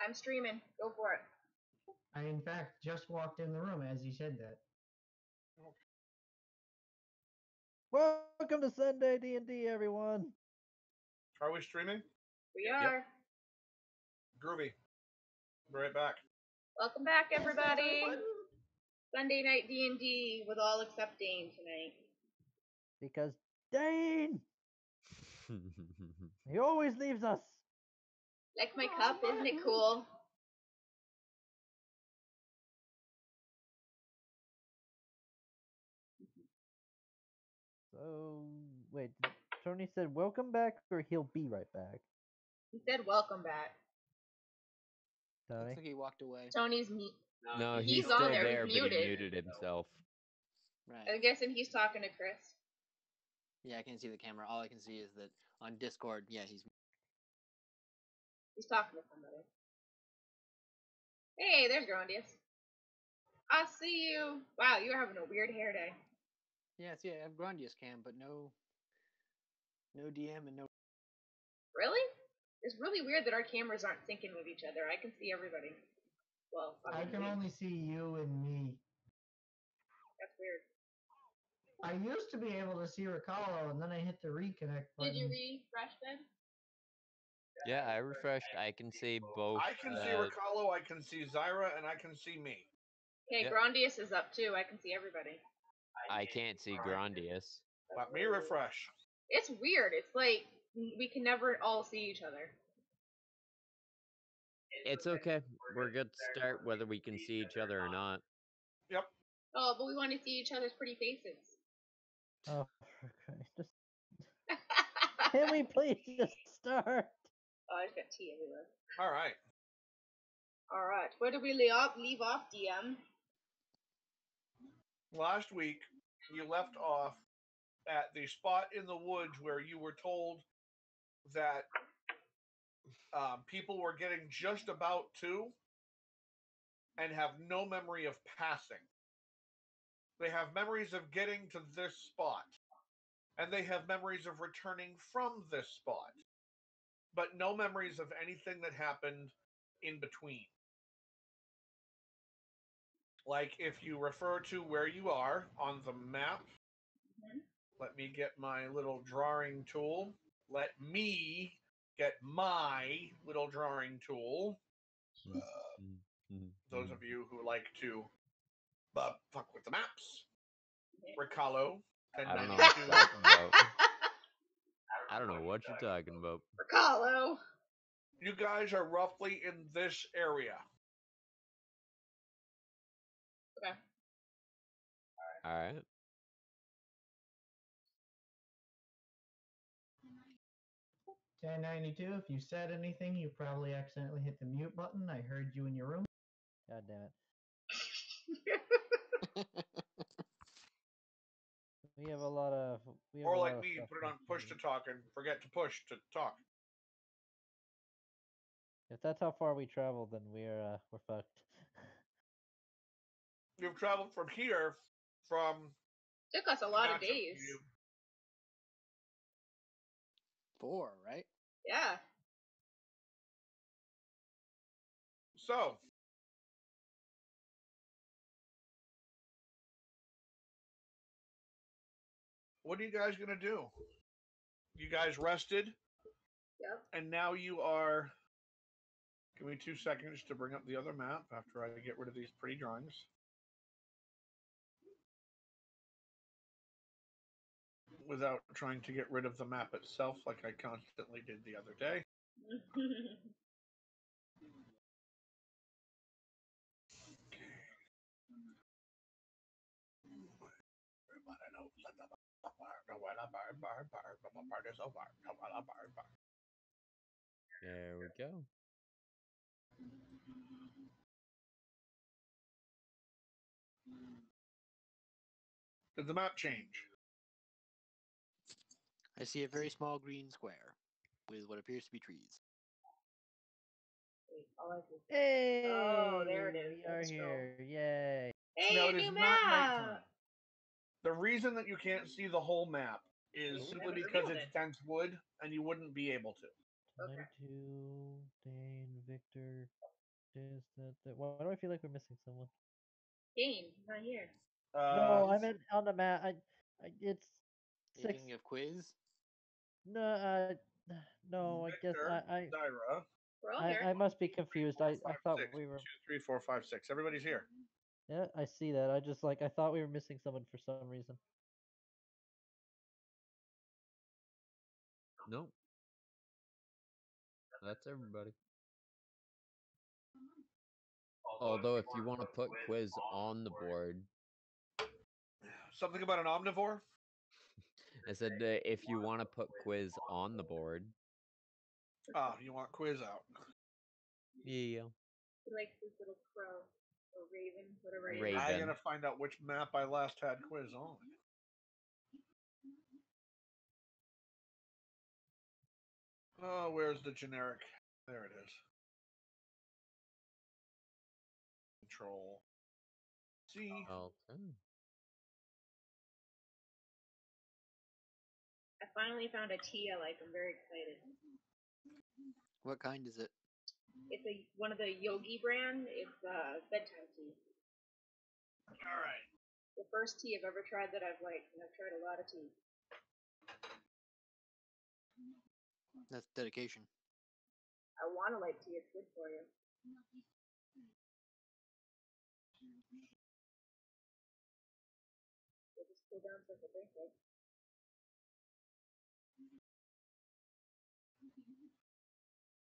I'm streaming. Go for it. I, in fact, just walked in the room as you said that. Welcome to Sunday D&D, everyone. Are we streaming? We are. Groovy. Be right back. Welcome back, everybody. Sunday night D&D with all except Dane tonight. Because Dane, he always leaves us. Like my cup, isn't it cool? So, wait, Tony said welcome back or he'll be right back? He said welcome back. Tony? Looks like he walked away. Tony's mute. No, He's he's on still there, there, he's but he muted. muted himself. Right. I'm guessing he's talking to Chris. Yeah, I can see the camera. All I can see is that on Discord, yeah, he's talking to somebody. Hey, there's Grondius. I see you. Wow, you're having a weird hair day. yeah, see, I have Grandius cam, but no DM and no. Really? It's really weird that our cameras aren't syncing with each other. I can see everybody. Well, I can only see you and me. That's weird. I used to be able to see Riccardo, and then I hit the reconnect button. Did you refresh then? Yeah, I refreshed. I can see both. I can see Riccardo, I can see Zyra, and I can see me. Okay, Yep. Grondius is up too. I can see everybody. I can't see Grandius. Let me refresh. It's weird. It's like we can never all see each other. It's okay. We're good to start whether we can see each other or not. Yep. Oh, but we want to see each other's pretty faces. Oh, for Christ. Just... Can we please just start? Oh, I just got tea everywhere. All right. All right. Where did we leave off, DM? Last week, you left off at the spot in the woods where you were told that people were getting just about to and have no memory of passing. They have memories of getting to this spot, and they have memories of returning from this spot, but no memories of anything that happened in between. Like, if you refer to where you are on the map, let me get my little drawing tool. Let me get my little drawing tool. Those of you who like to fuck with the maps. Riccardo. I don't know what you're talking about. I don't know what you're talking about. Riccardo. You guys are roughly in this area. Okay. All right. $10.92. If you said anything, you probably accidentally hit the mute button. I heard you in your room. God damn it. We have a lot of... Or like me, put it on push to talk and forget to push to talk. If that's how far we travel, then we're fucked. You've traveled from here from... Took us a lot of days. 4, right? Yeah. So, what are you guys going to do? You guys rested? Yep. And now you are... Give me 2 seconds to bring up the other map after I get rid of these pretty drawings. Without trying to get rid of the map itself like I constantly did the other day. There we go. Did the map change? I see a very small green square with what appears to be trees. Hey! Oh, there it is. We are here. Yay. Hey, No, it is new not nighttime. map! The reason that you can't see the whole map is simply because it's dense wood and you wouldn't be able to. Okay. 92, Dane, Victor. Why do I feel like we're missing someone? Game, not here. No, I meant on the map. It's Are you 6. thinking of quiz? No, no. I guess Victor, Dyra, We're all here. I must be confused. I thought 6. we were. 2, 3, 4, 5, 6. Everybody's here. Yeah, I see that. I just I thought we were missing someone for some reason. Nope. That's everybody. Although, if you want to put quiz on the board, Something about an omnivore? I said if you want to put quiz on the board, Ah, you want quiz out. yeah. He likes this little crow or raven, whatever it is. Raven. I gotta find out which map I last had quiz on. Oh, where's the generic? There it is. Control C. Okay. I finally found a tea I like. I'm very excited. What kind is it? It's one of the Yogi brand. It's bedtime tea. All right. The first tea I've ever tried that I've liked, and I've tried a lot of tea. That's dedication. I want to like tea. It's good for you. So just cool down so I can drink it.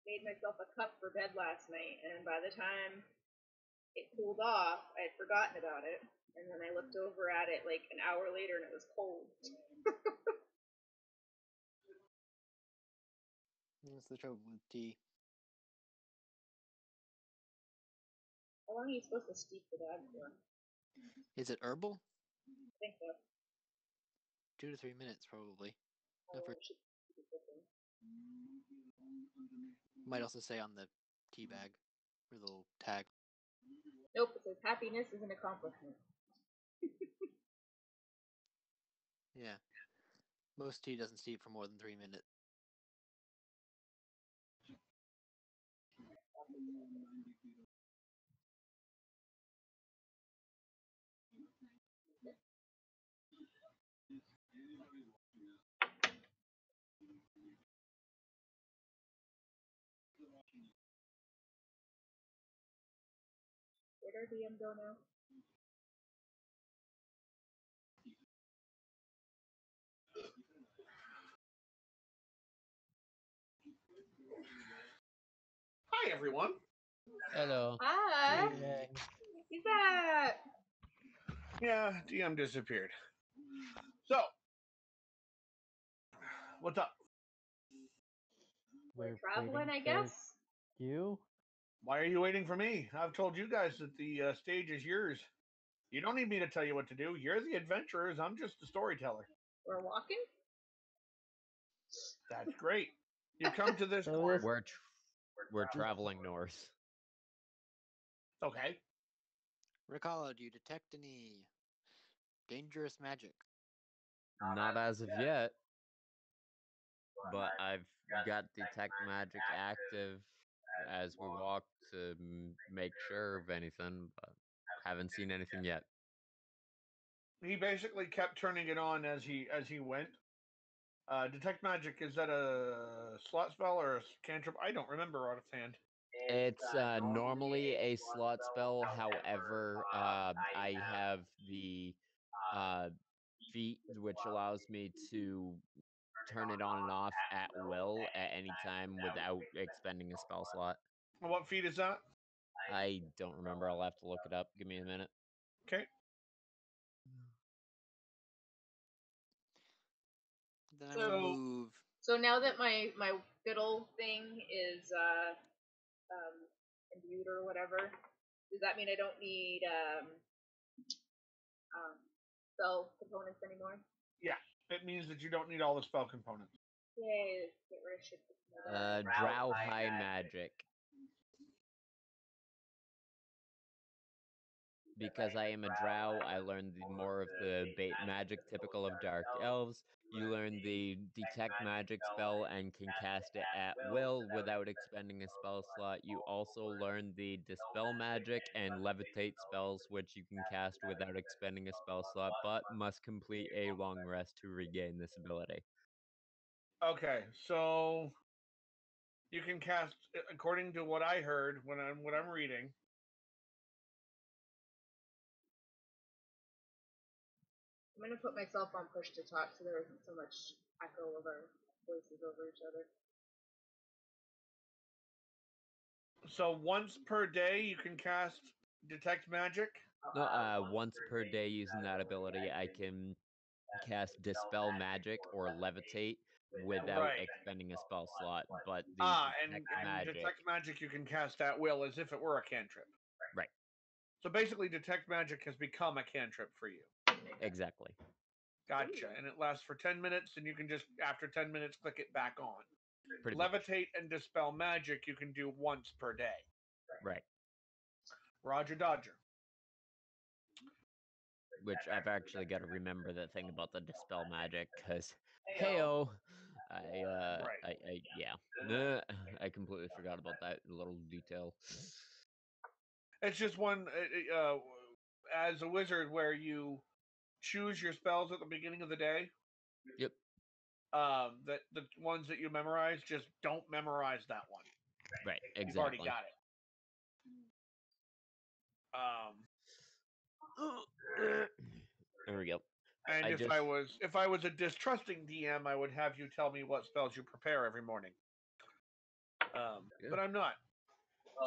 Made myself a cup for bed last night, and by the time it cooled off, I had forgotten about it. And then I looked over at it like an hour later, and it was cold. That's the trouble with tea. How long are you supposed to steep the dog for? Is it herbal? I think so. 2 to 3 minutes, probably. Oh, No, for, it should be cooking. might also say on the tea bag, or the little tag. Nope, it says happiness is an accomplishment. Yeah. Most tea doesn't steep for more than 3 minutes. Where'd our DM go now? Hi, everyone. Hello. Hi! Dang. He's back! Yeah, DM disappeared. So, what's up? We're We're traveling, waiting I for guess? you. Why are you waiting for me? I've told you guys that the stage is yours. You don't need me to tell you what to do. You're the adventurers. I'm just the storyteller. We're walking? That's great. You come to this So court. We're traveling north. Okay. Ricala, do you detect any dangerous magic? Not as of yet, but I've got detect magic active as we walk to make sure of anything, but haven't seen anything yet. He basically kept turning it on as he went. Detect magic, is that a slot spell or a cantrip? I don't remember offhand. It's normally a slot spell. However, I have the feat, which allows me to turn it on and off at will at any time without expending a spell slot. What feat is that? I don't remember. I'll have to look it up. Give me a minute. Okay. Then I So- will move. So now that my fiddle thing is imbued or whatever, does that mean I don't need spell components anymore? Yeah. It means that you don't need all the spell components. Yay, let's get rid of shit. Drow High Magic. because I am a drow, I learned more of the bait magic typical of dark elves. You learn the detect magic spell and can cast it at will without expending a spell slot. You also learn the dispel magic and levitate spells, which you can cast without expending a spell slot, but must complete a long rest to regain this ability. Okay, so you can cast, according to what I heard when I'm reading. I'm gonna put myself on push to talk so there isn't so much echo of our voices over each other. So once per day, you can cast detect magic. No, once per day using that ability, I can cast dispel magic or levitate without Right. expending a spell slot, but the And detect magic, detect magic you can cast at will as if it were a cantrip. right? So basically, detect magic has become a cantrip for you. Exactly. Gotcha. And it lasts for 10 minutes, and you can just, after 10 minutes, click it back on. Pretty much. Levitate and dispel magic you can do once per day. Right. Roger Dodger. Which I've actually got to remember the thing about the dispel magic, because heyo, yeah, I completely forgot about that little detail. It's just one, as a wizard, where you choose your spells at the beginning of the day. Yep. That the ones that you memorize, just don't memorize that one. Right. Exactly. You've already got it. There we go. And if I was a distrusting DM, I would have you tell me what spells you prepare every morning. But I'm not.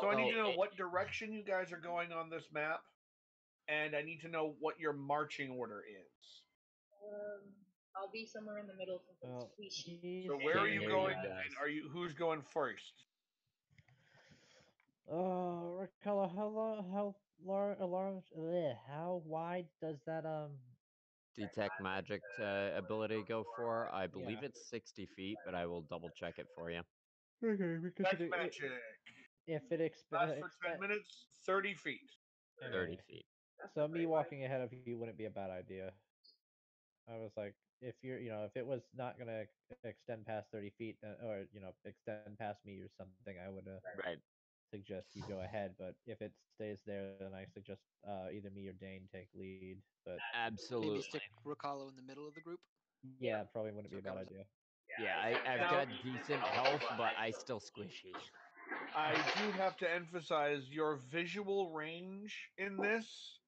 So I need to know what direction you guys are going on this map, and I need to know what your marching order is. I'll be somewhere in the middle since it's squishy. So where are you Here going? you go. And who's going first? Ricola, how wide does that Detect magic ability go for? I believe it's 60 feet, but I will double check it for you. Okay, because Detect magic. if it Lasts for 10 minutes, 30 feet. 30 feet. So me walking ahead of you wouldn't be a bad idea. I was like, if if it was not gonna extend past 30 feet, or extend past me or something, I would Right. suggest you go ahead. But if it stays there, then I suggest either me or Dane take lead. But Absolutely. Maybe stick Ricalo in the middle of the group. yeah, probably wouldn't So be a bad covers- idea. Yeah, I've got decent health, but I still squishy. I do have to emphasize your visual range in this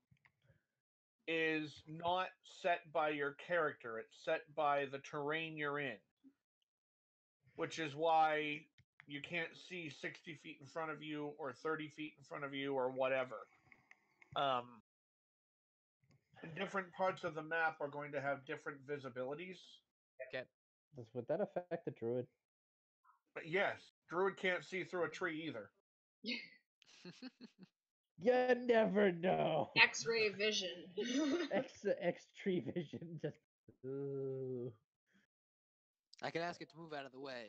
is not set by your character. It's set by the terrain you're in. Which is why you can't see 60 feet in front of you or 30 feet in front of you or whatever. Different parts of the map are going to have different visibilities. Okay. Would that affect the druid? But yes, druid can't see through a tree either. You never know. X-ray vision. X tree vision just. Ooh. I could ask it to move out of the way,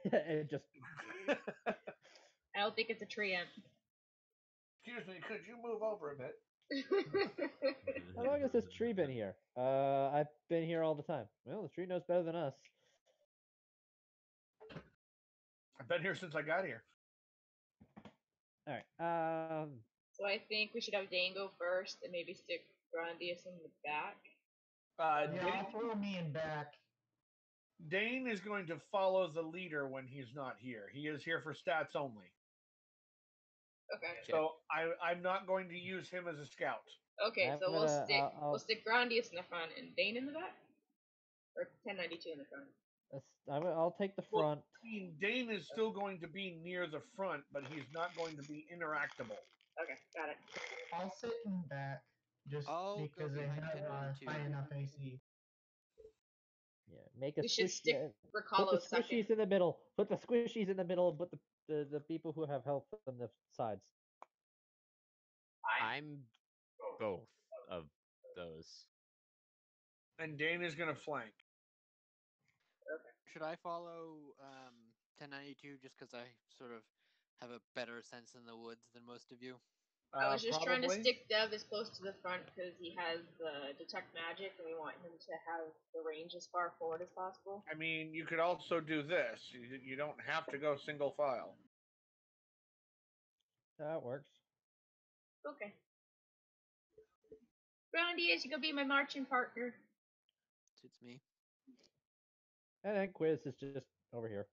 but It just. I don't think it's a tree ant. Excuse me, could you move over a bit? How long has this tree been here? I've been here all the time. Well, the tree knows better than us. I've been here since I got here. All right. So I think we should have Dane go first and maybe stick Grandius in the back. Yeah, throw me in back. Dane is going to follow the leader when he's not here. He is here for stats only. Okay. So I'm not going to use him as a scout. Okay, so we'll stick Grandius in the front and Dane in the back? Or 1092 in the front? I'll take the front. Well, Dane is still going to be near the front, but he's not going to be interactable. Okay, got it. I'll sit in back just I'll go because I behind have 1092. high enough AC. Yeah, make a We should stick put Ricalo the squishies second. in the middle. Put the squishies in the middle and put the people who have health on the sides. I'm both of those. And Dane is going to flank. Should I follow 1092 just because I sort of have a better sense in the woods than most of you? I was just trying to Probably. stick Dev as close to the front because he has the detect magic, and we want him to have the range as far forward as possible. I mean, you could also do this. You don't have to go single file. That works. Okay. Roundy is gonna be my marching partner. Suits me. And then Quiz is just over here.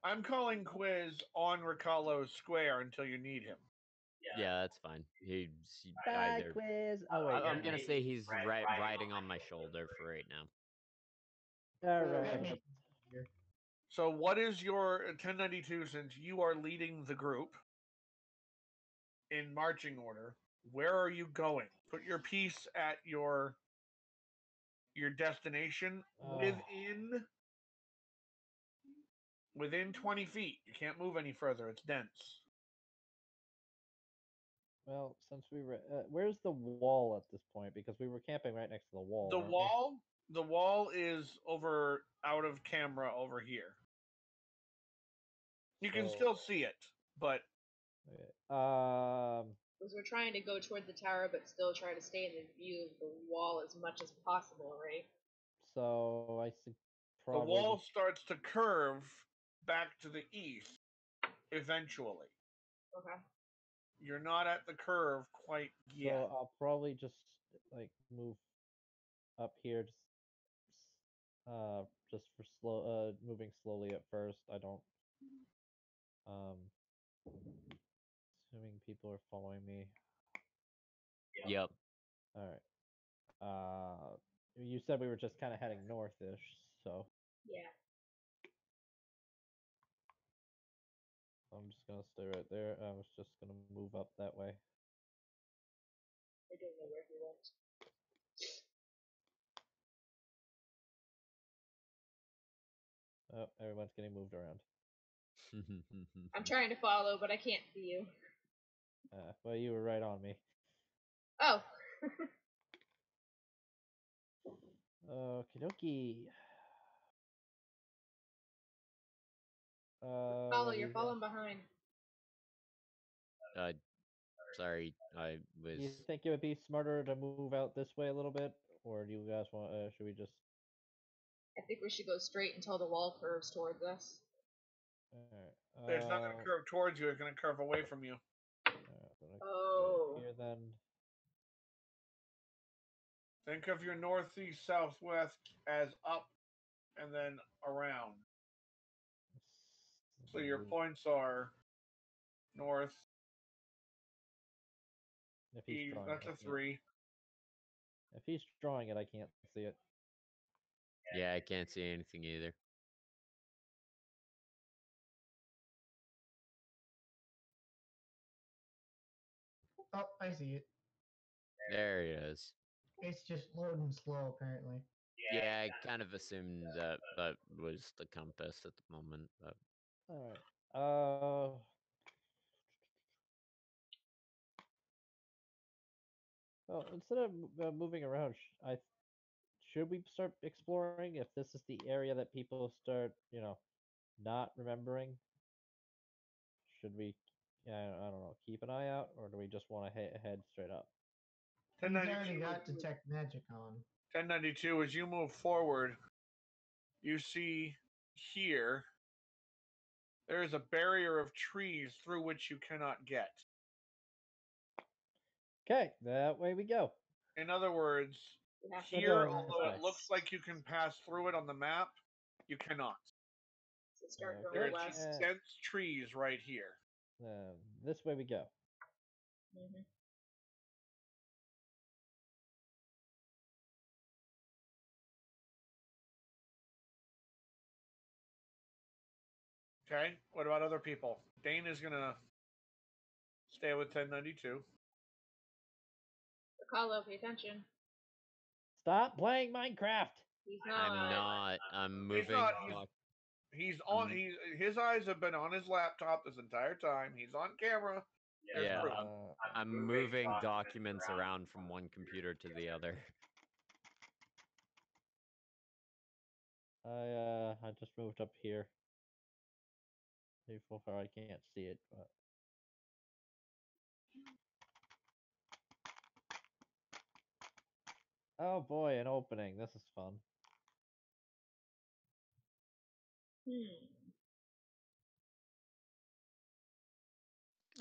I'm calling Quiz on Ricallo's square until you need him. Yeah, that's fine. He's Bye, either. Quiz. Oh wait, I'm you're gonna not. say he's riding on my shoulder for right now. All right. Here. So, what is your 1092 since you are leading the group in marching order? Where are you going? Put your piece at your destination within 20 feet. You can't move any further. It's dense. Well, since we were, where's the wall at this point? Because we were camping right next to the wall. The wall is over out of camera over here. You can still see it, but Because we're trying to go toward the tower, but still try to stay in the view of the wall as much as possible, right? So I see. The wall starts to curve back to the east eventually. Okay. You're not at the curve quite yet. So I'll probably just like move up here, just for moving slowly at first. I don't, assuming people are following me. Yep. All right. You said we were just kind of heading north-ish, so Yeah. I'm just gonna stay right there. I was just gonna move up that way. I don't know where he went. Oh, everyone's getting moved around. I'm trying to follow, but I can't see you. Well, you were right on me. Oh. Okie dokie. Follow, you're falling behind. Sorry, I Do you was. think it would be smarter to move out this way a little bit, or do you guys want? Should we just? I think we should go straight until the wall curves towards us. Alright. It's not going to curve towards you. It's going to curve away from you. Oh. Here then. Think of your northeast, southwest as up and then around. So your points are north, If he's east. drawing That's it, a 3. If he's drawing it, I can't see it. Yeah, I can't see anything either. Oh, I see it. There he is. It's just loading slow, apparently. Yeah, I kind of assumed that was the compass at the moment. But... Alright. Well, instead of moving around, should we start exploring if this is the area that people start, not remembering? Should we, I don't know, keep an eye out, or do we just want to head straight up? He's already got detect magic on. 1092, as you move forward, you see here there is a barrier of trees through which you cannot get. Okay, that way we go. In other words, here, although it looks like you can pass through it on the map, you cannot. So start There going are west. just dense trees right here. This way we go. Mm-hmm. Okay, what about other people? Dane is going to stay with 1092. Carlo, pay attention. Stop playing Minecraft. He's not. I'm not. I'm moving. He's not. He's on. His eyes have been on his laptop this entire time. He's on camera. Yeah, I'm moving documents around from one computer to the other. I just moved up here. So far, I can't see it, but. Oh boy, an opening. This is fun.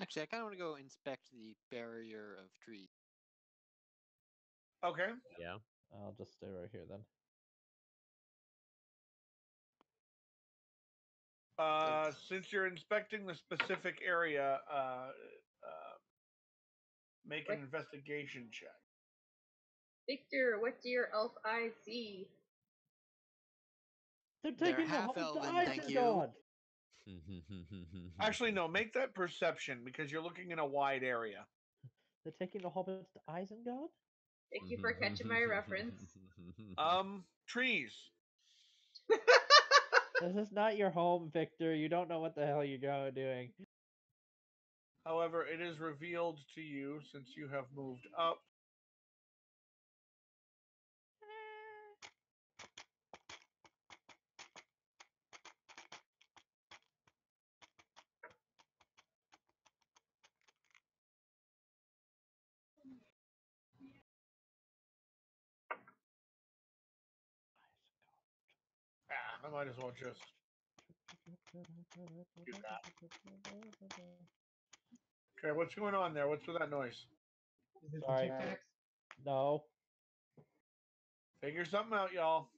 Actually, I kind of want to go inspect the barrier of trees. Okay. Yeah. I'll just stay right here then. Since you're inspecting the specific area, make an What? investigation check. Victor, what do your elf eyes see? They're They're taking the half hobbits to elven, thank you. Isengard! Actually, no, make that perception because you're looking in a wide area. They're taking the hobbits to Isengard? Thank you for catching my reference. Trees. This is not your home, Victor. You don't know what the hell you're doing. However, it is revealed to you since you have moved up. I might as well just do that. Okay, what's going on there? What's with that noise? Is it Sorry. the Tic Tacs? No. Figure something out, y'all.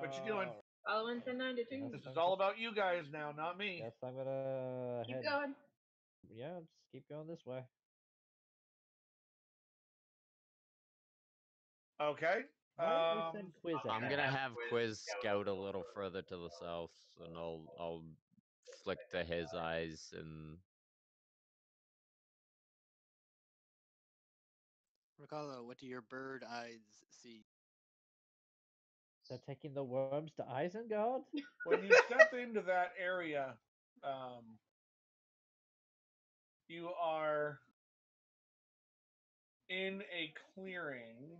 What you doing? Following the 9 to 2. Yes. This is all about you guys now, not me. Guess I'm gonna Keep head. going. Yeah, just keep going this way. Okay. Why did they send Quiz I'm ahead? gonna have Quiz scout a little further to the south, and I'll flick to his eyes and Riccardo, what do your bird eyes see? They're taking the worms to Isengard? When you step into that area, you are in a clearing.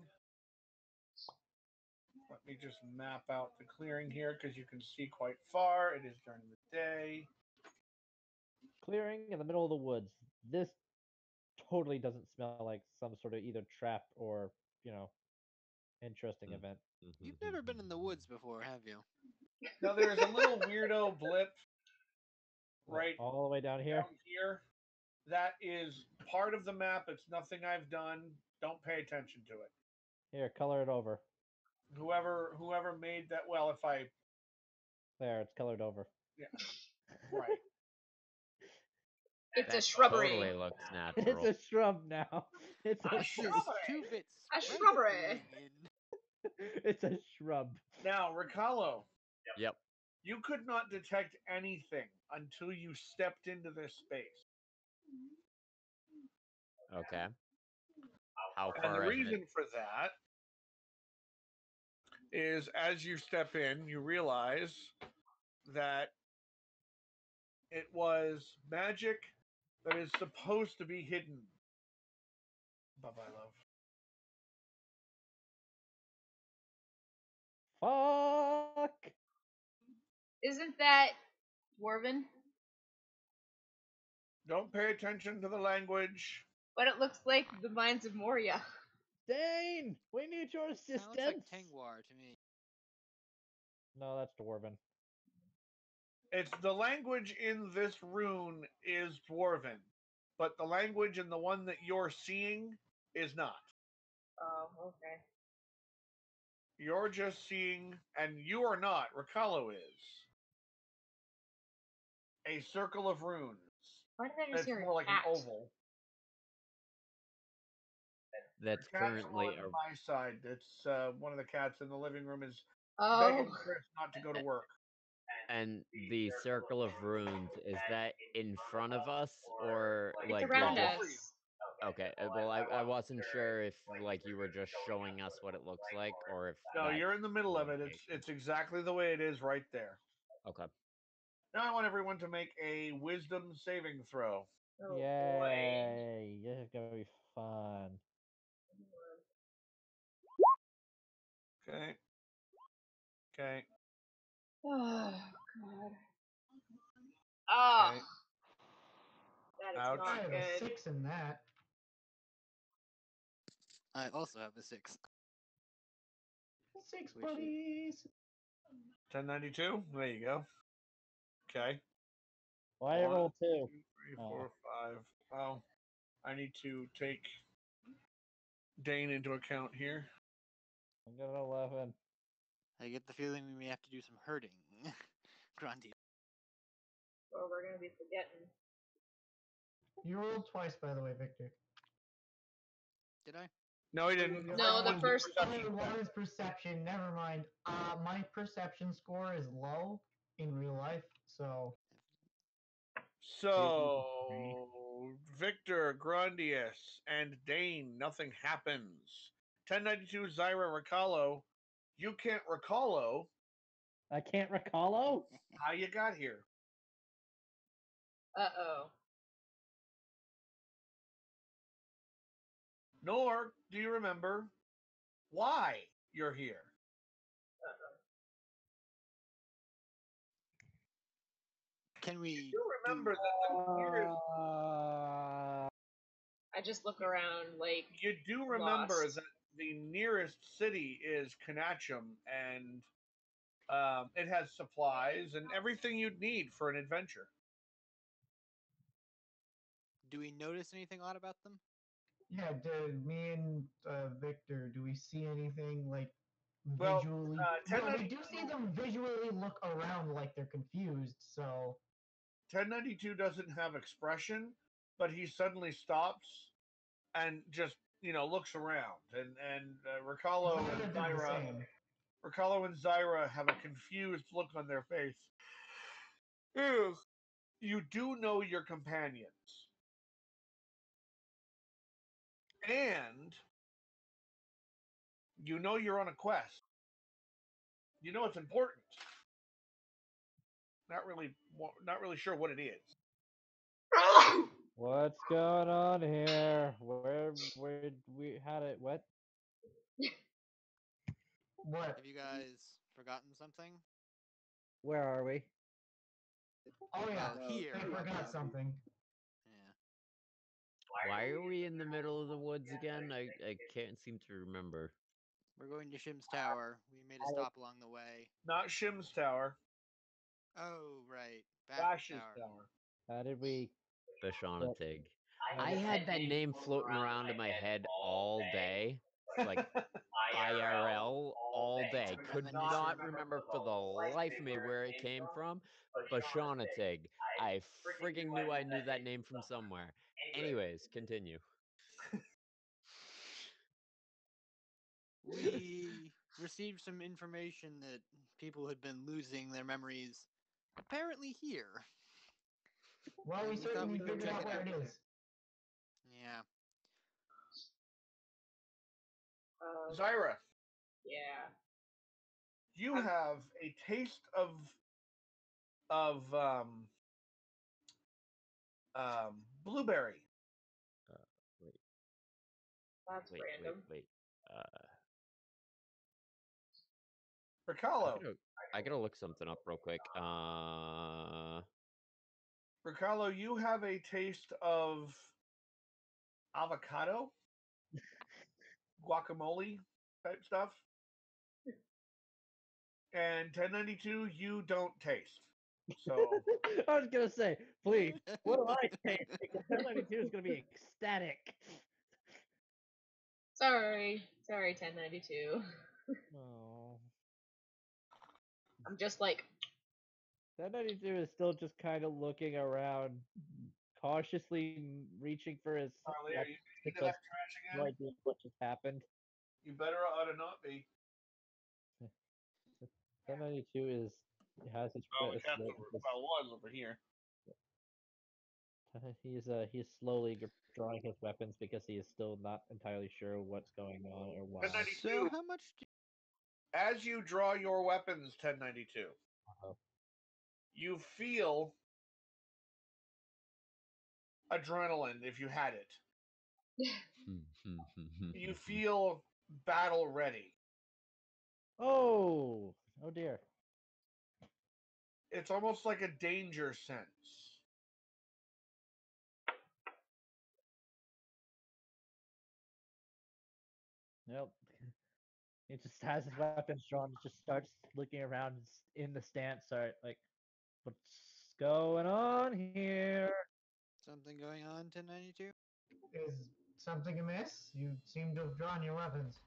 Let me just map out the clearing here because you can see quite far. It is during the day. Clearing in the middle of the woods. This totally doesn't smell like some sort of either trap or, interesting event. You've never been in the woods before, have you? Now there is a little weirdo blip right All the way down here? down here. That is part of the map. It's nothing I've done. Don't pay attention to it. Here, color it over. Whoever made that, well, if I There, it's colored over. yeah, right. It's that a shrubbery. totally looks It's natural. a shrub now. It's a This is shrubbery. 2 bits. A shrubbery. It's a shrub. Now, Riccardo, Yep. you could not detect anything until you stepped into this space. Okay. How And the far ahead? reason for that is as you step in, you realize that it was magic that is supposed to be hidden. Bye-bye, love. Fuck! Isn't that Dwarven? Don't pay attention to the language. But it looks like the Mines of Moria. Dane! We need your assistance! Sounds like Tengwar to me. No, that's Dwarven. It's the language in this rune is Dwarven, but the language in the one that you're seeing is not. Oh, okay. You're just seeing, and you are not, Riccardo is, a circle of runes. Why did I just It's hear more a like an cat? oval. That's The cat's currently on my side. It's one of the cats in the living room is begging Oh. Chris not to go to work. and the circle of runes, is that in front of us or It's like around you're all over you. us. okay, well I wasn't sure if like you were just showing us what it looks like or if No, that's you're in the middle the of it. location. It's exactly the way it is right there. Okay. Now I want everyone to make a wisdom saving throw. Oh boy. Yay! This is gonna be fun. Okay. Okay. Oh god. Oh, Okay. that is Ouch. I not have a good. 6 in that. I also have a 6. 6 Which is- buddies. 1092. There you go. Okay. Why I roll 2? 2, 3, Oh. 4, 5. Oh, I need to take Dane into account here. I got an 11. I get the feeling we may have to do some hurting. Grandi. Well, we're gonna be forgetting. You rolled twice, by the way, Victor. Did I? No, he didn't. No, the first- Perception one check. is perception. Never mind. My perception score is low in real life, so So, Victor, Grandius, and Dane, nothing happens. 1092, Zyra, Ricalo. You can't recall I can't recall. how you got here. Uh-oh. Nor do you remember why you're here. Uh-oh. Can we You remember that the nearest, I just look around like you do remember lost. that the nearest city is Kanachum, and it has supplies and everything you'd need for an adventure. do we notice anything odd about them? yeah. Me and Victor, do we see anything like Well, visually? No, we do see them visually look around like they're confused. So 1092 doesn't have expression, but he suddenly stops and just looks around, and Ricalo Zyra and did the Zyra, same. Ricalo and Zyra have a confused look on their face. Ew. You do know your companions, and you know you're on a quest. You know it's important. Not really sure what it is. What's going on here? Where we had it? What? What? Have you guys forgotten something? Where are we? Oh yeah, Well, here. they forgot something. Yeah. Why are we in the middle of the woods again? I can't seem to remember. We're going to Shim's Tower. We made a stop along the way. Not Shim's Tower, Oh, right. Bash's Tower. Tower. How did we? Fish on a tig. I I had that name floating around in my head all day. Like IRL all day. Could not remember for the life of me where it came from. Bashanatig. I frigging knew I knew that name from somewhere. Anyways, continue. We received some information that people had been losing their memories apparently here. Well, we We thought certainly we'd go figured check out it where out. it is. Yeah. Zyra, Yeah. you have a taste of blueberry. Wait, That's random. wait. Ricalo. I gotta look something up real quick. Ricalo, you have a taste of avocado, guacamole type stuff. And 1092, you don't taste. So I was gonna say, please, what do I say? Because 1092 is gonna be ecstatic. Sorry, 1092. Oh. I'm just like, 1092 is still just kind of looking around, cautiously reaching for his Charlie, are you into because that trash no again? idea what just happened. You better ought to not be. 1092 has his Oh, the foot cat's asleep over. because Well, was over here. he's slowly drawing his weapons because he is still not entirely sure what's going on or why. 1092. So how much do As you draw your weapons, 1092, Uh-oh. you feel adrenaline if you had it. You feel battle ready. Oh dear. It's almost like a danger sense. Nope. He just has his weapons drawn, just starts looking around in the stance, start like, what's going on here? Something going on, 1092? Is something amiss? You seem to have drawn your weapons.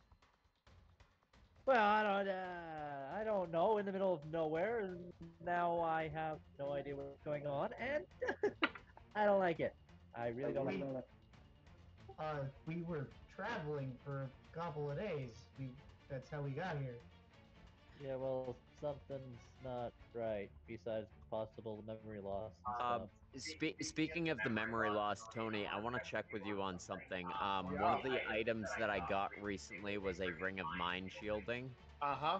Well, I don't know. In the middle of nowhere, and now I have no idea what's going on, and I don't like it. I really don't like it. We were traveling for a couple of days. That's how we got here. Yeah, well, something's not right. Besides possible memory loss and stuff. Speaking of the memory loss, Tony, I want to check with you on something. One of the items that I got recently was a ring of mind shielding. Uh-huh.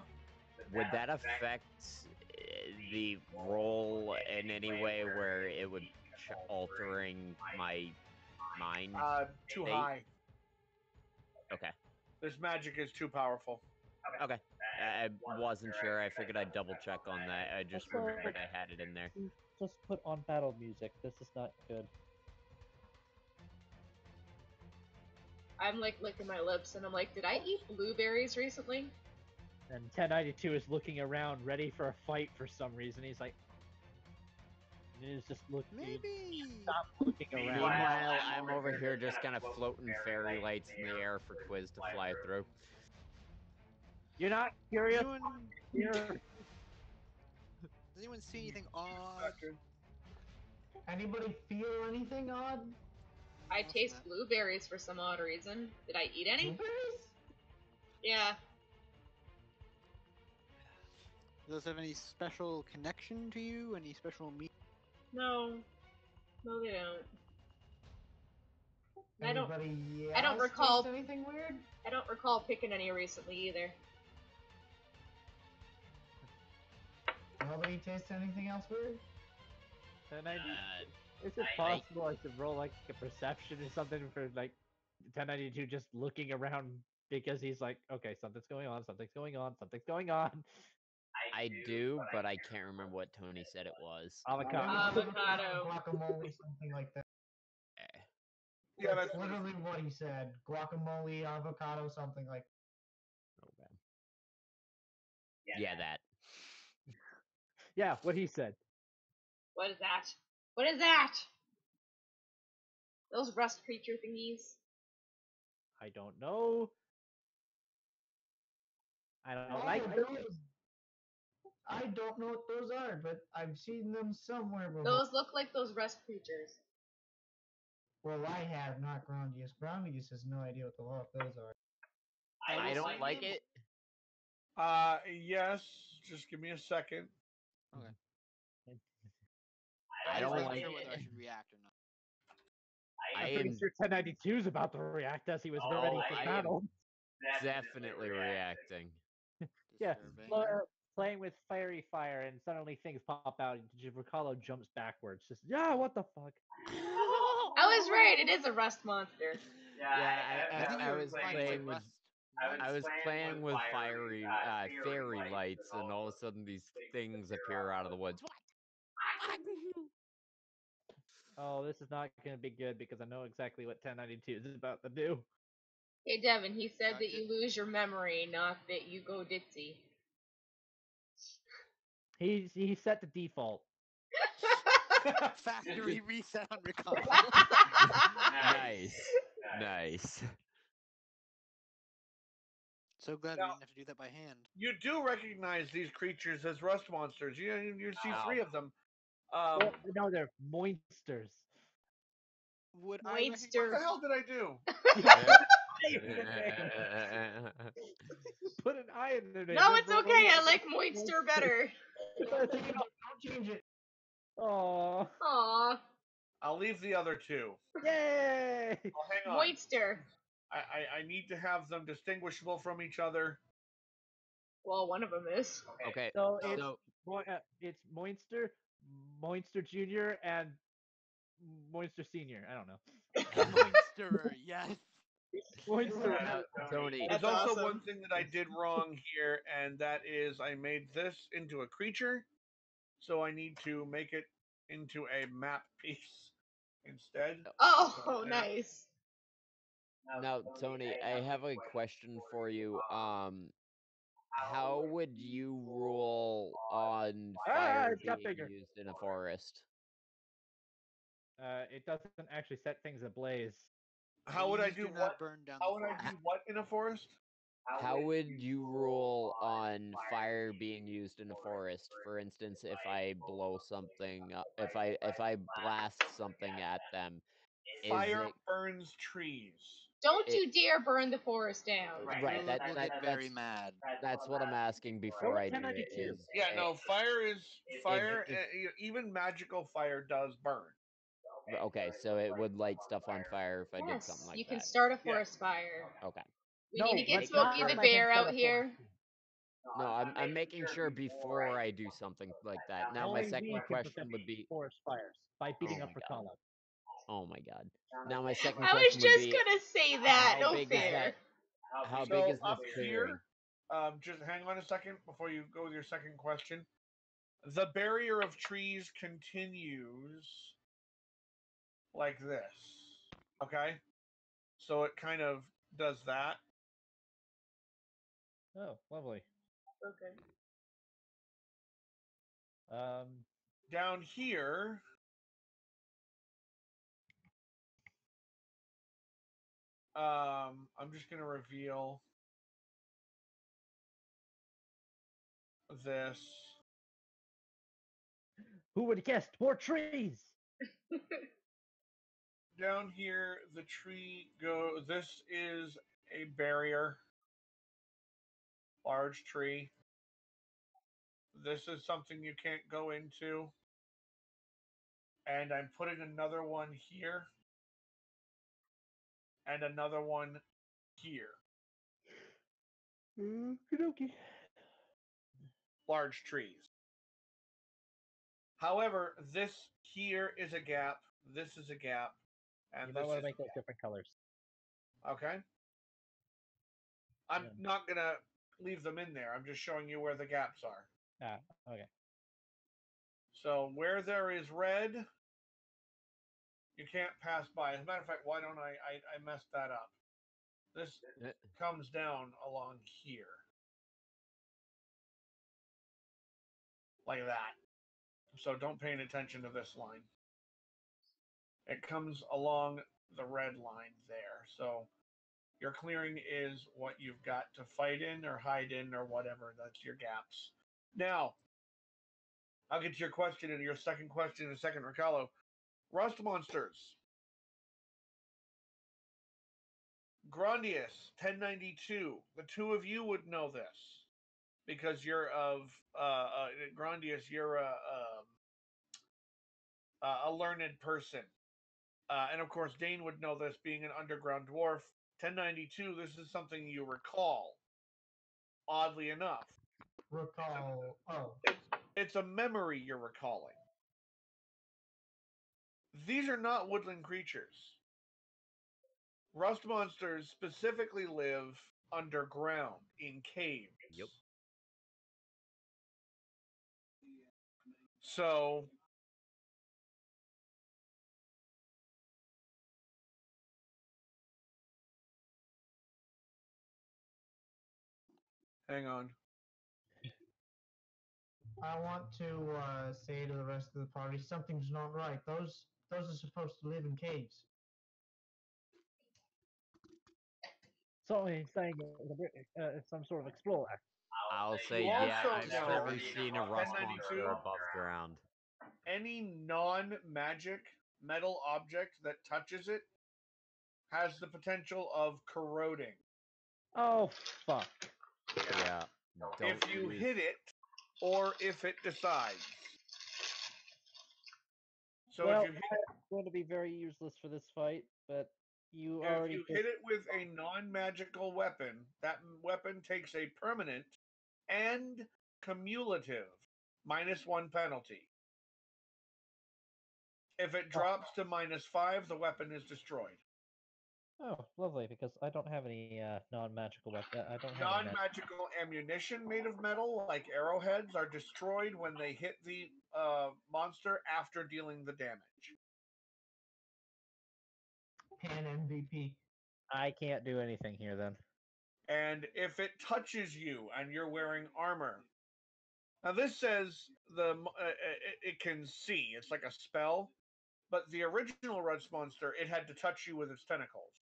Would that affect the roll in any way where it would altering my mind? Too state? high. Okay. This magic is too powerful. Okay. I wasn't sure. I figured I'd double check on that. I just Also, remembered I had it in there. Just put on battle music. This is not good. I'm like licking my lips and I'm like, did I eat blueberries recently? And 1092 is looking around, ready for a fight for some reason. He's like, he's just looking. Maybe. Stop looking around. Meanwhile, I'm over here just kind of floating fairy lights in the air for Quiz to fly through. You're not curious? Anyone, Here. does anyone see anything odd? Anybody feel anything odd? I What's taste that? blueberries for some odd reason. Did I eat any? Blueberries? Yeah. Do those have any special connection to you? Any special meaning? No. No, they don't. And Anybody I don't else recall- taste anything weird? I don't recall picking any recently either. Nobody taste anything else weird? 1090. Is it possible I should roll like a perception or something for like 1092 just looking around because he's like, okay, something's going on, something's going on, something's going on. I do, but I can't remember what Tony said it was. Avocado. Avocado. Guacamole, something like that. Eh, Yeah, That's that's literally what he said. Guacamole, avocado, something like okay. Yeah, that. Yeah, what he said. What is that? What is that? Those rust creature thingies. I don't know. I don't Oh, like those. I don't know what those are, but I've seen them somewhere before. Those look like those rust creatures. Well, I have, not Grandius. Grandius has no idea what the fuck those are. I don't like it. Yes. Just give me a second. Okay. I don't wasn't like sure whether I it. should react or not. I'm I pretty am sure 1092 is about to react as he was ready for I am battle. definitely reacting. Yeah, Disturbing. playing with fiery fire and suddenly things pop out and Giancarlo jumps backwards. Just, yeah, what the fuck? I was right. It is a rust monster. Yeah, I think I you were was fine playing with rust. I was playing with fairy lights, and all of a sudden these things appear out of the woods. What? Oh, this is not going to be good because I know exactly what 1092 is about to do. Hey, Devin, he said that Gotcha. you lose your memory, not that you go ditzy. He set the default. Factory reset on recall. Nice, nice. So glad Now- we didn't have to do that by hand. You do recognize these creatures as rust monsters. You see Wow. 3 of them. Well, no, they're moisters. Would I What Moidster. the hell did I do? Put an I in their name. No, That's it's what okay. we- I like Moidster better. Don't change it. Aw. Aw. I'll leave the other 2. Yay! Oh, hang on. Moidster. I need to have them distinguishable from each other. Well, one of them is. Okay, So so it's Moinster, Moinster Jr., and Moinster Sr. I don't know. Monsterer, yes. Moinster. Tony, There's That's also awesome. one thing that I did wrong here, and that is I made this into a creature, So I need to make it into a map piece instead. Oh, So there. nice. Now, Tony, I have a question for you. How would you rule on fire It's got being bigger. used in a forest? It doesn't actually set things ablaze. How would I Please do do what? not burn down How the would I forest. do what in a forest? How would you rule on fire being used in a forest? For instance, if I blow something up, if I blast something at them, is Fire it burns trees. Don't it you dare burn the forest down. right? Lilith will get very mad. That's what I'm asking before I do it. 1092. Is Yeah, no, fire is fire. if Even magical fire does burn. okay, so it would light stuff on fire if I did something Yes, like you can that. start a forest fire. Okay. We No, need to get let's Smokey not the let him Bear start out a here. forest. No, I'm making sure before I do something like that. Now, my Only second we can question prevent would be, forest fires by beating oh up my for god, call-out. oh my god. Now, my second I was question would just be, gonna say that. how No big is fair. that? How big So is up this here, clearing? just hang on a second before you go with your second question. The barrier of trees continues like this. Okay, so it kind of does that. Oh, lovely. Okay. Down here, I'm just gonna reveal this. Who would have guessed? More trees! Down here, the tree go. This is a barrier, large tree. This is something you can't go into. And I'm putting another one here and another one here. Okey-dokey. Large trees. However, this here is a gap, this is a gap, and You this might want is to make those different colors. okay. I'm Yeah. not gonna leave them in there. I'm just showing you where the gaps are. Ah, okay. So where there is red, you can't pass by. As a matter of fact, why don't I messed that up. This comes down along here. Like that. So don't pay any attention to this line. It comes along the red line there. So your clearing is what you've got to fight in or hide in or whatever. That's your gaps. Now, I'll get to your question and your second question in a second, Ricalo. Rust monsters. Grandius, 1092. The two of you would know this because you're of Grandius. You're a learned person, and of course Dane would know this, being an underground dwarf. 1092. This is something you recall. Oddly enough, Recall. Oh, it's a memory you're recalling. These are not woodland creatures. Rust monsters specifically live underground in caves. Yep. So hang on. I want to say to the rest of the party, something's not right. Those are supposed to live in caves. So he's saying it's some sort of explorer. I'll say, You yeah, also I've know never seen a rust 1092. monster above ground. Any non-magic metal object that touches it has the potential of corroding. Oh, fuck. Yeah. If Don't you use. hit it, or if it decides. So Well, if you hit, it's going to be very useless for this fight, but you if already you hit it with a non-magical weapon, that weapon takes a permanent and cumulative -1 penalty. If it drops to -5, the weapon is destroyed. Oh, lovely, because I don't have any non-magical weapon. I don't have any Non-magical ammunition made of metal, like arrowheads, are destroyed when they hit the monster after dealing the damage. Pan MVP. I can't do anything here then. And if it touches you and you're wearing armor, now this says it can see. It's like a spell, but the original Rust monster, it had to touch you with its tentacles.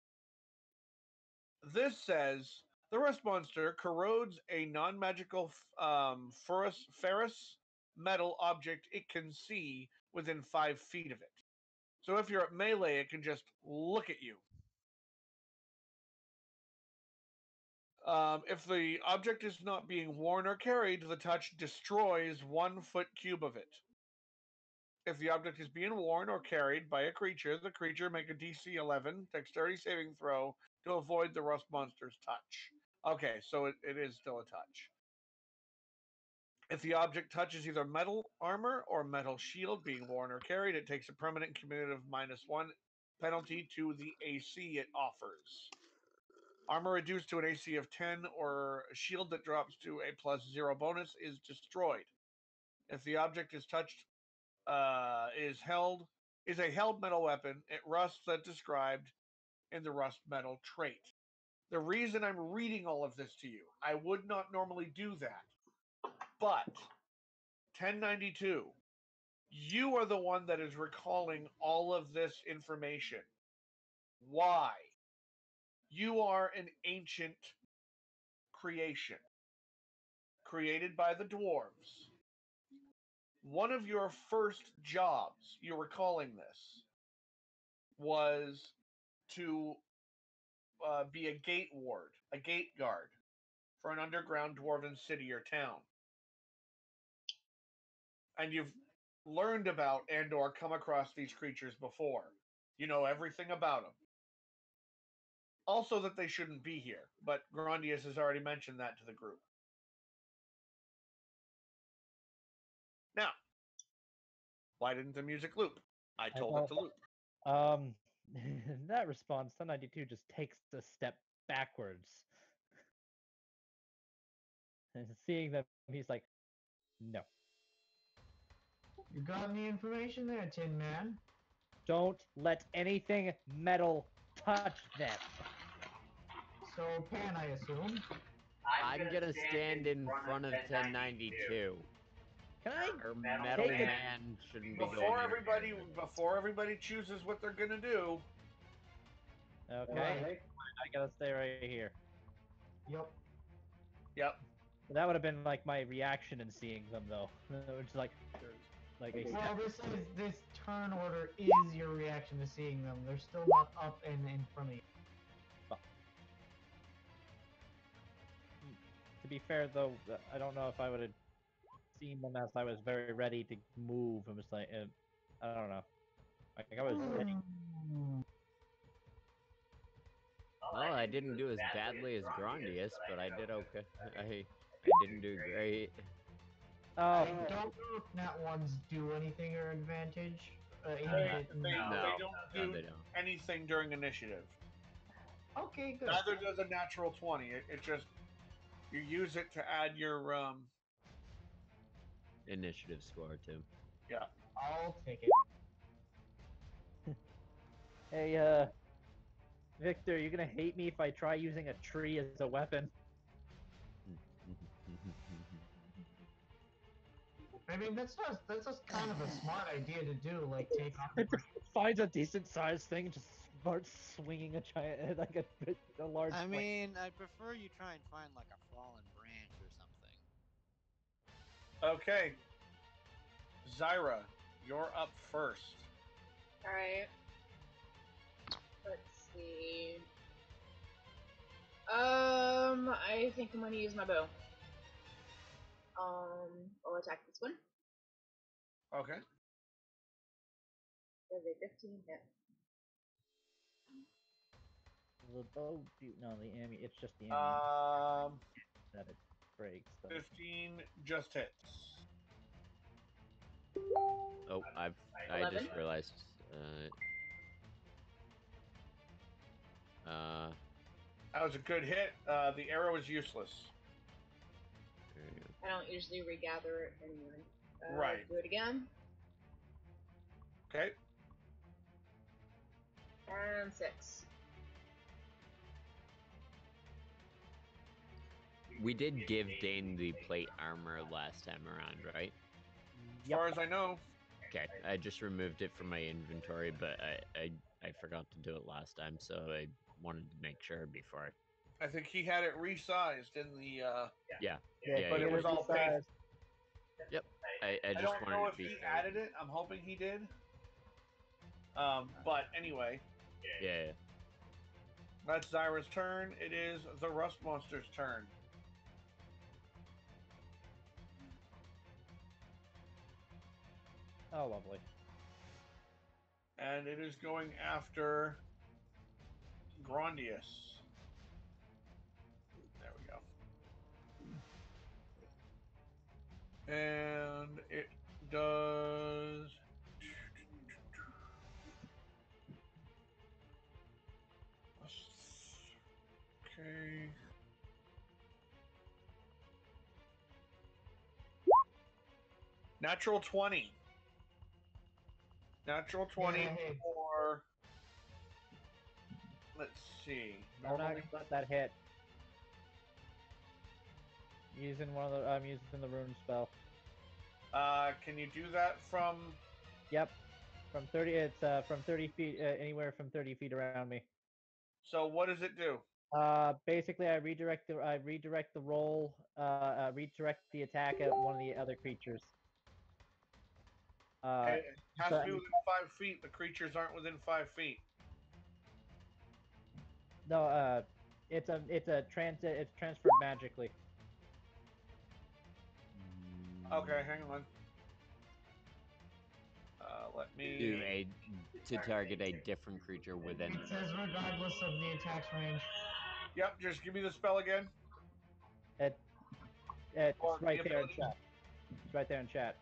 This says the Rust monster corrodes a non-magical ferrous metal object it can see within 5 feet of it. So if you're at melee, it can just look at you. If the object is not being worn or carried, the touch destroys 1 foot cube of it. If the object is being worn or carried by a creature, the creature make a DC 11 dexterity saving throw to avoid the Rust monster's touch. Okay, so it is still a touch. If the object touches either metal armor or metal shield being worn or carried, it takes a permanent cumulative -1 penalty to the AC it offers. Armor reduced to an AC of 10 or a shield that drops to a +0 bonus is destroyed. If the object is touched, is a held metal weapon, it rusts as described in the rust metal trait. The reason I'm reading all of this to you, I would not normally do that, but 1092, you are the one that is recalling all of this information. Why? You are an ancient creation created by the dwarves. One of your first jobs, you're recalling this, was to be a gate ward, a gate guard for an underground dwarven city or town. And you've learned about and or come across these creatures before. You know everything about them. Also that they shouldn't be here, but Grandius has already mentioned that to the group. Now, why didn't the music loop? I told it to loop. In that response, 1092 just takes a step backwards. And seeing them, he's like, no. You got any information there, Tin Man? Don't let anything metal touch them. So, Pan, I assume? I'm gonna stand in front of 1092. Can I? Or Metal Man shouldn't be going Before everybody chooses what they're gonna do. Okay. Right. I gotta stay right here. Yep. That would have been like my reaction in seeing them, though. It's like a Well, this turn order is your reaction to seeing them. They're still not up and in front of you. To be fair, though, I don't know if I would have seen them as I was very ready to move. I was like, I don't know. Like I was ready. Well, I didn't do as badly as Grandius, but I did okay. I didn't do great. I don't know if nat ones do anything or advantage. They don't do anything during initiative. Okay, good. Neither does a natural 20. It just, you use it to add your initiative score too. Yeah. I'll take it. Hey, Victor, you're gonna hate me if I try using a tree as a weapon. I mean, that's just kind of a smart idea to do. Like, take off. It just finds a decent sized thing, just starts swinging a giant, like a large. I mean, I'd prefer you try and find like a fallen branch or something. Okay. Zyra, you're up first. Alright. Let's see. I think I'm gonna use my bow. I'll attack this one. Okay. Does a 15 hit? The bow, no, the ammunition. It's just the ammunition that it breaks. 15 just hits. Oh, I just realized. That was a good hit. The arrow is useless. There you go. I don't usually regather it anyway. Right. Do it again. Okay. And 6. We did give Dane the plate armor last time around, right? As far as I know. Okay, I just removed it from my inventory, but I forgot to do it last time, so I wanted to make sure before. I think he had it resized in the. Yeah. But it was all paid. Yep. I I just don't wanted know to if be he fair. added it. I'm hoping he did. But anyway. Yeah. That's Zyra's turn. It is the Rust Monster's turn. Oh, lovely. And it is going after Grondius. There we go. And it does. Okay. Natural 20. Natural 20 Yay. for. Let's see. I'm not Normally. gonna let that hit. Using one of the I'm using the rune spell. Can you do that from? Yep. From 30 it's from 30 feet anywhere from 30 feet around me. So what does it do? Basically I redirect the roll redirect the attack at one of the other creatures. It has so- to be within 5 feet. The creatures aren't within 5 feet. No, it's transferred magically. Okay, hang on. Let me. To target a different creature within. It says regardless of the attack's range. Yep, just give me the spell again. It's Or right the there in ability. chat. It's right there in chat.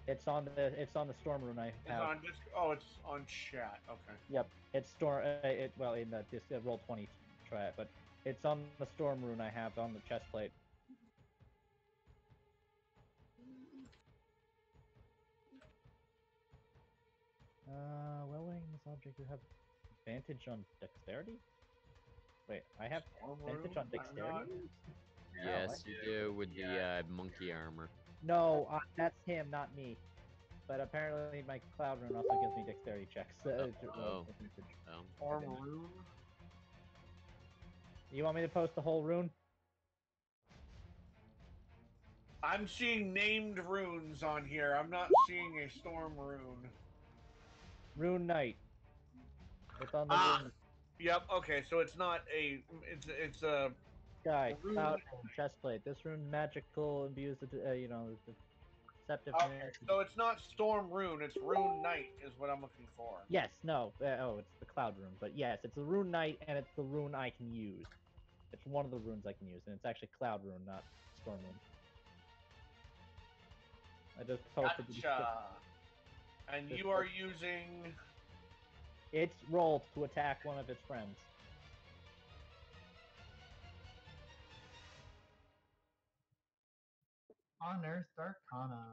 It's on the storm rune I It's have. on disc. Oh, it's on chat. Okay. Yep, it's storm. Well, in the roll 20 chat, but it's on the storm rune I have on the chest plate. While weighing this object, you have advantage on dexterity. Wait, I have advantage on dexterity. Yes, you do with the monkey armor. No, that's him, not me. But apparently, my cloud rune also gives me dexterity checks. Storm rune. You want me to post the whole rune? I'm seeing named runes on here. I'm not seeing a storm rune. Rune Knight. It's on the rune. Yep. Okay. So it's not a. It's a. Sky, rune. cloud rune, chest plate. This rune's magical, imbues the the deceptiveness. Okay. So it's not storm rune. It's rune knight is what I'm looking for. Yes, no. It's the cloud rune, but yes, it's the rune knight, and it's the rune I can use. It's one of the runes I can use, and it's actually cloud rune, not storm rune. I just posted the Gotcha. And you are using. its roll to attack one of its friends. Unearthed Arcana.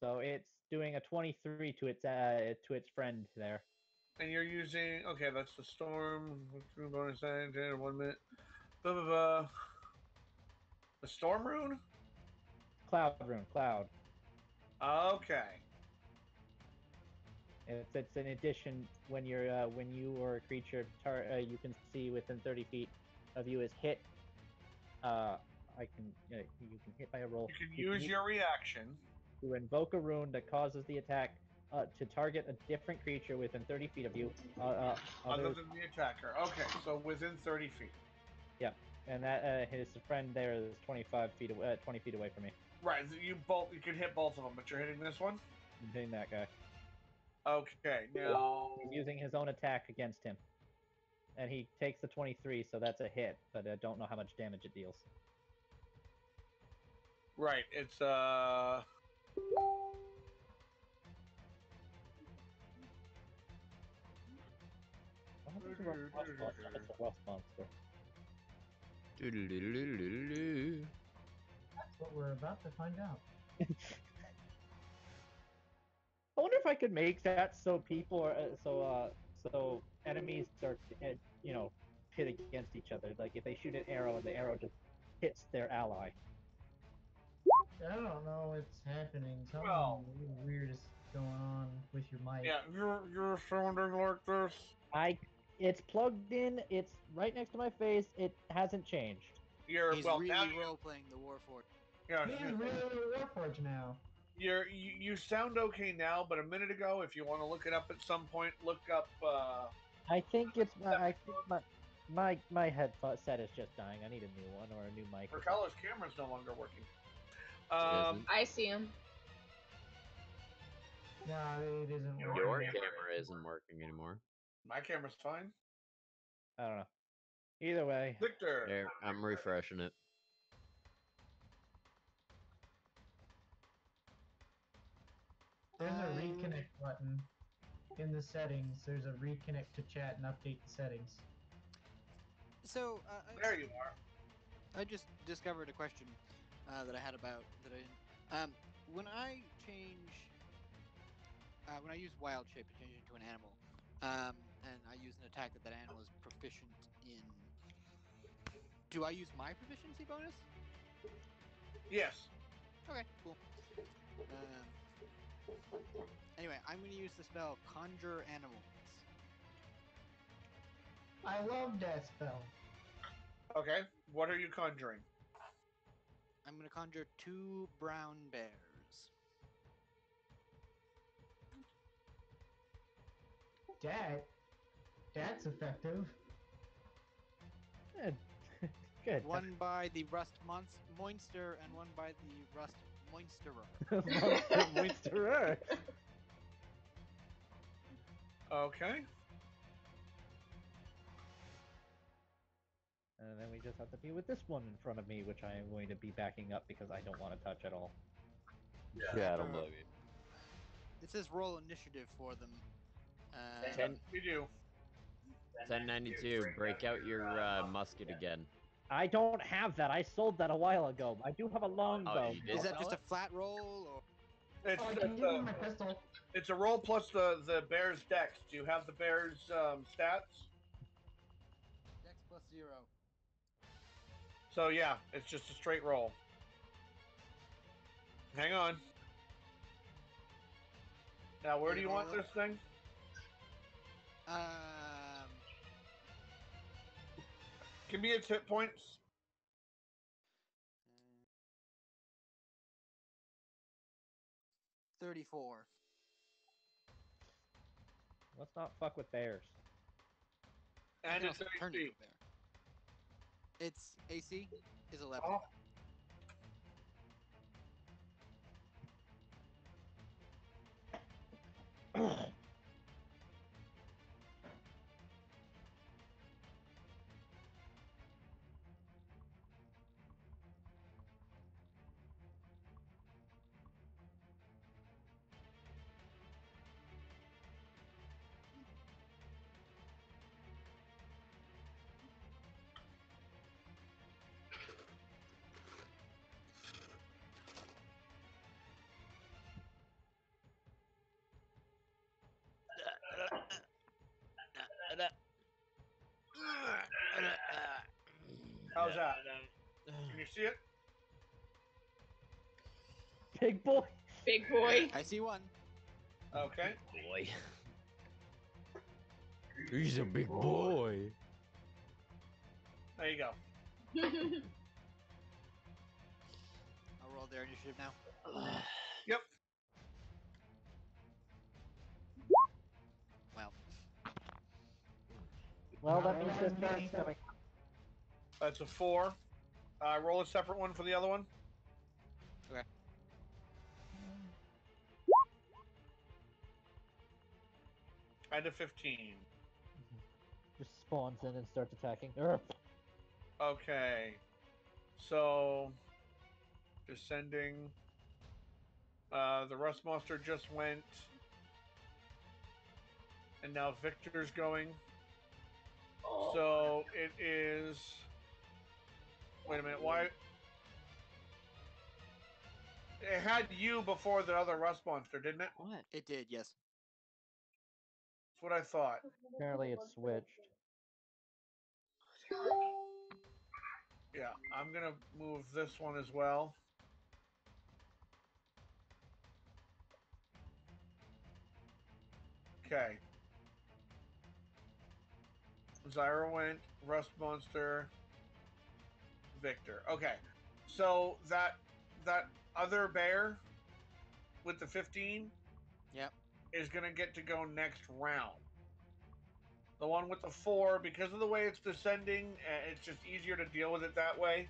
So it's doing a 23 to its friend there. And you're using. Okay, that's the storm. Bonus action, 1 minute. Blah blah blah. The storm rune. Cloud rune, cloud. Okay. It's an addition when when you or a creature you can see within 30 feet of you is hit. You can hit by a roll. You can use your reaction to invoke a rune that causes the attack to target a different creature within 30 feet of you. other than the attacker. Okay, so within 30 feet. Yeah, and that his friend there is 25 feet away, 20 feet away from me. Right, you can hit both of them, but you're hitting this one. I'm hitting that guy. Okay, now He's using his own attack against him, and he takes the 23, so that's a hit. But I don't know how much damage it deals. right, it's It's a rust monster. It's a rust monster. Doo-doo-doo-doo-doo-doo-doo. That's what we're about to find out. I wonder if I could make that so people are so enemies are you know pit against each other. Like if they shoot an arrow and the arrow just hits their ally. I don't know what's happening. Something Well. really weird is going on with your mic. Yeah, you're sounding like this. It's plugged in. It's right next to my face. It hasn't changed. He's Now really role playing the Warforged. yeah, He's really a Warforged now. you sound okay now, but a minute ago, if you want to look it up at some point, look up. I think my headset set is just dying. I need a new one or a new mic. Or Raquel's camera's no longer working. isn't. I see him. No, it isn't working. Your camera isn't working anymore. My camera's fine. I don't know. Either way, Victor. There, I'm refreshing it. There's a reconnect button in the settings. There's a reconnect to chat and update the settings. So There you are. I just discovered a question that I had about that I didn't. When I use wild shape to change into an animal, and I use an attack that animal is proficient in, do I use my proficiency bonus? Yes. Okay, cool. Anyway, I'm going to use the spell Conjure Animals. I love that spell. Okay. What are you conjuring? I'm going to conjure 2 brown bears. That's effective. good. Good. One by the Rust Moinster and one by the Rust Moinsterer. Monsterer. Okay. And then we just have to deal with this one in front of me, which I am going to be backing up because I don't want to touch at all. Yeah, I don't blame you. It says roll initiative for them. 10, You do. 1092, break out your musket again. I don't have that. I sold that a while ago. I do have a longbow. you did? Is that just a flat roll, or It's, I it's, can give him a, my pistol. it's a roll plus the bear's dex. Do you have the bear's stats? Dex plus 0? So yeah, it's just a straight roll. Hang on. Now, where do you want this thing? Give me its hit points. 34. Let's not fuck with bears. And it's turn into AC. a bear. Its AC is 11. Oh. How's that? Can you see it? Big boy. Big boy. I see one. Okay. Boy. He's a big boy. There you go. I'll roll their initiative now. Yep. Well, that means this turn's coming. That's a 4. Roll a separate one for the other one. Okay. And a 15. Just spawns in and starts attacking. Okay. So, descending. The Rust Monster just went. And now Victor's going. So it is. Wait a minute. Why? It had you before the other rust monster, didn't it? What? It did, yes. That's what I thought. Apparently it's switched. Yeah, I'm gonna move this one as well. Okay. Zyra went, Rust Monster, Victor. Okay. So that other bear with the 15 Yep. is gonna get to go next round. The one with the 4, because of the way it's descending, it's just easier to deal with it that way.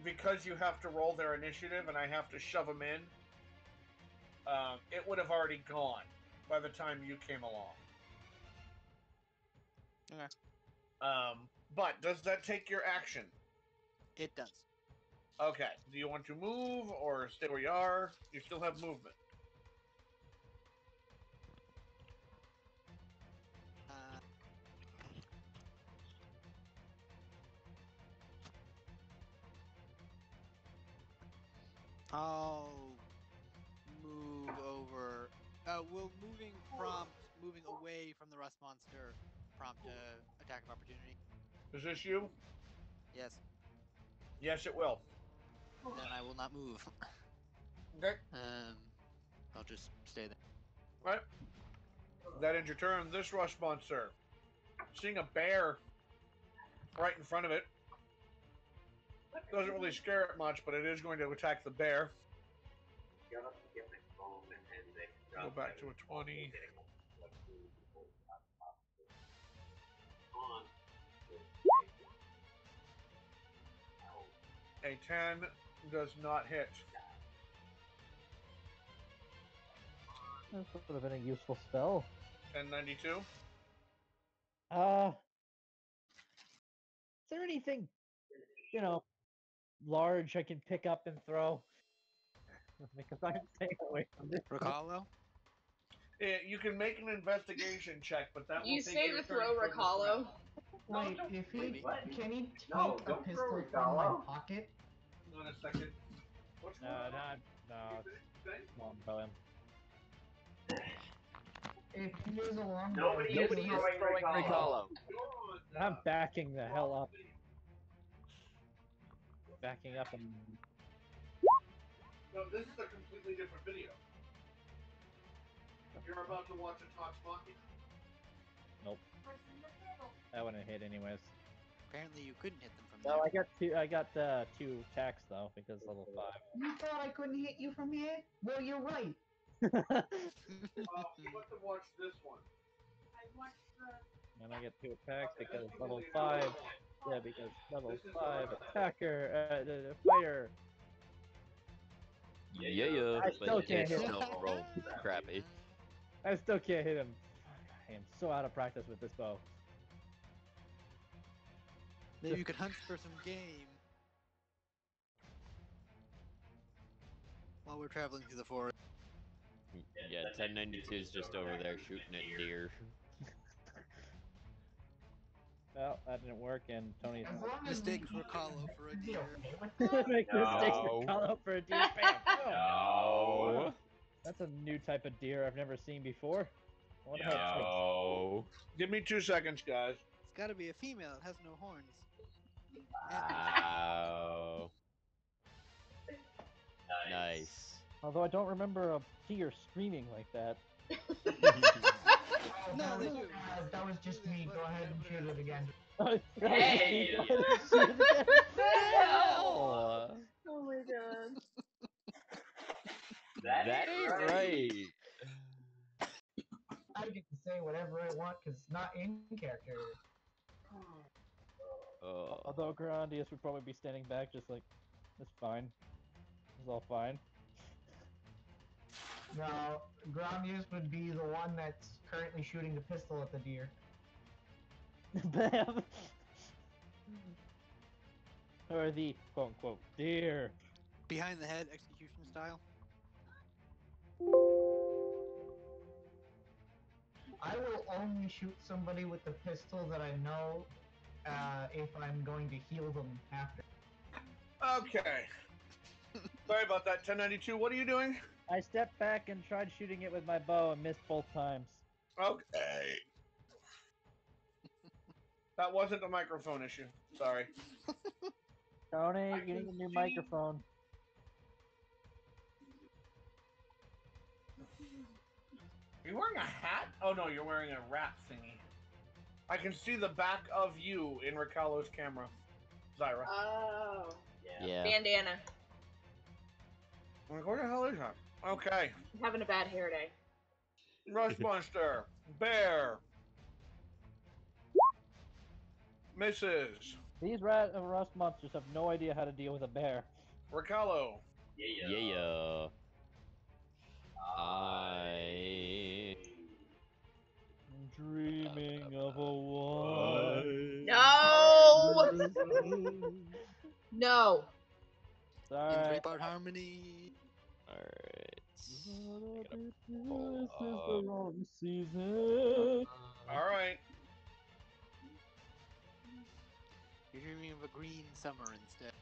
Because you have to roll their initiative and I have to shove them in, it would have already gone by the time you came along. Okay. But does that take your action? It does. Okay. Do you want to move or stay where you are? You still have movement. I'll move over. Will moving away from the rust monster prompt a attack of opportunity? Is this you? Yes. Yes, it will. Then I will not move. Okay. I'll just stay there. Right. That ends your turn. This rush monster, seeing a bear right in front of it, doesn't really scare it much, but it is going to attack the bear. Go back to a 20. A 10 does not hit. That would have been a useful spell. 1092. Is there anything, large I can pick up and throw? Because I'm staying away from this. Recallo? You can make an investigation check, but that will You take say your to turn throw for this Recallo. round. Wait, if he Maybe. can he take a pistol from my pocket? Hang on a second. What's going on? No, it's longbow him. If he is a longbow, he Nobody can is throwing Recallo. I'm backing the hell up. Backing up and No, this is a completely different video. You're about to watch a Talks Machina. nope. That wouldn't hit anyways. Apparently you couldn't hit them from No, there. I got two attacks though because level 5. You thought I couldn't hit you from here? Well, you're right. You have to watch this one. And I get 2 attacks because level 5. Yeah, because level 5 attacker, fighter. Yeah, I but still can't it's hit him. still roll crappy. I still can't hit him. I am so out of practice with this bow. Maybe you could hunt for some game while we're traveling through the forest. Yeah, 1092 is just over there shooting at deer. Well, that didn't work, and Tony's As long as Mistake we Recallo for a be deer. okay with that. make mistakes No. and call out for a deer. Bam! Boom! No. That's a new type of deer I've never seen before. I wonder how it tastes. No. Give me 2 seconds, guys. It's gotta be a female. It has no horns. Wow. Nice. Although I don't remember a deer screaming like that. Oh, No, they do. that was just me. Go ahead and shoot it again. Hey! Shoot it again. Hell! Oh my god. That ain't right. I get to say whatever I want because it's not in character. Although Grandius would probably be standing back just like, it's fine. It's all fine. No, ground use would be the one that's currently shooting the pistol at the deer. Bam! Or the quote-unquote deer. Behind the head, execution style. I will only shoot somebody with the pistol that I know if I'm going to heal them after. Okay. Sorry about that, 1092. What are you doing? I stepped back and tried shooting it with my bow and missed both times. Okay. That wasn't a microphone issue. Sorry. Tony, I you need can a new see- microphone. Are you wearing a hat? Oh no, you're wearing a wrap thingy. I can see the back of you in Ricalo's camera, Zyra. Oh. Yeah. Bandana. I'm like, what the hell is that? Okay. I'm having a bad hair day. Rush Monster. Bear. Misses. These rust monsters have no idea how to deal with a bear. Ricalo. Yeah. I. Dreaming of a one. No! No. In Sorry. three-part harmony. Alright. This Pull is the up. wrong season. All right. You're dreaming of a green summer instead.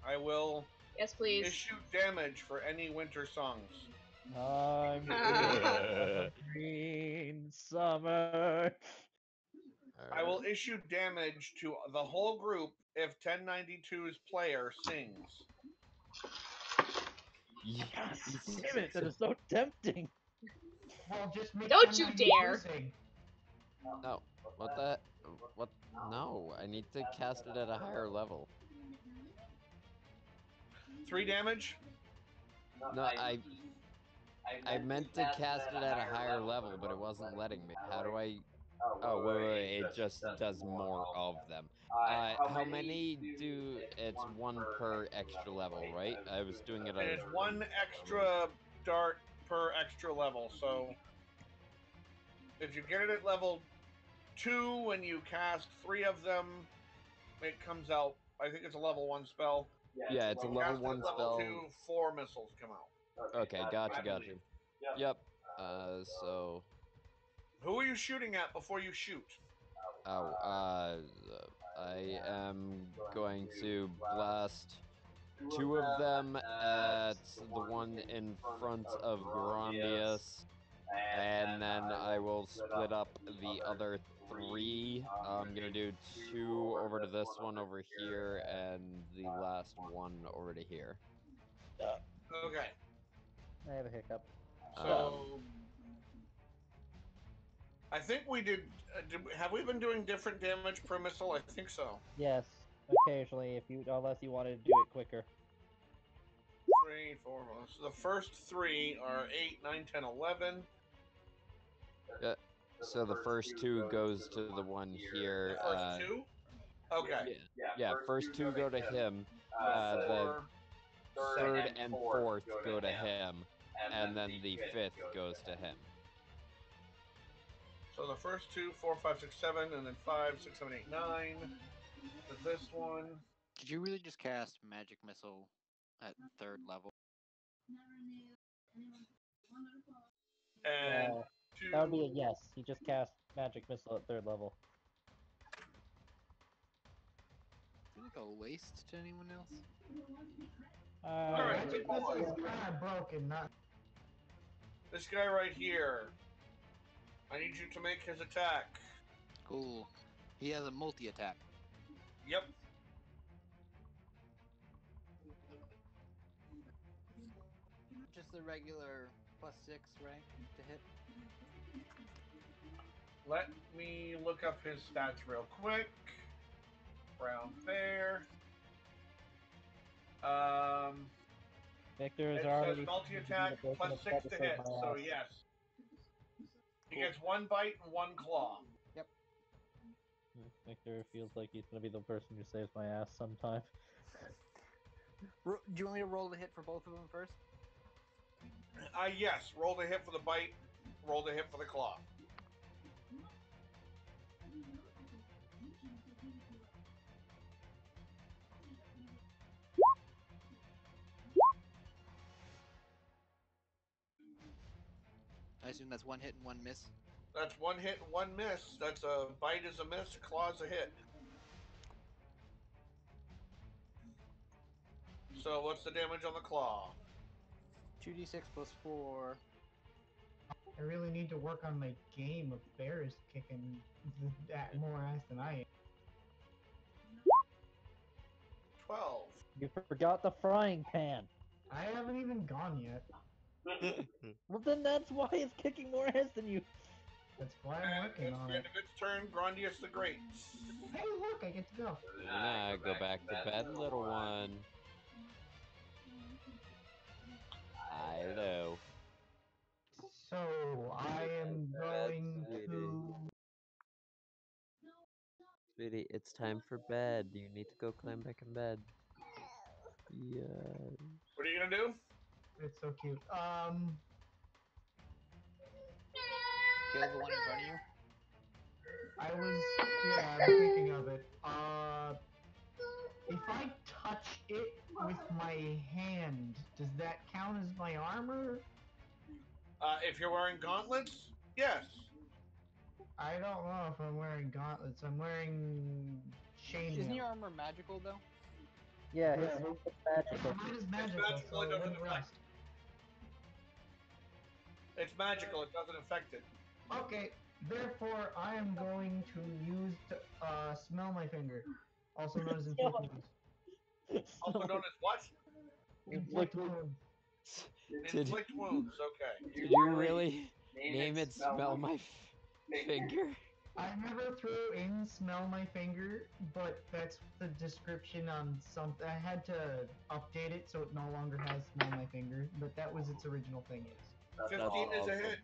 I will Yes, please. issue damage for any winter songs. I'm a green summer. I will issue damage to the whole group if 1092's player sings. Yes, damn it, that is so tempting. Well, just make Don't you 1092 dare. sing. No. What the? What? No. I need to cast it at a higher level. 3 damage? No, I meant to cast it at a higher level, but it wasn't letting me. How do I? Oh, wait. It just does more of them. How many do? It's one per extra level, right? I was doing it It at is 1 extra dart per extra level, so if you get it at level 2 when you cast 3 of them, it comes out. I think it's a level 1 spell. Yeah, it's a You level cast it 1 at level spell. 2, 4 missiles come out. Okay, gotcha. I believe. Yep. So. Who are you shooting at before you shoot? Oh, I am going to blast 2 of them at the one in front of Grandius, and then I will split up the other 3. I'm gonna do 2 over to this one over here, and the last one over to here. Okay. I have a hiccup. So I think we did. Have we been doing different damage per missile? I think so. Yes, occasionally, unless you wanted to do it quicker. 3, 4. So the first 3 are 8, 9, 10, 11. Yeah. So the first 2 goes to the one here. The first 2. Okay. Yeah. First 2 go to him. The 4, third 2nd, and fourth go to him, and then the 5th goes to him. So the first 2, 4, 5, 6, 7, and then 5, 6, 7, 8, 9. To this one. Did you really just cast Magic Missile at 3rd level? And that would be a yes. He just cast Magic Missile at 3rd level. Feel like a waste to anyone else? Alright. Magic missile is kind of broken, not. This guy right here. I need you to make his attack. Cool. He has a multi-attack. Yep. Just the regular +6 rank to hit. Let me look up his stats real quick. Brown bear. Victor is It already says multi-attack +6 to hit, so yes. He gets 1 bite and 1 claw. Yep. Victor feels like he's gonna be the person who saves my ass sometime. Do you want me to roll the hit for both of them first? Yes. Roll the hit for the bite. Roll the hit for the claw. I assume that's 1 hit and 1 miss. That's one hit and one miss. That's a bite is a miss, claw's a hit. So what's the damage on the claw? 2d6 plus 4. I really need to work on my game of bears kicking that more ass than I am. 12. You forgot the frying pan. I haven't even gone yet. Well, then that's why it's kicking more ass than you. That's why I'm And working it's on the it. end of its turn. Grandius the Great. Hey, look, I get to go. Nah, go back to bed, little one. Hello. So I am going to. Sweetie, it's time for bed. You need to go climb back in bed. Yeah. What are you gonna do? It's so cute. Kill the one in front of you. Yeah, I'm thinking of it. If I touch it with my hand, does that count as my armor? If you're wearing gauntlets, yes. I don't know if I'm wearing gauntlets. I'm wearing chainmail. Isn't your armor magical though? Yeah, his magical. Mine is It's magical, magical, so it it doesn't wouldn't affect rust. It's magical, it doesn't affect it. Okay, therefore I am going to use smell my finger, also known as inflict wounds. Also known as what? Inflict wounds. Did, Inflict wounds, okay. did you really name it Smell My Finger? I never threw in smell my finger, but that's the description on something. I had to update it so it no longer has smell my finger, but that was its original thing. Yes. 15 is a awesome. hit.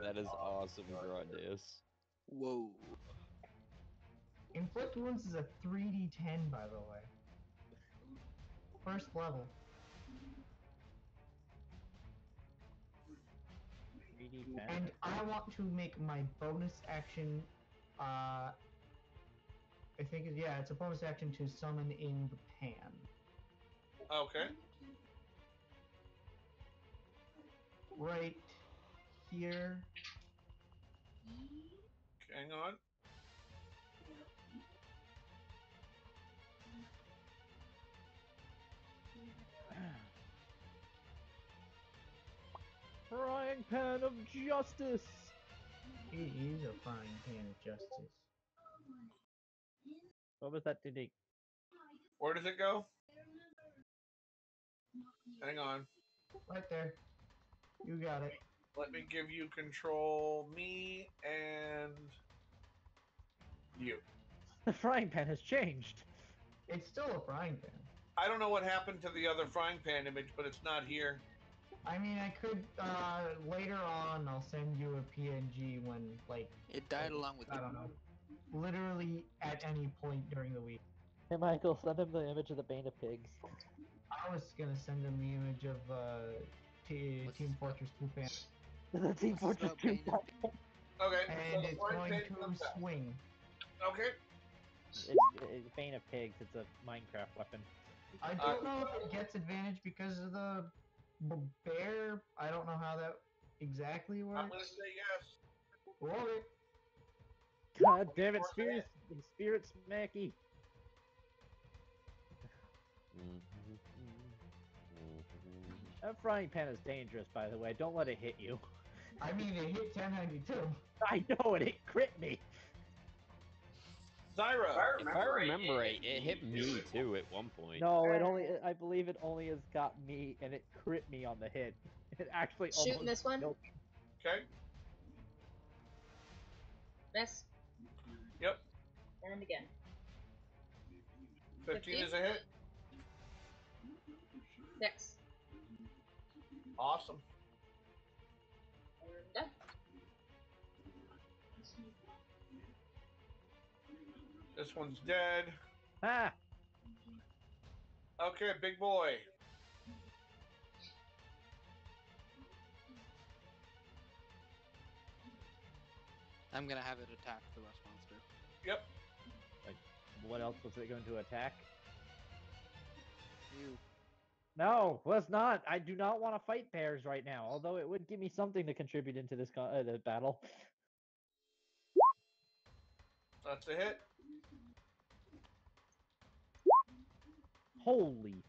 That is awesome, Grandius. Whoa. Inflict wounds is a 3d10, by the way. First level. 3D And I want to make my bonus action. I think it's a bonus action to summon in the pan. Okay. Right here. Hang on. Frying pan of justice. It is a frying pan of justice. What was that, Diddy? Where does it go? Hang on. Right there. You got it. Let me give you control me and you. The frying pan has changed. It's still a frying pan. I don't know what happened to the other frying pan image, but it's not here. I mean, I could, later on, I'll send you a PNG when, like, It died along with I you. don't know. Literally at any point during the week. Hey, Michael, send him the image of the Bane of Pigs. I was gonna send him the image of, Team Fortress 2 fan. The Team What's Fortress about 2 Bane of Okay, so And the it's frying going pan to comes out. swing. Okay. It's Bane of Pigs. It's a Minecraft weapon. I don't know if it gets advantage because of the bear. I don't know how that exactly I'm works. gonna say yes. Roll it. God damn it, Spirit Smacky. That frying pan is dangerous, by the way. Don't let it hit you. I mean, it hit 1092. I know it. It crit me. Zyra. If I remember right, it hit me too at one point. No, I believe it only has got me, and it crit me on the hit. It actually Shooting almost this one. killed Okay. Miss. Yep. And again. 15 is a hit. 6. Awesome. And done. This one's dead. Ah! Okay, big boy. I'm gonna have it attack the rust monster. Yep. Like, what else was it going to attack? You. No, let's not. I do not want to fight bears right now. Although it would give me something to contribute into this battle. That's a hit. Holy!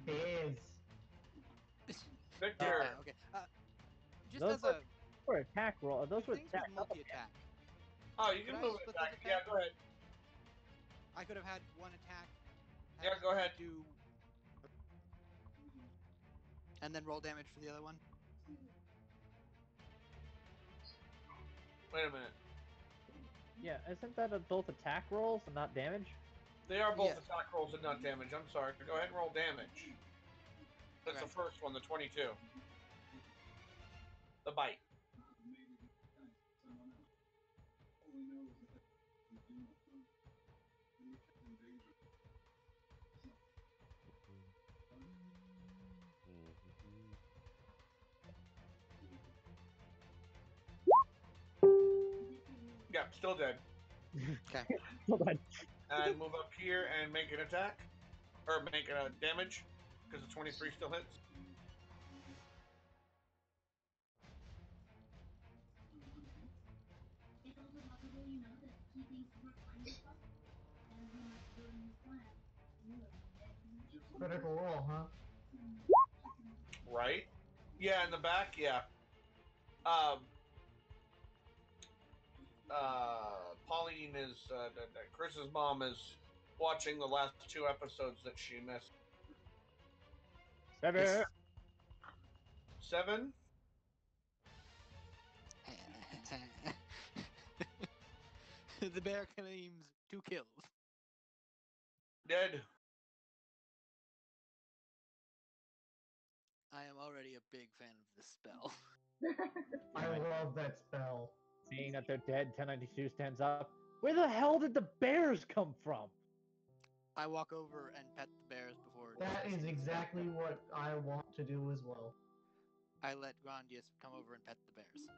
Bears. Victor. Okay. Just Those as a were attack roll. Those were things attack. with multi-attack. Oh, you Could can I move split attack. those Yeah, attacks? go ahead. I could have had one attack. Yeah, have go ahead. Do and then roll damage for the other one. Wait a minute. Yeah, isn't that both attack rolls and not damage? They are both Yes. attack rolls and not damage. I'm sorry. Go ahead and roll damage. That's Okay. the first one, the 22. The bite. Yeah, still dead. Okay. Hold on. And move up here and make an attack. Or make a damage. Because the 23 still hits. Critical roll, huh? Right? Yeah, in the back, yeah. Pauline is, Chris's mom is watching the last 2 episodes that she missed. 7. 7? The bear claims 2 kills. Dead. I am already a big fan of this spell. I Right. love that spell. Seeing that they're dead, 1092 stands up. Where the hell did the bears come from? I walk over and pet the bears before That is dismissing the spell. exactly what I want to do as well. I let Grandius come over and pet the bears.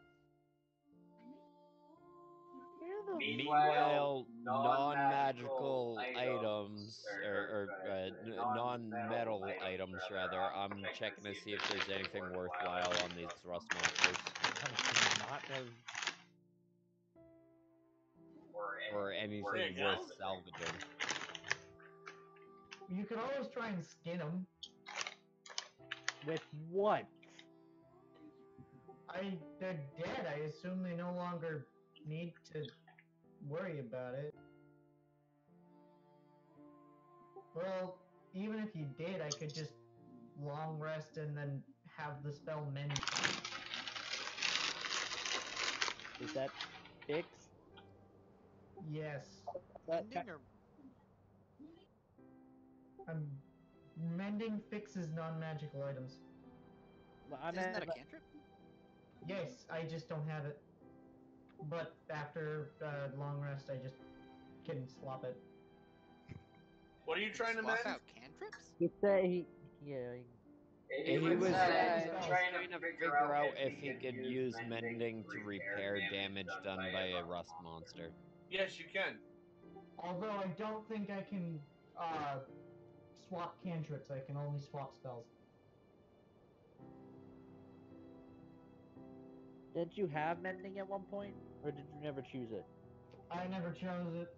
Meanwhile, non-magical items or non-metal items rather. I'm checking to see if there's anything worthwhile on these rust monsters Not or anything Yeah. worth salvaging. You can always try and skin them. with what? They're dead. I assume they no longer need to worry about it. Well, even if you did, I could just long rest and then have the spell mend. Is that fix? Yes. Mending or Mending fixes non-magical items. I isn't that a meant, cantrip? Yes, I just don't have it. But after long rest, I just can swap it. What are you trying to Swap mend? out cantrips? you say yeah. He was trying trying to figure out if he could use mending to repair damage done by a rust monster. Yes, you can. Although I don't think I can swap cantrips. I can only swap spells. Did you have mending at one point, or did you never choose it? I never chose it.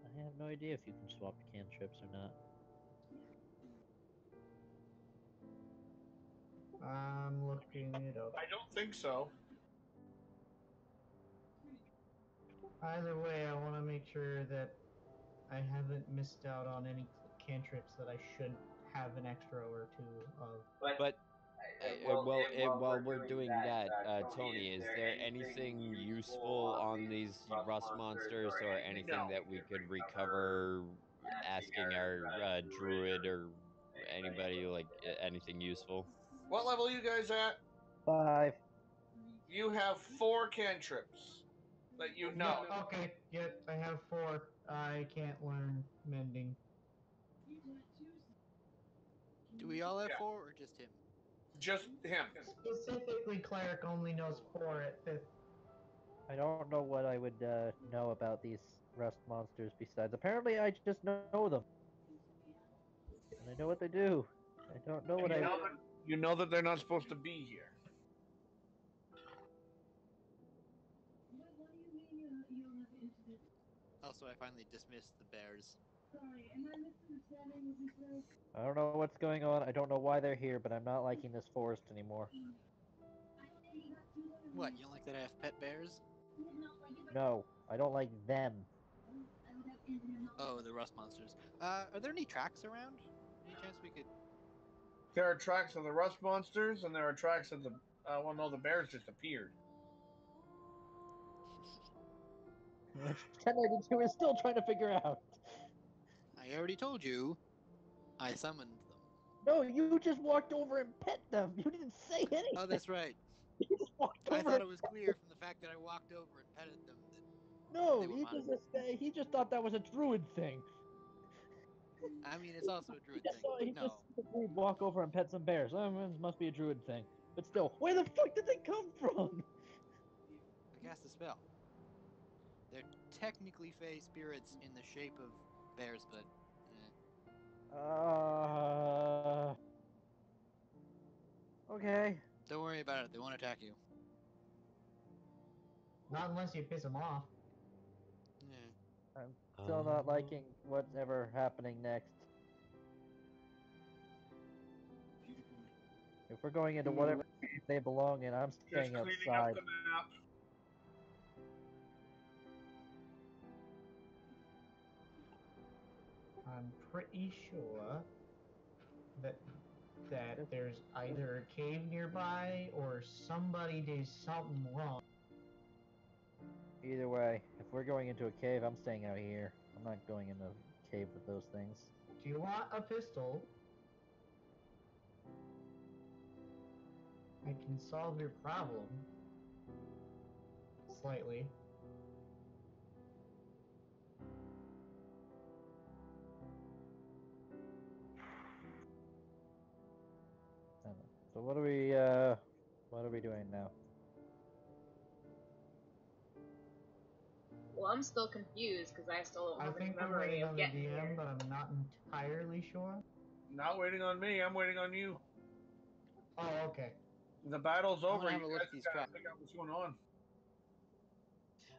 I have no idea if you can swap cantrips or not. I'm looking it up. I don't think so. Either way, I want to make sure that I haven't missed out on any cantrips that I should have an extra or two of. But while we're doing that, Tony, is there anything useful on these rust monsters or anything No. that we could recover asking our druid or anybody, like anything useful? What level are you guys at? 5. You have 4 cantrips that you know. Yep, okay, yep, I have 4. I can't learn mending. Do we all have Yeah. 4 or just him? Just him. Specifically, cleric only knows 4 at 5th. I don't know what I would know about these rust monsters besides. Apparently, I just know them. And I know what they do. I don't know what You know that they're not supposed to be here. Also, I finally dismissed the bears. I don't know what's going on. I don't know why they're here, but I'm not liking this forest anymore. What, you don't like that I have pet bears? No, I don't like them. Oh, the rust monsters. Are there any tracks around? Any chance we could... There are tracks of the rust monsters, and there are tracks of the. Well, no, the bears just appeared. Which 1092 is still trying to figure out. I already told you. I summoned them. No, you just walked over and pet them. You didn't say anything. Oh, that's right. You just walked over. I thought it was clear from the fact that I walked over and petted them that No, they were mine. he just thought that was a druid thing. I mean, it's also a druid thing, He but just no. agreed, walk over and pet some bears. It must be a druid thing. But still, where the fuck did they come from? I cast a spell. They're technically fey spirits in the shape of bears, but Okay. don't worry about it. They won't attack you. Not unless you piss them off. Yeah. I'm still not liking what's ever happening next. If we're going into whatever cave they belong in, I'm Just staying cleaning outside. up the map. I'm pretty sure that there's either a cave nearby or somebody did something wrong. Either way, if we're going into a cave, I'm staying out here. I'm not going in a cave with those things. Do you want a pistol? I can solve your problem. Slightly. So what are we doing now? Well, I'm still confused because I still don't I have any think we're memory waiting of on the getting DM, here. but I'm not entirely sure. Not waiting on me. I'm waiting on you. Oh, okay. The battle's I over. want to You have a look guys at these gotta tracks. figure out what's going on.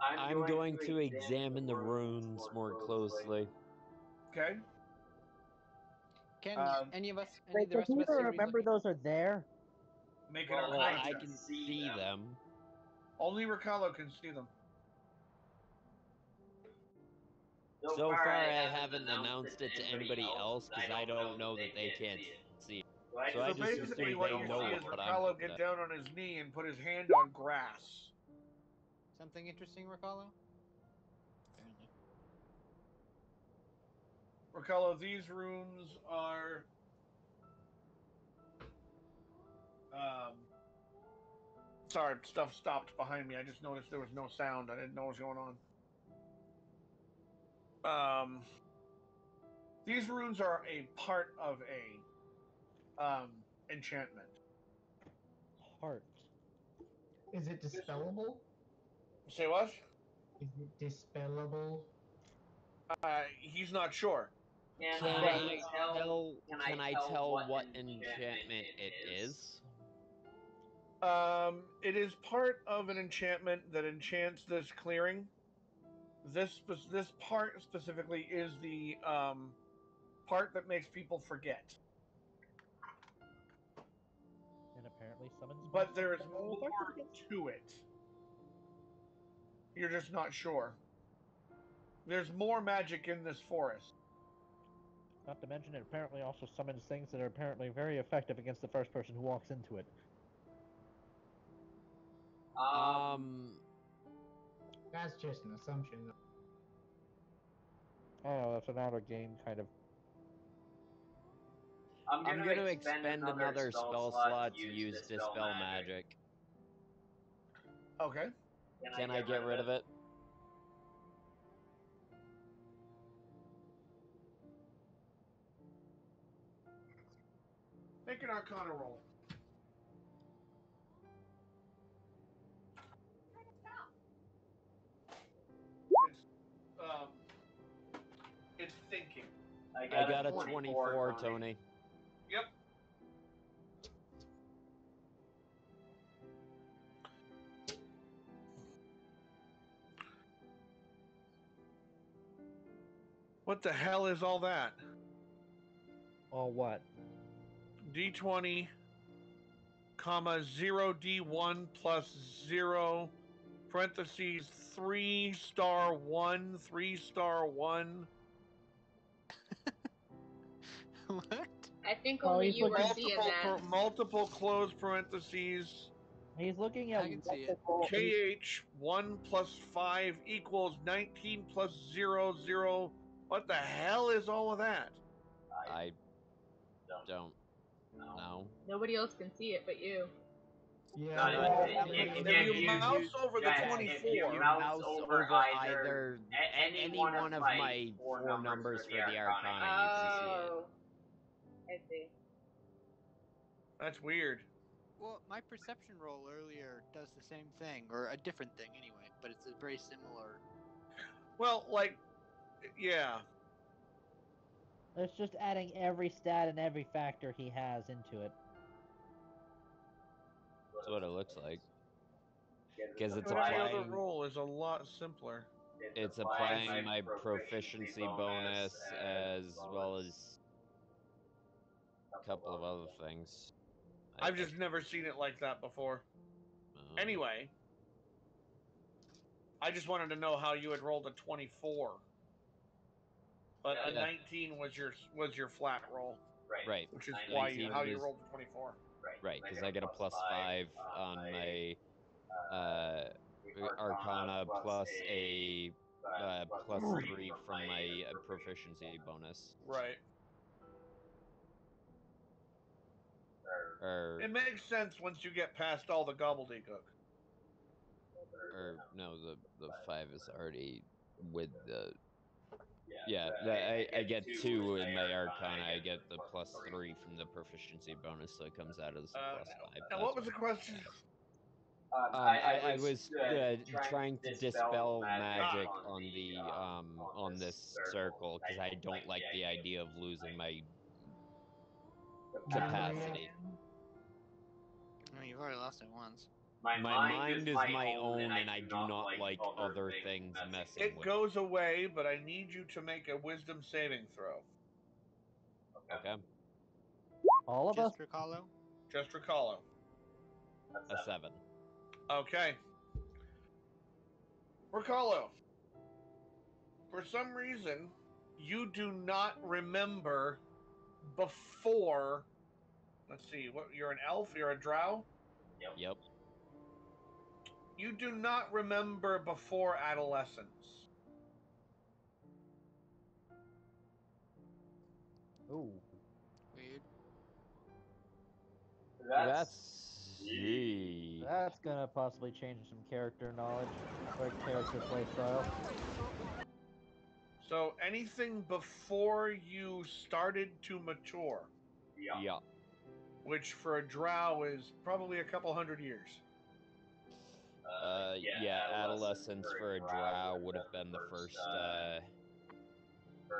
I'm going to examine the runes more closely. Okay. Can any of Wait, the does rest of he us see even what he's remember looking? those are there? Make an Well, arcana I check. can see them. Only Ricalo can see them. So far, I haven't announced it to anybody else because I don't know that they can't see it. So I So just basically, assume what they you know see is what I'm Ricalo looking get at. down on his knee and put his hand on grass. Something interesting, Ricalo? Apparently. Ricalo, these runes are. Sorry, stuff stopped behind me. I just noticed there was no sound. I didn't know what was going on. These runes are a part of a enchantment. Heart. Is it dispellable? Say what? Is it dispellable? He's not sure. Can I tell what enchantment it is? It is part of an enchantment that enchants this clearing. This part specifically is the part that makes people forget. And apparently summons But there is monsters that are more effective against. to it. You're just not sure. There's more magic in this forest. Not to mention, it apparently also summons things that are apparently very effective against the first person who walks into it. That's just an assumption. Oh, that's an out of game kind of. I'm gonna expend another spell slot to use Dispel Magic. Okay. Can I get rid of it? Make an Arcana roll. It's thinking. I got a 24, Tony. Yep. What the hell is all that? All what? D20, comma 0D1 plus 0, parentheses 3 star 1, 3 star 1. What? I think Oh, only he's you were looking- seeing that. Multiple close parentheses. He's looking at I can see it. multiple. KH 1 plus 5 equals 19 plus 0, 0. What the hell is all of that? I don't know. Nobody else can see it but you. Yeah. If you mouse over the 24, You mouse over either any one of my 4 numbers for the Arcana, you can see it. Oh. I see. that's weird. Well, my perception roll earlier does the same thing, or a different thing anyway, but it's a very similar. Well, like, yeah. It's just adding every stat and every factor he has into it. That's what it looks like. Because it's Every other applying, roll is a lot simpler. it's applying my proficiency bonus as well as a couple of other things. I've just never seen it like that before. Anyway, I just wanted to know how you had rolled a 24. But a 19 was your flat roll. Right. Which is why you 19 was- rolled the 24. Right, because I get a +5 on my Arcana plus a +3 from my proficiency bonus. Right. Or, It makes sense once you get past all the gobbledygook. or no, the 5 is already with the. Yeah, I get 2 in my Arcana. I get the +3 from the proficiency bonus, so it comes out as a +5. And what was the question? I was trying to dispel magic on the on this circle because I don't like the idea of losing my capacity. I mean, you've already lost it once. My mind is my own, and I do not like other things messing It with goes away, but I need you to make a wisdom saving throw. Okay, All of us? Just Ricalo? Just recall a 7. Okay. Recallo. For some reason, you do not remember before. Let's see. What? You're an elf. You're a drow. Yep. You do not remember before adolescence. Ooh. Weird. That's gonna possibly change some character knowledge or character playstyle. So anything before you started to mature, Yeah. which for a drow is probably a couple hundred years. Yeah, adolescence for a drow would have been the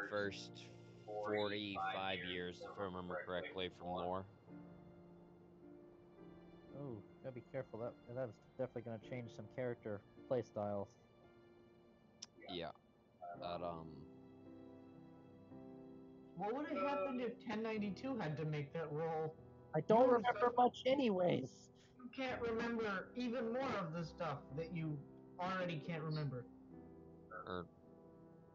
first 45 years, if I remember correctly, from lore. Oh, gotta be careful. That's definitely gonna change some character playstyles. Yeah. But, What would have happened if 1092 had to make that roll? I don't You remember much anyways. You can't remember even more of the stuff that you already can't remember. or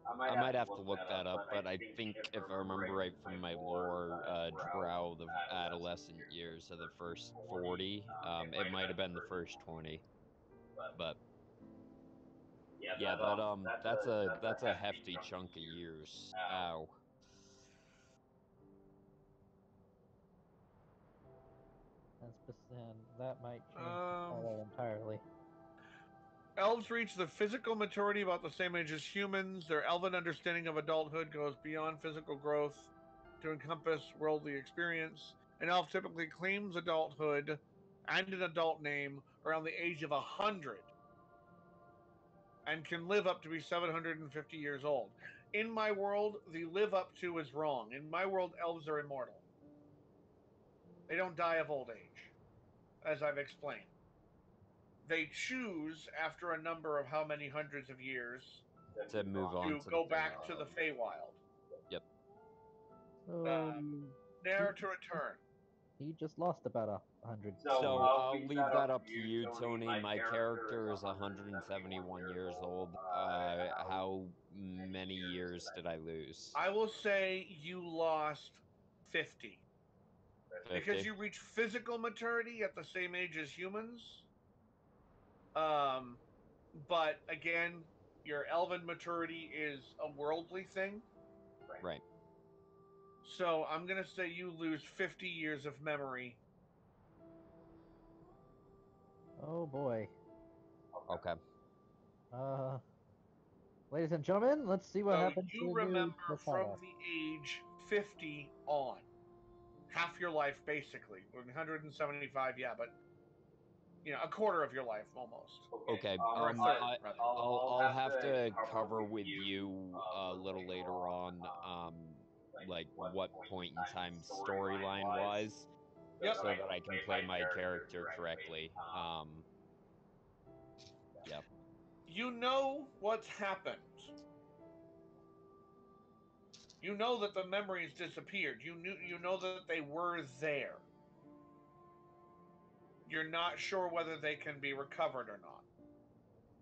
I might have to look that up, but I think if I remember right from my lore, drow, the adolescent years are the first 40. It might have been the first 20, but yeah, that's a hefty chunk of years. Ow. That might change all entirely. Elves reach the physical maturity about the same age as humans. Their elven understanding of adulthood goes beyond physical growth to encompass worldly experience. An elf typically claims adulthood and an adult name around the age of 100 and can live up to be 750 years old. In my world, the live up to is wrong. In my world, elves are immortal. They don't die of old age, as I've explained. They choose, after a number of how many hundreds of years, To move on to to go the back to Feywild. the Feywild. Yep. So Ne'er to return. he just lost about 100. So I'll leave that up to you, Tony. My character is 171 years old. How many years did I lose? I will say you lost 50. 50? Because you reach physical maturity at the same age as humans. But again, your elven maturity is a worldly thing. Right. So I'm going to say you lose 50 years of memory. Oh boy. Okay. Ladies and gentlemen, let's see what So happens to you the remember new from Takara. the age 50 on. Half your life, basically. 175, yeah, but a quarter of your life almost. Okay. Or a third, rather. I'll have to cover with you a little later on, like what point in time storyline wise, Yep. so that I can play my character correctly. Yep. You know what's happened. You know that the memories disappeared. You know that they were there. You're not sure whether they can be recovered or not.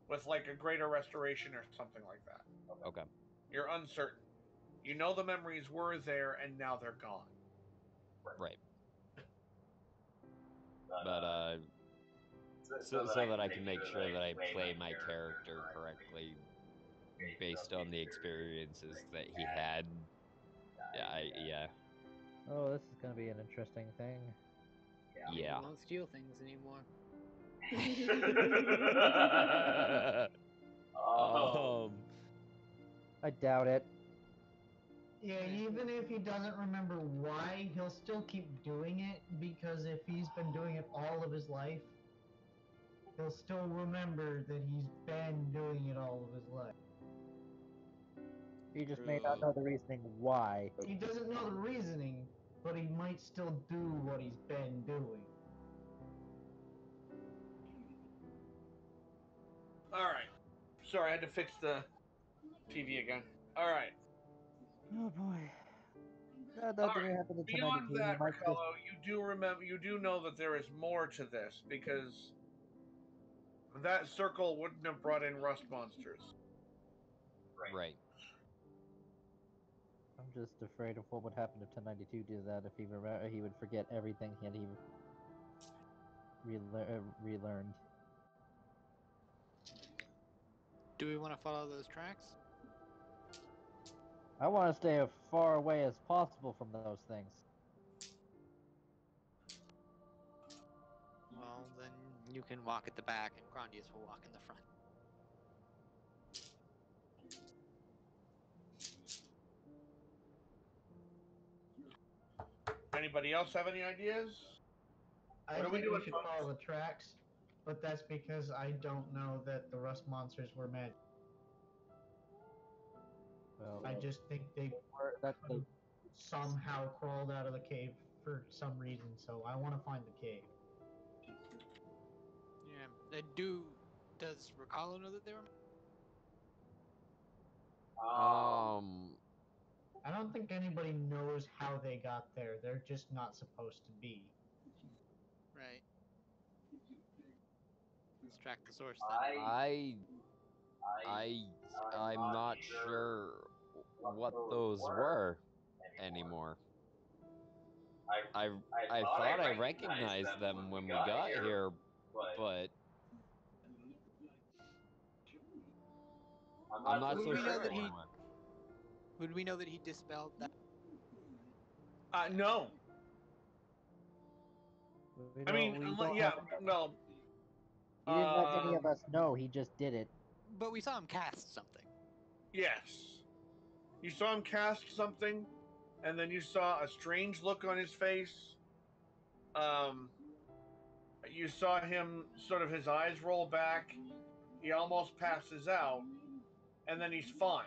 With like a greater restoration or something like that. Okay. You're uncertain. You know the memories were there and now they're gone. Right. But so that I can make sure that I play my character correctly based on the experiences that he had. Yeah. Oh, this is gonna be an interesting thing. Yeah. We won't steal things anymore. I doubt it. Yeah, even if he doesn't remember why, he'll still keep doing it because if he's been doing it all of his life, he'll still remember that he's been doing it all of his life. He just may not know the reasoning why. He doesn't know the reasoning, but he might still do what he's been doing. Alright. Sorry, I had to fix the TV again. Alright. Oh boy. That didn't happen to Beyond 1092. that, Riccolo, you do know that there is more to this because that circle wouldn't have brought in rust monsters. Right. I'm just afraid of what would happen if 1092 did that. If he would forget everything he relearned. Do we want to follow those tracks? I want to stay as far away as possible from those things. Well, then you can walk at the back, and Grandius will walk in the front. Anybody else have any ideas? I What are we think doing, we should folks? follow the tracks, but that's because I don't know that the rust monsters were magic. Well, I just think they somehow crawled out of the cave for some reason, so I want to find the cave. Yeah. Does Riccolo know that they were? I don't think anybody knows how they got there. They're just not supposed to be. Right. Let's track the source then. I'm not sure what those were anymore. I thought I recognized them when we got here, but I'm not so sure anymore. Would we know that he dispelled that? No. We I mean, yeah, well. He didn't let any of us know. He just did it. But we saw him cast something. Yes. You saw him cast something, and then you saw a strange look on his face, You saw him sort of his eyes roll back. He almost passes out, and then he's fine.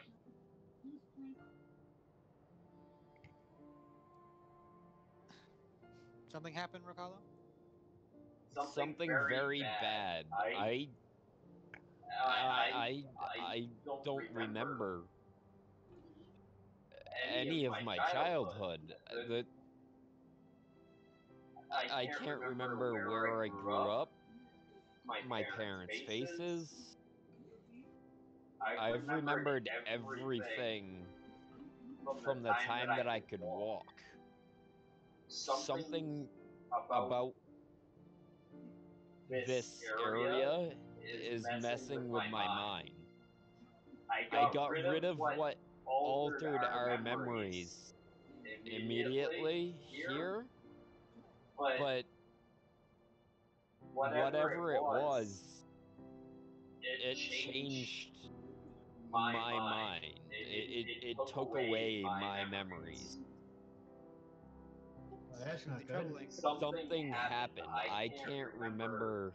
Something happened, Riccardo? Something very bad. I don't remember any of my childhood. I can't remember where I grew up, my parents' faces. I've remembered everything from the time that I could walk. Something about this area is messing with my mind. I got rid of what altered our memories immediately here, but whatever it was, it changed my mind. It took away my memories. Well, that's Extremely not good. troubling. Something happened. I can't remember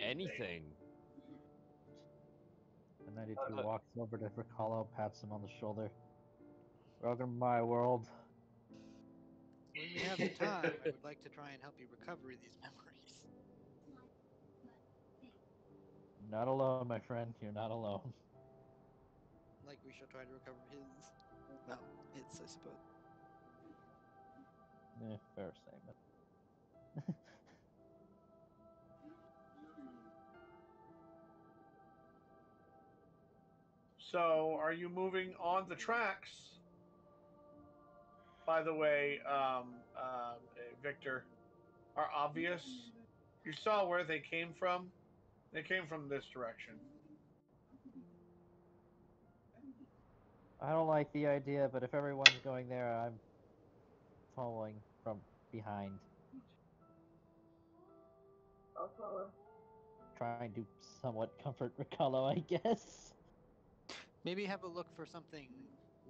anything. The 92 walks over to Riccardo, pats him on the shoulder. Welcome to my world. When we have the time, I would like to try and help you recover these memories. Not alone, my friend. You're not alone. Like we shall try to recover his. Well, its, I suppose. Fair statement. So, are you moving on the tracks? By the way, Victor, are obvious. You saw where they came from. They came from this direction. I don't like the idea, but if everyone's going there, I'm following from behind. I'll follow. Trying to somewhat comfort Riccardo, I guess. Maybe have a look for something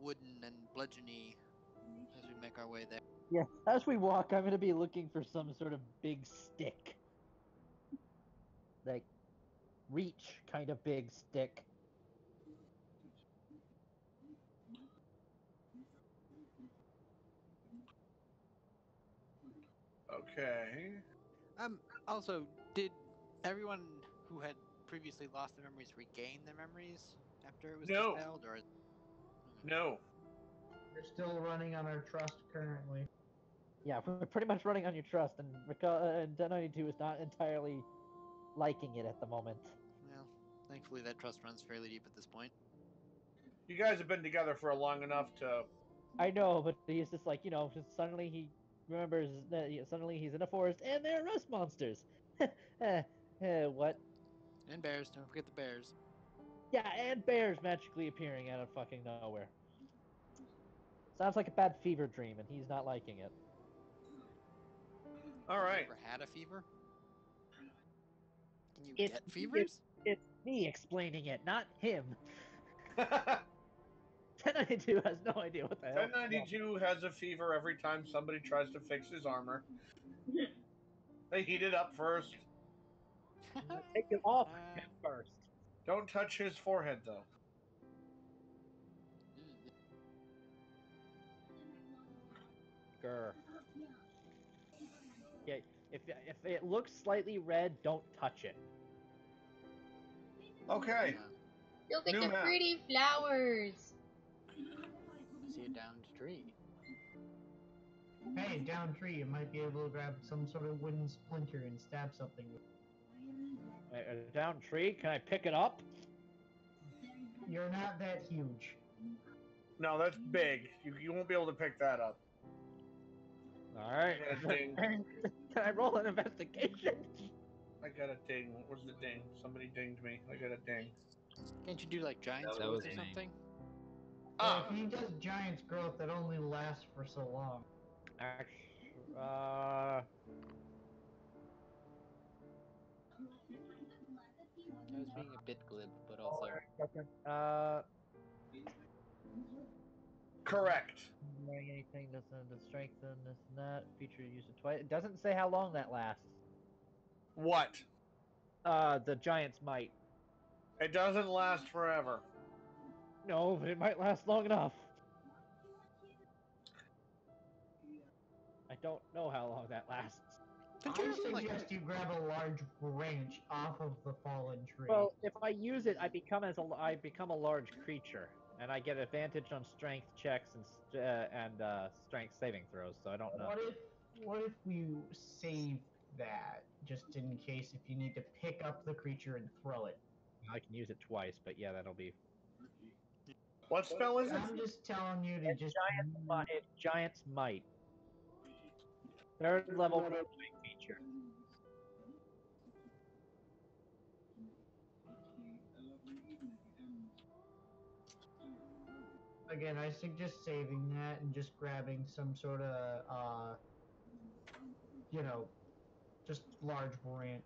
wooden and bludgeony as we make our way there. Yeah, as we walk, I'm going to be looking for some sort of big stick. Like, reach kind of big stick. Okay. Also, did everyone who had previously lost their memories regain their memories after it was No. dispelled, or? No. We're still running on our trust currently. Yeah, we're pretty much running on your trust, and Den 92 is not entirely liking it at the moment. Well, thankfully that trust runs fairly deep at this point. You guys have been together for long enough to. I know, but he's just like, just suddenly he remembers that suddenly he's in a forest and there are rust monsters. What? And bears, don't forget the bears. Yeah, and bears magically appearing out of fucking nowhere. Sounds like a bad fever dream, and he's not liking it. All Have you right. ever had a fever? Can you It's get fevers? It's me explaining it, not him. 1092 has no idea what the hell. 1092 has a fever every time somebody tries to fix his armor. They heat it up first. Take it off first. Don't touch his forehead, though. Grr. Yeah, if it looks slightly red, don't touch it. Okay. Look at New the map. pretty flowers. I see a downed tree. Hey, down tree, you might be able to grab some sort of wooden splinter and stab something with it. A down tree? Can I pick it up? You're not that huge. No, that's big. You won't be able to pick that up. Alright. I got a ding. Can I roll an investigation? I got a ding. What was the ding? Somebody dinged me. I got a ding. Can't you do like giant's That growth was or me. something? Well, if he does giant's growth, that only lasts for so long. I was being a bit glib, but also. Uh, Correct. remembering anything doesn't strengthen this and that. Feature used it twice. It doesn't say how long that lasts. What? The giant's might. It doesn't last forever. No, but it might last long enough. I don't know how long that lasts. I suggest you grab a large branch off of the fallen tree. Well, if I use it, I become a large creature, and I get advantage on strength checks and strength saving throws. So I don't know. What if we save that just in case if you need to pick up the creature and throw it? I can use it twice, but yeah, that'll be. What spell is it? I'm just telling you to just. It's Giant's Might. Third level feature. Again, I suggest saving that and just grabbing some sort of, just large branch.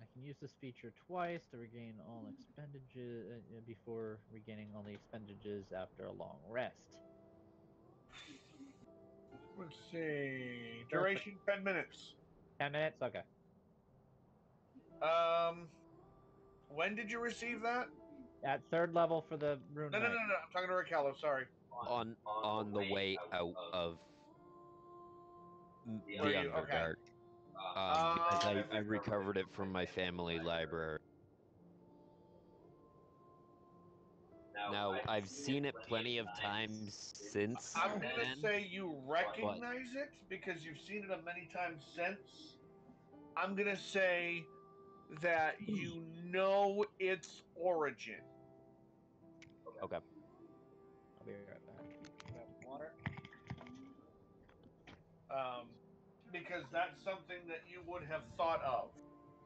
I can use this feature twice to regain all expendages before regaining all the expendages after a long rest. Let's see. Duration 10 minutes. 10 minutes? Okay. When did you receive that? At third level for the rune. No. I'm talking to Raquel. Sorry. On the way out of the Underdark. Because I recovered it from my family library. Now, I've seen it plenty of times since I'm going to then. say you recognize it because you've seen it many times since. I'm going to say that you know its origin. Okay. I'll be right back. Grab water. Because that's something that you would have thought of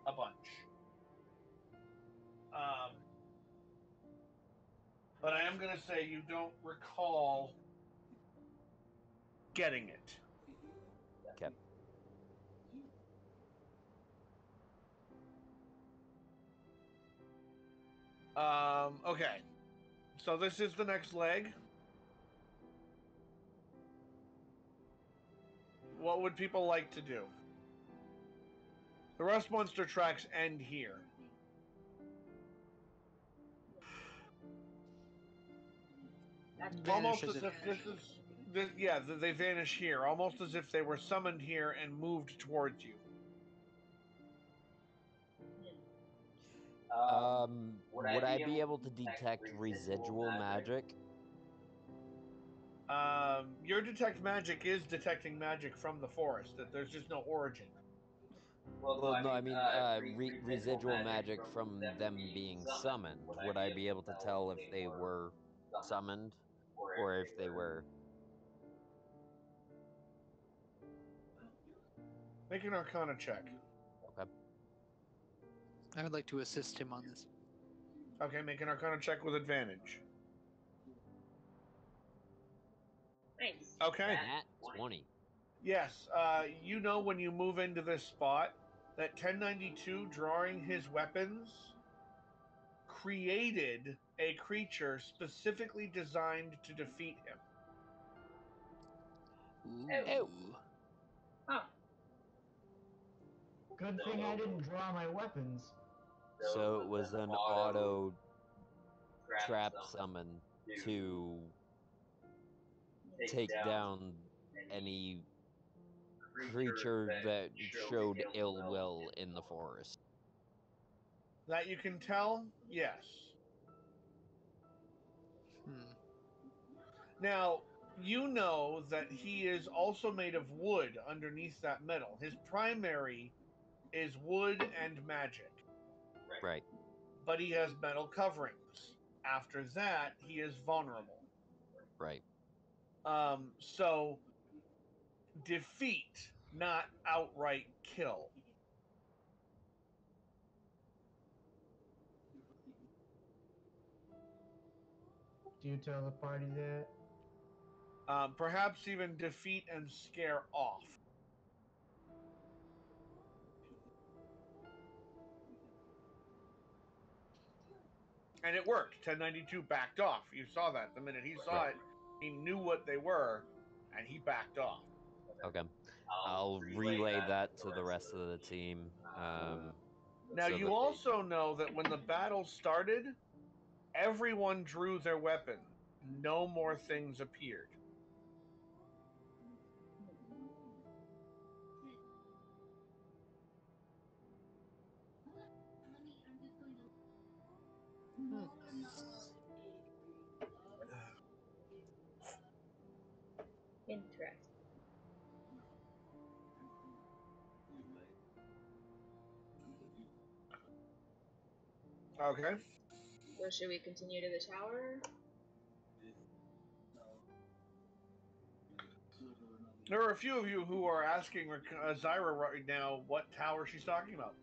a bunch. But I am going to say you don't recall getting it. Okay. Okay. So this is the next leg. What would people like to do? The Rust Monster tracks end here. Almost as if they vanish here, almost as if they were summoned here and moved towards you. Would I be able to detect residual magic? Your detect magic is detecting magic from the forest. That there's just no origin. Well, no, I mean residual magic from them being summoned. Would I be able to tell if they were summoned or if they were? Make an Arcana check. Okay. I would like to assist him on this. Okay, make an Arcana check with advantage. Nice. Okay. Nat 20. Yes, you know when you move into this spot that 1092 drawing his weapons created a creature specifically designed to defeat him. Ew. Huh. Good thing I didn't draw my weapons. So it was an auto trap summon to take down any creature that showed ill will in the forest. That you can tell? Yes. Now, you know that he is also made of wood underneath that metal. His primary is wood and magic. Right. But he has metal coverings. After that, he is vulnerable. Right. So defeat, not outright kill. Do you tell the party that? Perhaps even defeat and scare off. And it worked. 1092 backed off. You saw that the minute he saw it. He knew what they were, and he backed off. Okay. I'll relay that to the rest of the team. Now, so you that also know that when the battle started, everyone drew their weapon. No more things appeared. Interesting. Okay. So should we continue to the tower? There are a few of you who are asking Zyra right now what tower she's talking about.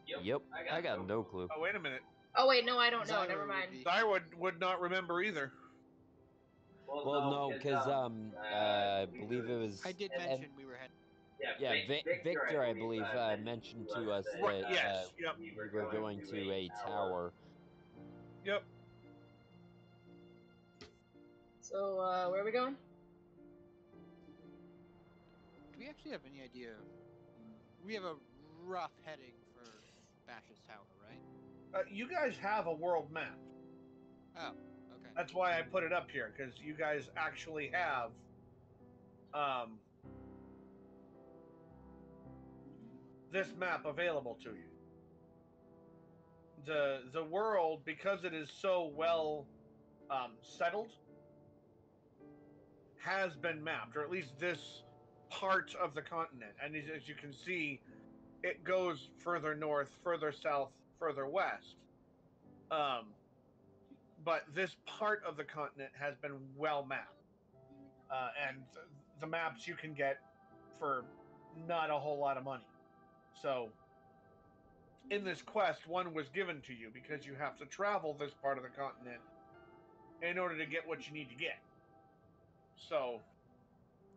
Yep, I got no clue. Oh, wait a minute. Oh wait, no, I don't know. Zyra Never would mind. be- Zyra would not remember either. Well, no, because I believe it was. I did mention we were heading. Yeah, Victor, I believe, mentioned to us Right, that yes, yep. we were going to a tower. Yep. So where are we going? Do we actually have any idea? We have a rough heading for Bash's tower, right? You guys have a world map. Oh, okay. That's why I put it up here, because you guys actually have this map available to you. The world, because it is so well settled, has been mapped, or at least this part of the continent. And as you can see, it goes further north, further south, further west. But this part of the continent has been well mapped. And the maps you can get for not a whole lot of money. So, in this quest, one was given to you because you have to travel this part of the continent in order to get what you need to get. So,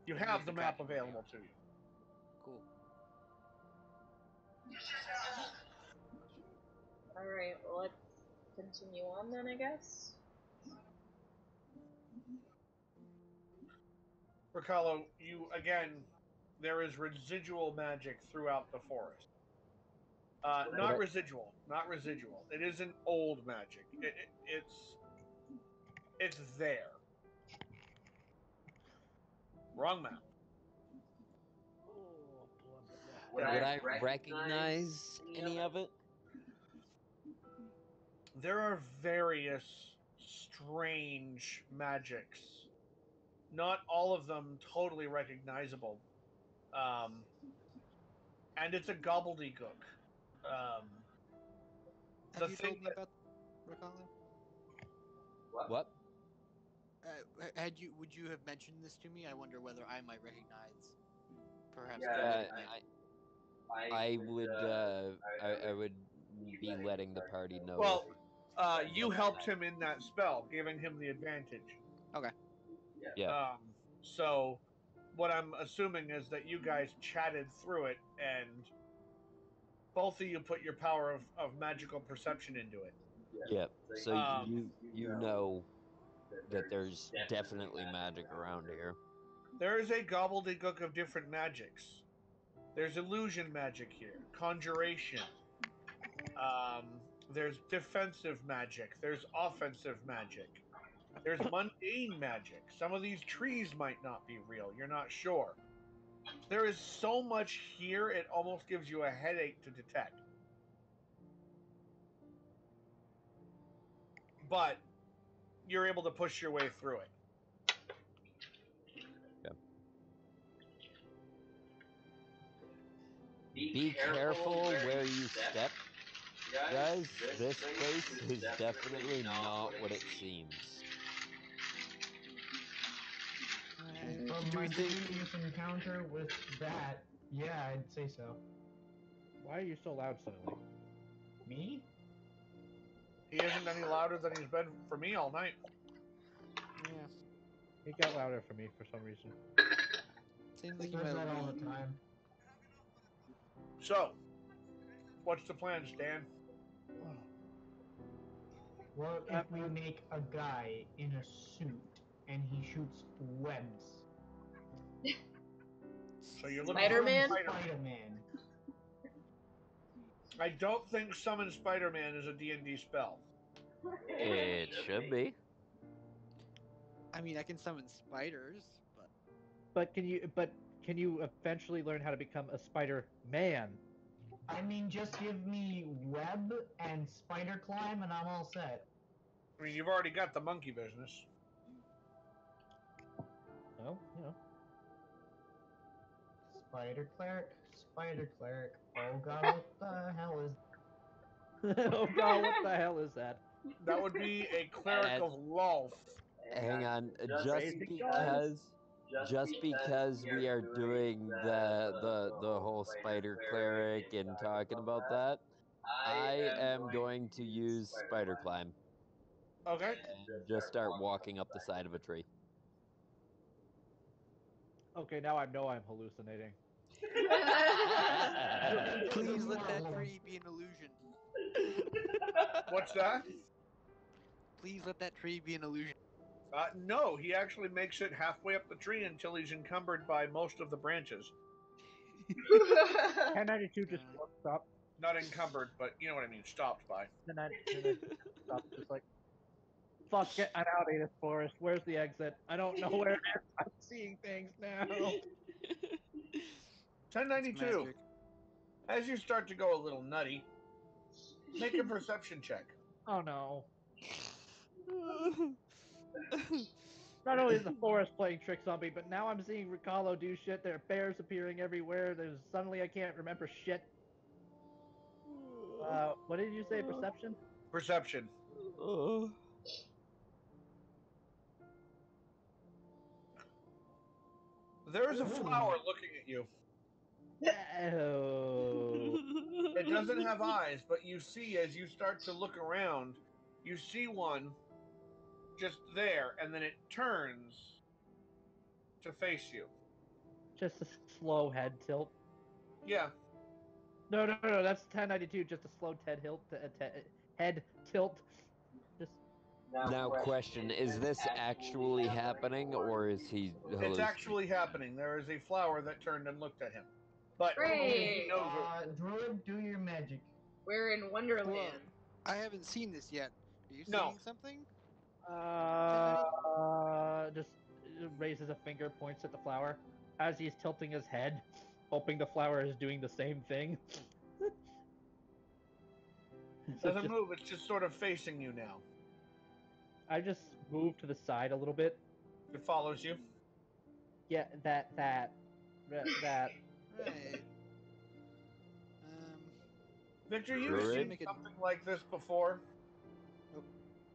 you And have here's the the map tracking available to you. Cool. Alright, well let's continue on then, I guess. Ricalo, there is residual magic throughout the forest. Not residual. It isn't old magic. It's there. Wrong map. Would I recognize any of it? There are various strange magics. Not all of them totally recognizable. And it's a gobbledygook. Have you told me about Ricalo? What? Would you have mentioned this to me? I wonder whether I might recognize perhaps I would be letting the party know. Well, you helped him in that spell, giving him the advantage. Okay. Yeah. So, what I'm assuming is that you guys chatted through it, and both of you put your power of magical perception into it. Yeah. So you know that there's definitely magic around here. There is a gobbledygook of different magics. There's illusion magic here, conjuration. There's defensive magic. There's offensive magic. There's mundane magic. Some of these trees might not be real. You're not sure. There is so much here, it almost gives you a headache to detect. But you're able to push your way through it. Be careful where you step, guys. This place is definitely not what it seems. From Do my we think? previous encounter with that, yeah, I'd say so. Why are you so loud suddenly? Me? He isn't any louder than he's been for me all night. Yeah. He got louder for me for some reason. Seems He like you does might that all have the time. So, what's the plan, Stan? Well, if we make a guy in a suit and he shoots webs. So you're looking Spider-Man? for Spider-Man. Spider-Man. I don't think Summon Spider-Man is a D&D spell. It should be. I mean, I can summon spiders, but But can you eventually learn how to become a Spider-Man? I mean, just give me web and spider climb, and I'm all set. I mean, you've already got the monkey business. Well, you know. Spider cleric. Oh god, what the hell is? Oh god, what the hell is that? That would be a cleric And- of Lolth. Hang on, Raising guns. just because we are doing the whole spider cleric and talking about that, I am going to use spider climb Okay. and just start walking up the side of a tree. Okay, now I know I'm hallucinating. please let that tree be an illusion. What's that? Please let that tree be an illusion. No, he actually makes it halfway up the tree until he's encumbered by most of the branches. 1092 just stop. Not encumbered, but you know what I mean. Stopped by. 1092 stop. Just like, fuck it, I'm out of this forest. Where's the exit? I don't know where it is. I'm seeing things now. 1092. Magic. As you start to go a little nutty, make a perception check. Oh no. Not only is the forest playing tricks on me, but now I'm seeing Ricalo do shit. There are bears appearing everywhere. There's suddenly I can't remember shit. What did you say? Perception? Perception. There is a flower looking at you. Oh. It doesn't have eyes, but you see as you start to look around, you see one just there, and then it turns to face you. Just a slow head tilt. Yeah. No, that's 1092. Just a slow head tilt. Just Now, question: is this actually happening, or is he It's hallucinating? actually happening. There is a flower that turned and looked at him. But Great. he knows what. Druid, do your magic. We're in Wonderland. I haven't seen this yet. Are you No. seeing something? just raises a finger, points at the flower as he's tilting his head, hoping the flower is doing the same thing. So Doesn't move, it's just sort of facing you now. I just move to the side a little bit. It follows you. Yeah, that. Right. Victor, you've Druid? seen Make it- something like this before.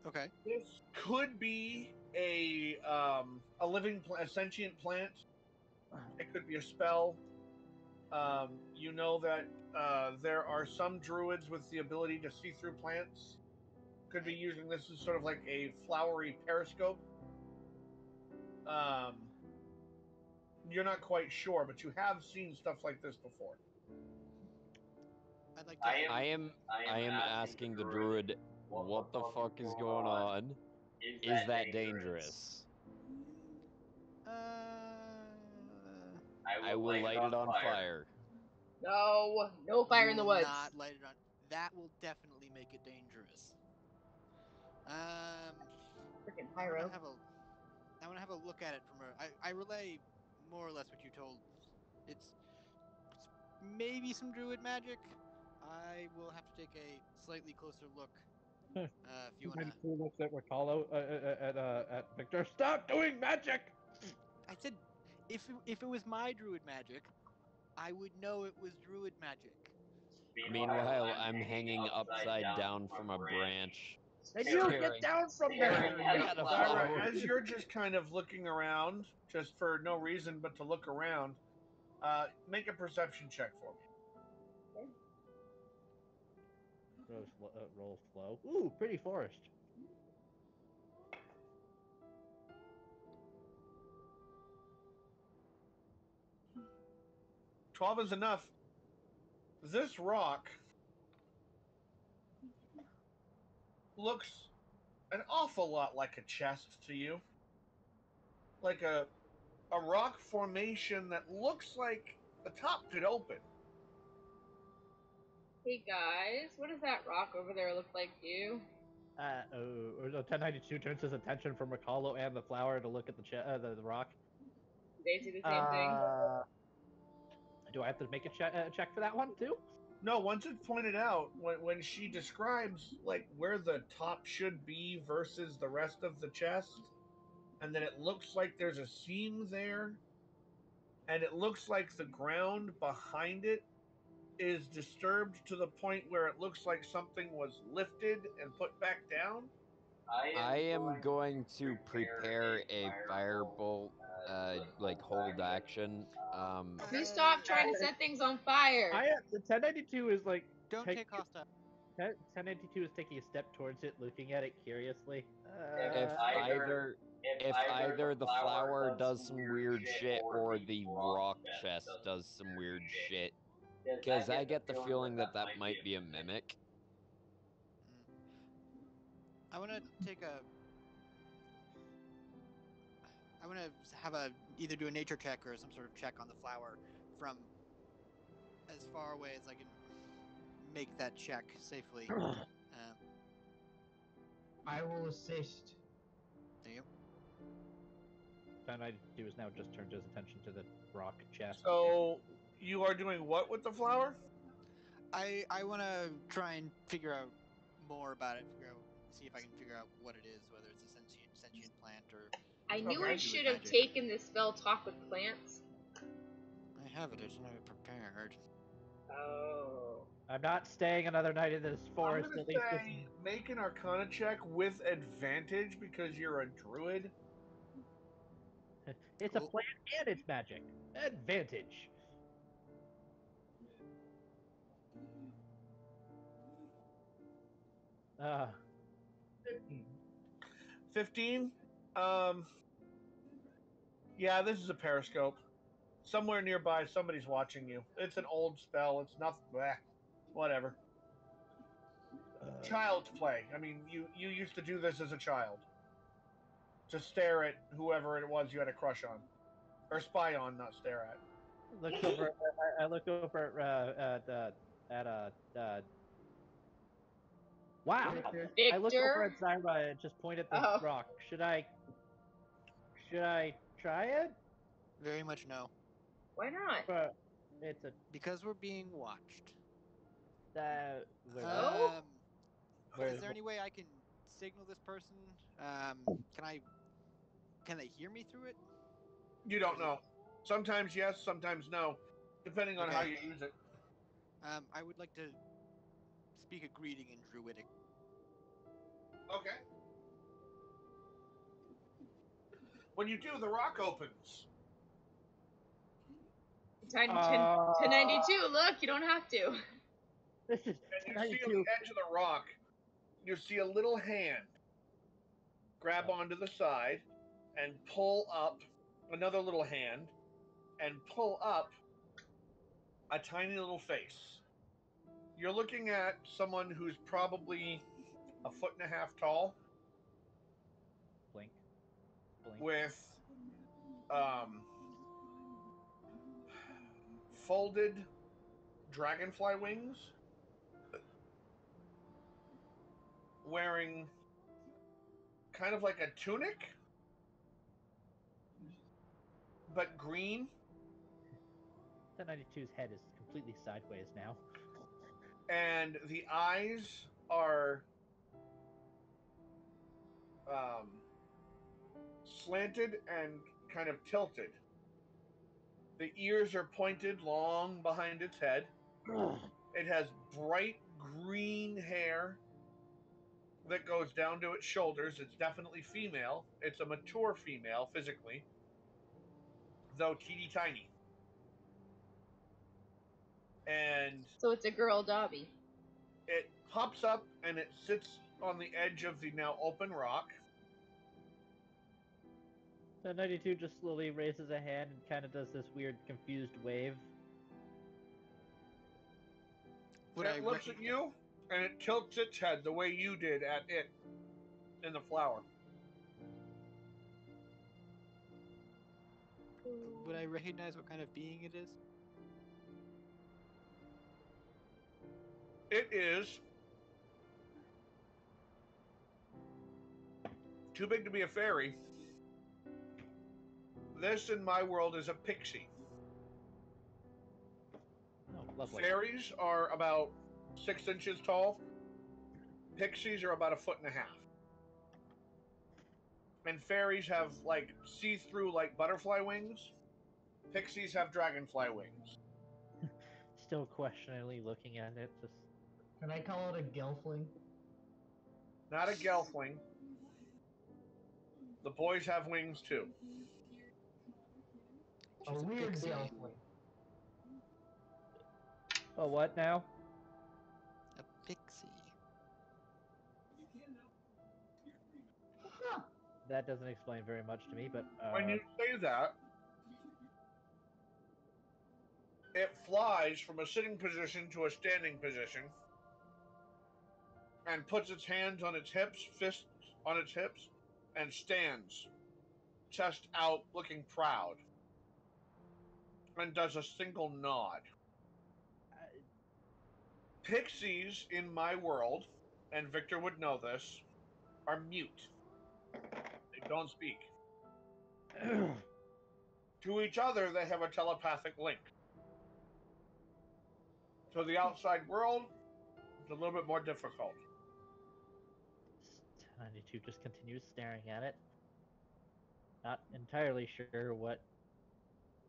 Okay. This could be a living, a sentient plant. It could be a spell. You know that there are some druids with the ability to see through plants. Could be using this as sort of like a flowery periscope. You're not quite sure, but you have seen stuff like this before. I'd like to. I am asking the druid, what the fuck is going on? Is that dangerous? I will light it on fire. No fire in the woods. Not light it on. That will definitely make it dangerous. Freaking I pyro. want to have a look at it from I relay more or less what you told. It's maybe some druid magic. I will have to take a slightly closer look. If you want to. looks at Ricalo at Victor. Stop doing magic. I said, if it was my druid magic, I would know it was druid magic. Meanwhile, I'm hanging upside down from a branch. Then you get down from there. At a flower. As you're just kind of looking around, just for no reason but to look around, make a perception check for me. Roll slow. Ooh, pretty forest. 12 is enough. This rock looks an awful lot like a chest to you. like a rock formation that looks like the top could open. Hey guys, what does that rock over there look like to you? 1092 turns his attention from Recallo and the flower to look at the rock. They see the same thing. Do I have to make a check for that one too? No, once it's pointed out, when she describes like where the top should be versus the rest of the chest, and then it looks like there's a seam there, and it looks like the ground behind it is disturbed to the point where it looks like something was lifted and put back down. I am going to prepare a firebolt, like hold action. You stop trying to set things on fire. The 1092 is like Don't take hostile. 1092 is taking a step towards it, looking at it curiously. If either the flower does some weird shit or the rock chest does some weird shit, because I get the feeling that that might be a mimic. I want to take a. I want to have either do a nature check or some sort of check on the flower from as far away as I can make that check safely. I will assist. There you 1092 has now just turned his attention to the rock chest. So you are doing what with the flower? I want to try and figure out more about it. See if I can figure out what it is, whether it's a sentient plant or. I knew Okay. I should have taken the spell Talk with Plants. I have it. I just not prepared. Oh. I'm not staying another night in this forest. I'm At gonna least say make an Arcana check with advantage because you're a druid. it's Cool. a plant and it's magic. Advantage. Uh, 15. 15. Yeah, this is a periscope. Somewhere nearby, somebody's watching you. It's an old spell. It's nothing. Bleh, whatever. Child's play. I mean, you used to do this as a child. To stare at whoever it was you had a crush on, or spy on, not stare at. looks over. I look over wow! Victor. I look over Victor? at Zyra and just point at the Oh. rock. Should I try it? Very much no. Why not? But it's a Because we're being watched. wait, Oh? Is there any way I can signal this person? Can they hear me through it? You don't know. Sometimes yes, sometimes no, depending on how Okay. you use it. I would like to speak a greeting in Druidic. Okay. When you do, the rock opens. 1092, look, you don't have to. this is And you see on 92. the edge of the rock, you see a little hand grab onto the side and pull up another little hand and pull up a tiny little face. You're looking at someone who's probably a foot and a half tall Blink. with folded dragonfly wings, wearing kind of like a tunic, but green. 1092's head is completely sideways now. And the eyes are slanted and kind of tilted. The ears are pointed long behind its head. It has bright green hair that goes down to its shoulders. It's definitely female. It's a mature female physically, though teeny tiny. And So it's a girl Dobby. it pops up and it sits on the edge of the now open rock. 1092 just slowly raises a hand and kind of does this weird confused wave. It looks at you and it tilts its head the way you did at it in the flower. Would I recognize what kind of being it is? It is too big to be a fairy. This in my world is a pixie. Oh, lovely. Fairies are about 6 inches tall. Pixies are about 1.5 feet. And fairies have like see-through like butterfly wings. Pixies have dragonfly wings. Still questioningly looking at it. Just Can I call it a gelfling? Not a gelfling. The boys have wings too. A She's a weird pixie. gelfling. oh, what now? A pixie. Huh. That doesn't explain very much to me, but When you say that, it flies from a sitting position to a standing position and puts its hands on its hips, fists on its hips, and stands, chest out, looking proud, and does a single nod. Pixies in my world, and Victor would know this, are mute. They don't speak. To each other, they have a telepathic link. To the outside world, it's a little bit more difficult. 92 just continues staring at it. Not entirely sure what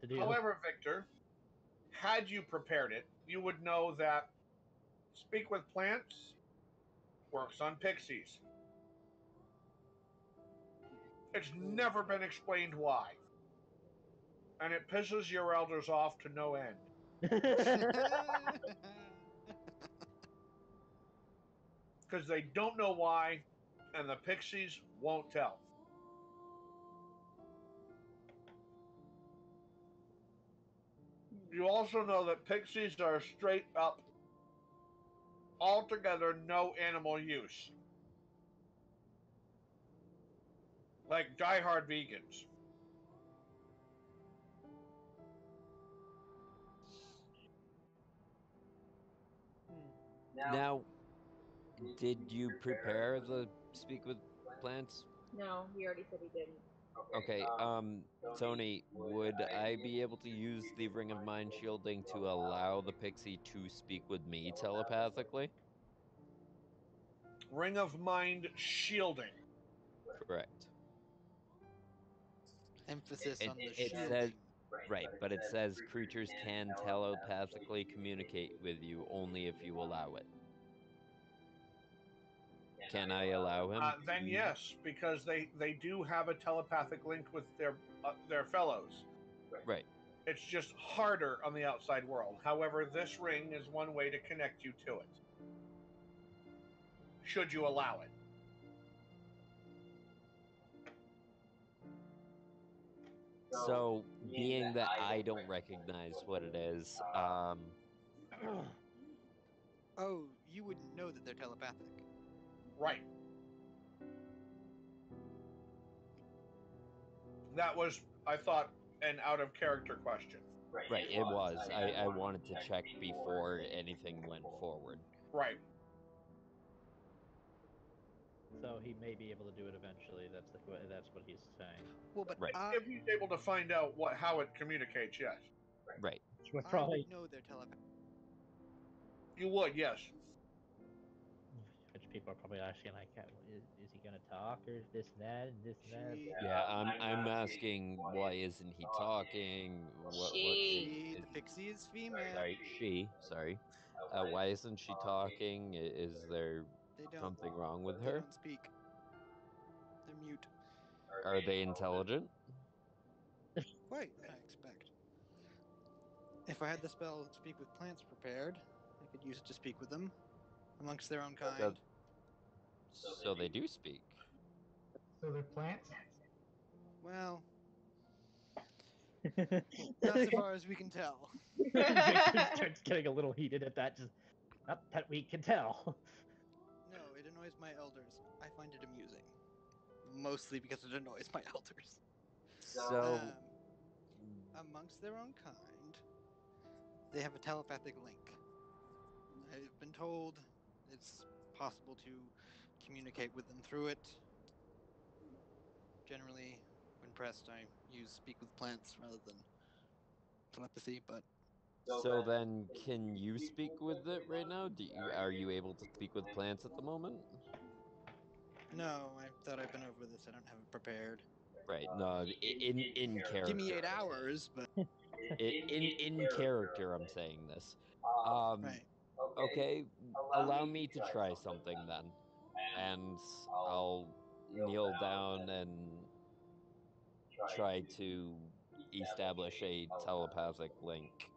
to do. However, Victor, had you prepared it, you would know that speak with plants works on pixies. It's never been explained why. And it pisses your elders off to no end. Because they don't know why, and the pixies won't tell. You also know that pixies are straight up, altogether no animal use. Like diehard vegans. Now, did you prepare the speak with plants? No, he already said he didn't. Okay, Tony, would I be able to use the Ring of Mind shielding to allow the pixie to speak with me telepathically? Ring of Mind shielding. Correct. Emphasis on the It says shielding. right, but it says creatures can telepathically communicate with you only if you allow it. Can I allow him? Then yes, because they do have a telepathic link with their fellows. Right. It's just harder on the outside world. However, this ring is one way to connect you to it. Should you allow it? So, being that I don't recognize what it is, Oh, you wouldn't know that they're telepathic. Right. That was, I thought, an out of character question. right, it was. I wanted to check before anything went forward. Right. So he may be able to do it eventually. That's what he's saying. Well, but Right. If he's able to find out how it communicates, yes. Right. Which would I probably would know they're telepathic. You would, yes. which people are probably asking like, is he gonna talk or this and that and this and that? She, Yeah, I'm asking why isn't he talking? What She. the pixie is female. sorry, she, sorry. Why isn't she talking? Is there They don't. something wrong with They her? don't speak. They're mute. Are they intelligent? Quite, I expect. If I had the spell Speak with Plants prepared, I could use it to speak with them amongst their own kind. So they do speak. So they're plants? Well, not so far as we can tell. Victor starts getting a little heated at that. Just not that we can tell. No, it annoys my elders. I find it amusing. Mostly because it annoys my elders. So Um, amongst their own kind, they have a telepathic link. I've been told it's possible to communicate with them through it. Generally, when pressed, I use speak with plants rather than telepathy, but So then, can you speak with it right now? Are you able to speak with plants at the moment? no, I thought I'd been over this. I don't have it prepared. Right. No, in Give me character. 8 hours, but In character, I'm saying this. right. Okay, allow me to try something then, and I'll kneel down and try to establish a telepathic link.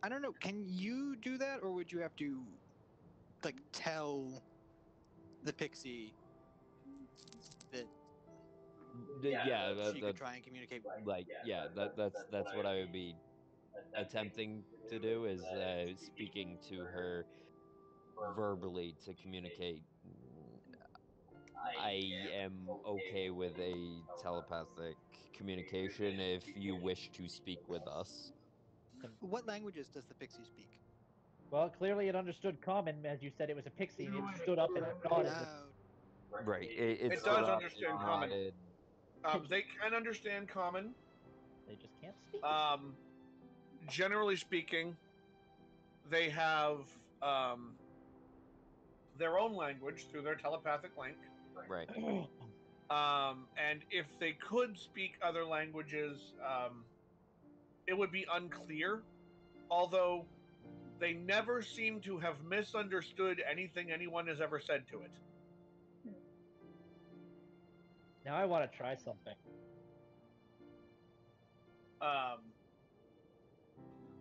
I don't know. Can you do that, or would you have to like tell the pixie that Yeah, she could try and communicate? that's what I would be attempting to do is speaking to her verbally to communicate. I am okay with a telepathic communication if you wish to speak with us. What languages does the pixie speak? Well, clearly it understood common, as you said it was a pixie, and it stood up and nodded. No. Right. It It stood does up, it understand common. nodded. They can understand common. They just can't speak. Generally speaking, they have their own language through their telepathic link. Right. And if they could speak other languages, it would be unclear. Although they never seem to have misunderstood anything anyone has ever said to it. Now I want to try something.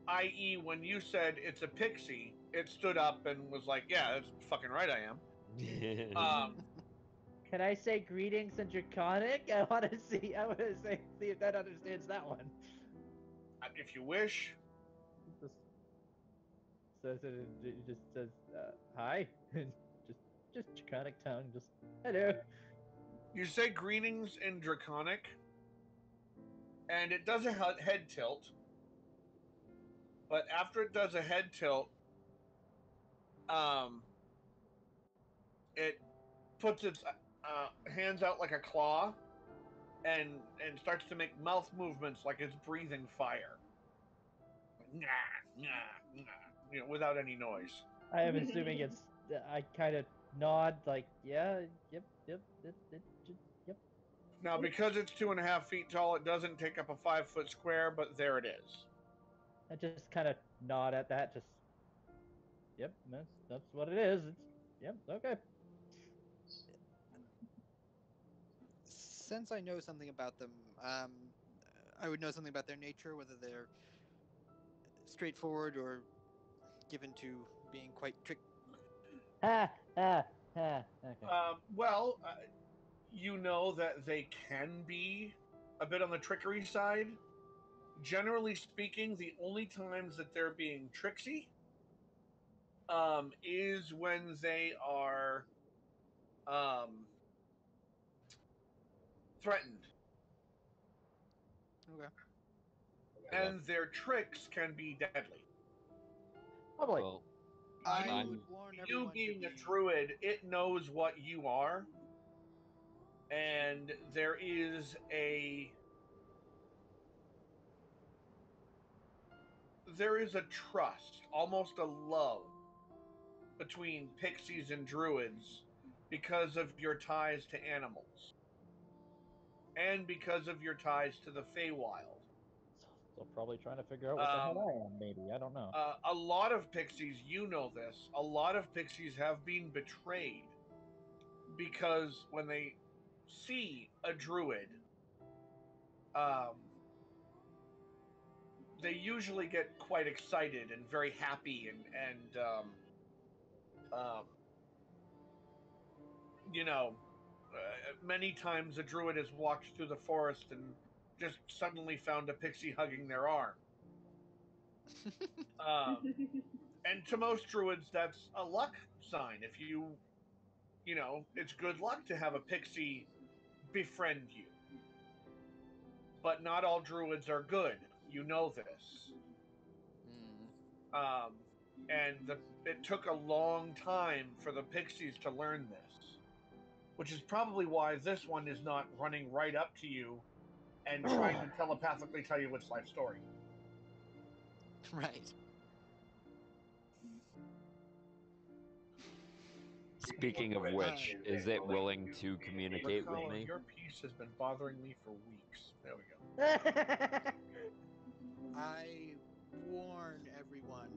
I.e., when you said it's a pixie, it stood up and was like, "Yeah, that's fucking right, I am." Can I say greetings in Draconic? I want to see. I want to see if that understands that one. If you wish. Just says it. It just says hi. just Draconic tongue. Just hello. You say greetings in Draconic, and it does a head tilt. But after it does a head tilt, it puts its hands out like a claw, and starts to make mouth movements like it's breathing fire. Nah, nah, nah, without any noise. I am assuming it's. I kind of nod like, yeah, yep. Now, because it's 2.5 feet tall, it doesn't take up a 5-foot square, but there it is. I just kind of nod at that. Just, yep, that's what it is. It's, yep, okay. Since I know something about them, I would know something about their nature, whether they're straightforward or given to being quite tricky. Okay. Well, you know that they can be a bit on the trickery side. Generally speaking, the only times that they're being tricksy is when they are threatened. Okay. And their tricks can be deadly. Lovely. Well, I I'm would warn You everyone to being a be. druid, it knows what you are. And there is a trust, almost a love between pixies and druids because of your ties to animals and because of your ties to the Feywild. So probably trying to figure out what the hell I am. Maybe I don't know. A lot of pixies, you know this, a lot of pixies have been betrayed because when they see a druid, um, they usually get quite excited and very happy um, you know, many times a druid has walked through the forest and just suddenly found a pixie hugging their arm. And to most druids, that's a luck sign. If it's good luck to have a pixie befriend you. but not all druids are good. You know this. And it took a long time for the pixies to learn this, which is probably why this one is not running right up to you and trying to telepathically tell you its life story. Right. Speaking of which, is it willing to communicate with Recall, me? your piece has been bothering me for weeks. There we go. I warn everyone.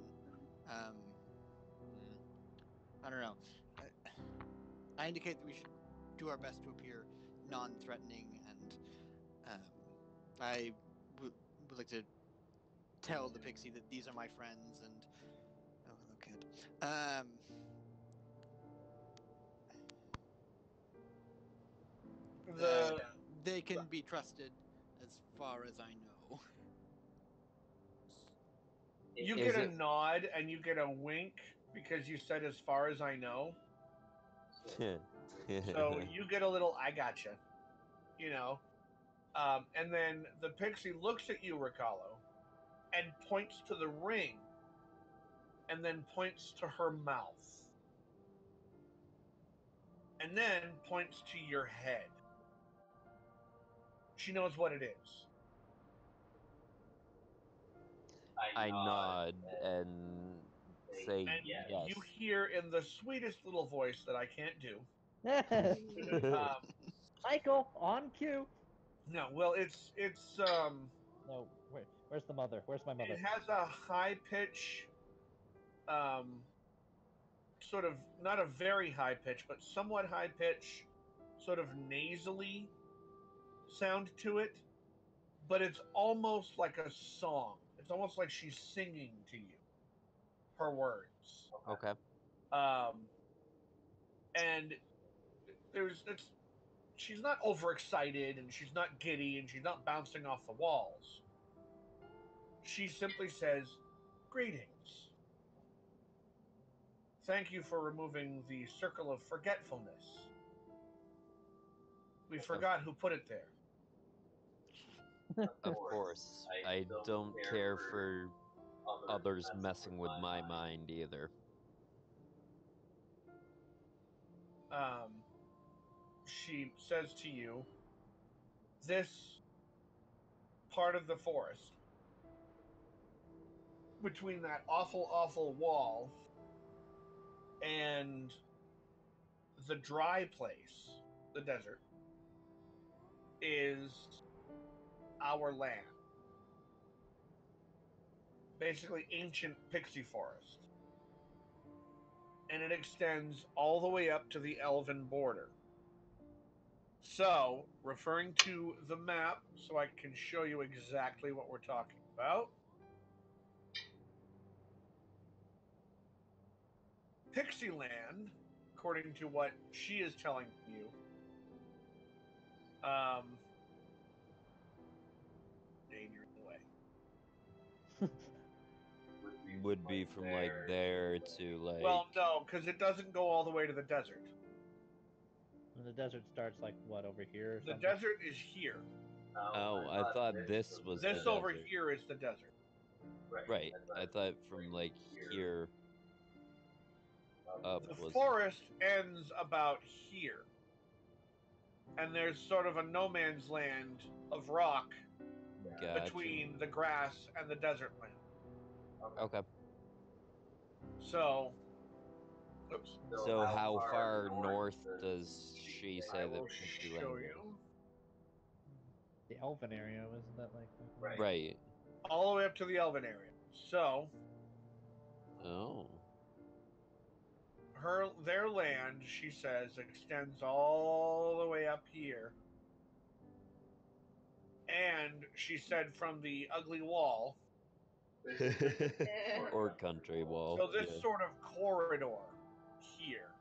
I don't know. I indicate that we should do our best to appear non-threatening, and I would like to tell the pixie that these are my friends, and oh, hello, kid. They can be trusted as far as I know. You get a nod and you get a wink because you said as far as I know. So you get a little I gotcha. You know. And then the pixie looks at you, Ricalo, and points to the ring and then points to her mouth. And then points to your head. She knows what it is. I nod and say And yes. you hear in the sweetest little voice that I can't do. Michael, on cue. No, well, it's No, where's the mother? Where's my mother? It has a high pitch, sort of not a very high pitch, but somewhat high pitch, sort of nasally sound to it. But it's almost like a song. It's almost like she's singing to you her words. Okay. And she's not overexcited and she's not giddy and she's not bouncing off the walls. She simply says, "Greetings. Thank you for removing the circle of forgetfulness. We forgot who put it there." Of course. I don't care for others messing with my mind either. She says to you, "This part of the forest, between that awful, awful wall and the dry place, the desert, is our land. Basically, ancient pixie forest. And it extends all the way up to the elven border. So, referring to the map, so I can show you exactly what we're talking about. Pixie Land, according to what she is telling you, you're in the way. Would be from like there to like. Well, no, because it doesn't go all the way to the desert. And the desert starts like what, over here or The something? desert is here. Oh, I thought this was this the over desert. here is the desert. Right. I thought from like here up The was forest ends about here. And there's sort of a no man's land of rock between the grass and the desert land. Okay. So, oops. So how far north does she say that Pixie Land is? The elven area, wasn't that like? Right. All the way up to the elven area. So. Oh. Their land, she says, extends all the way up here. And she said from the ugly wall. Or country wall. So this sort of corridor here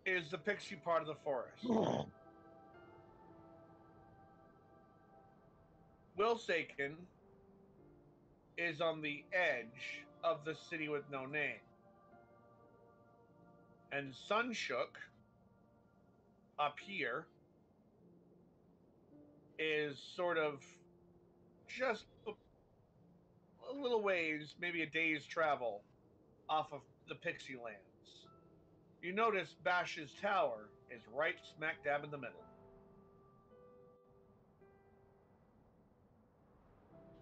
is the pixie part of the forest. Wilsaken is on the edge of the city with no name. And Sunshook, up here, is sort of just a little ways, maybe a day's travel off of the Pixie Lands. You notice Bash's tower is right smack dab in the middle.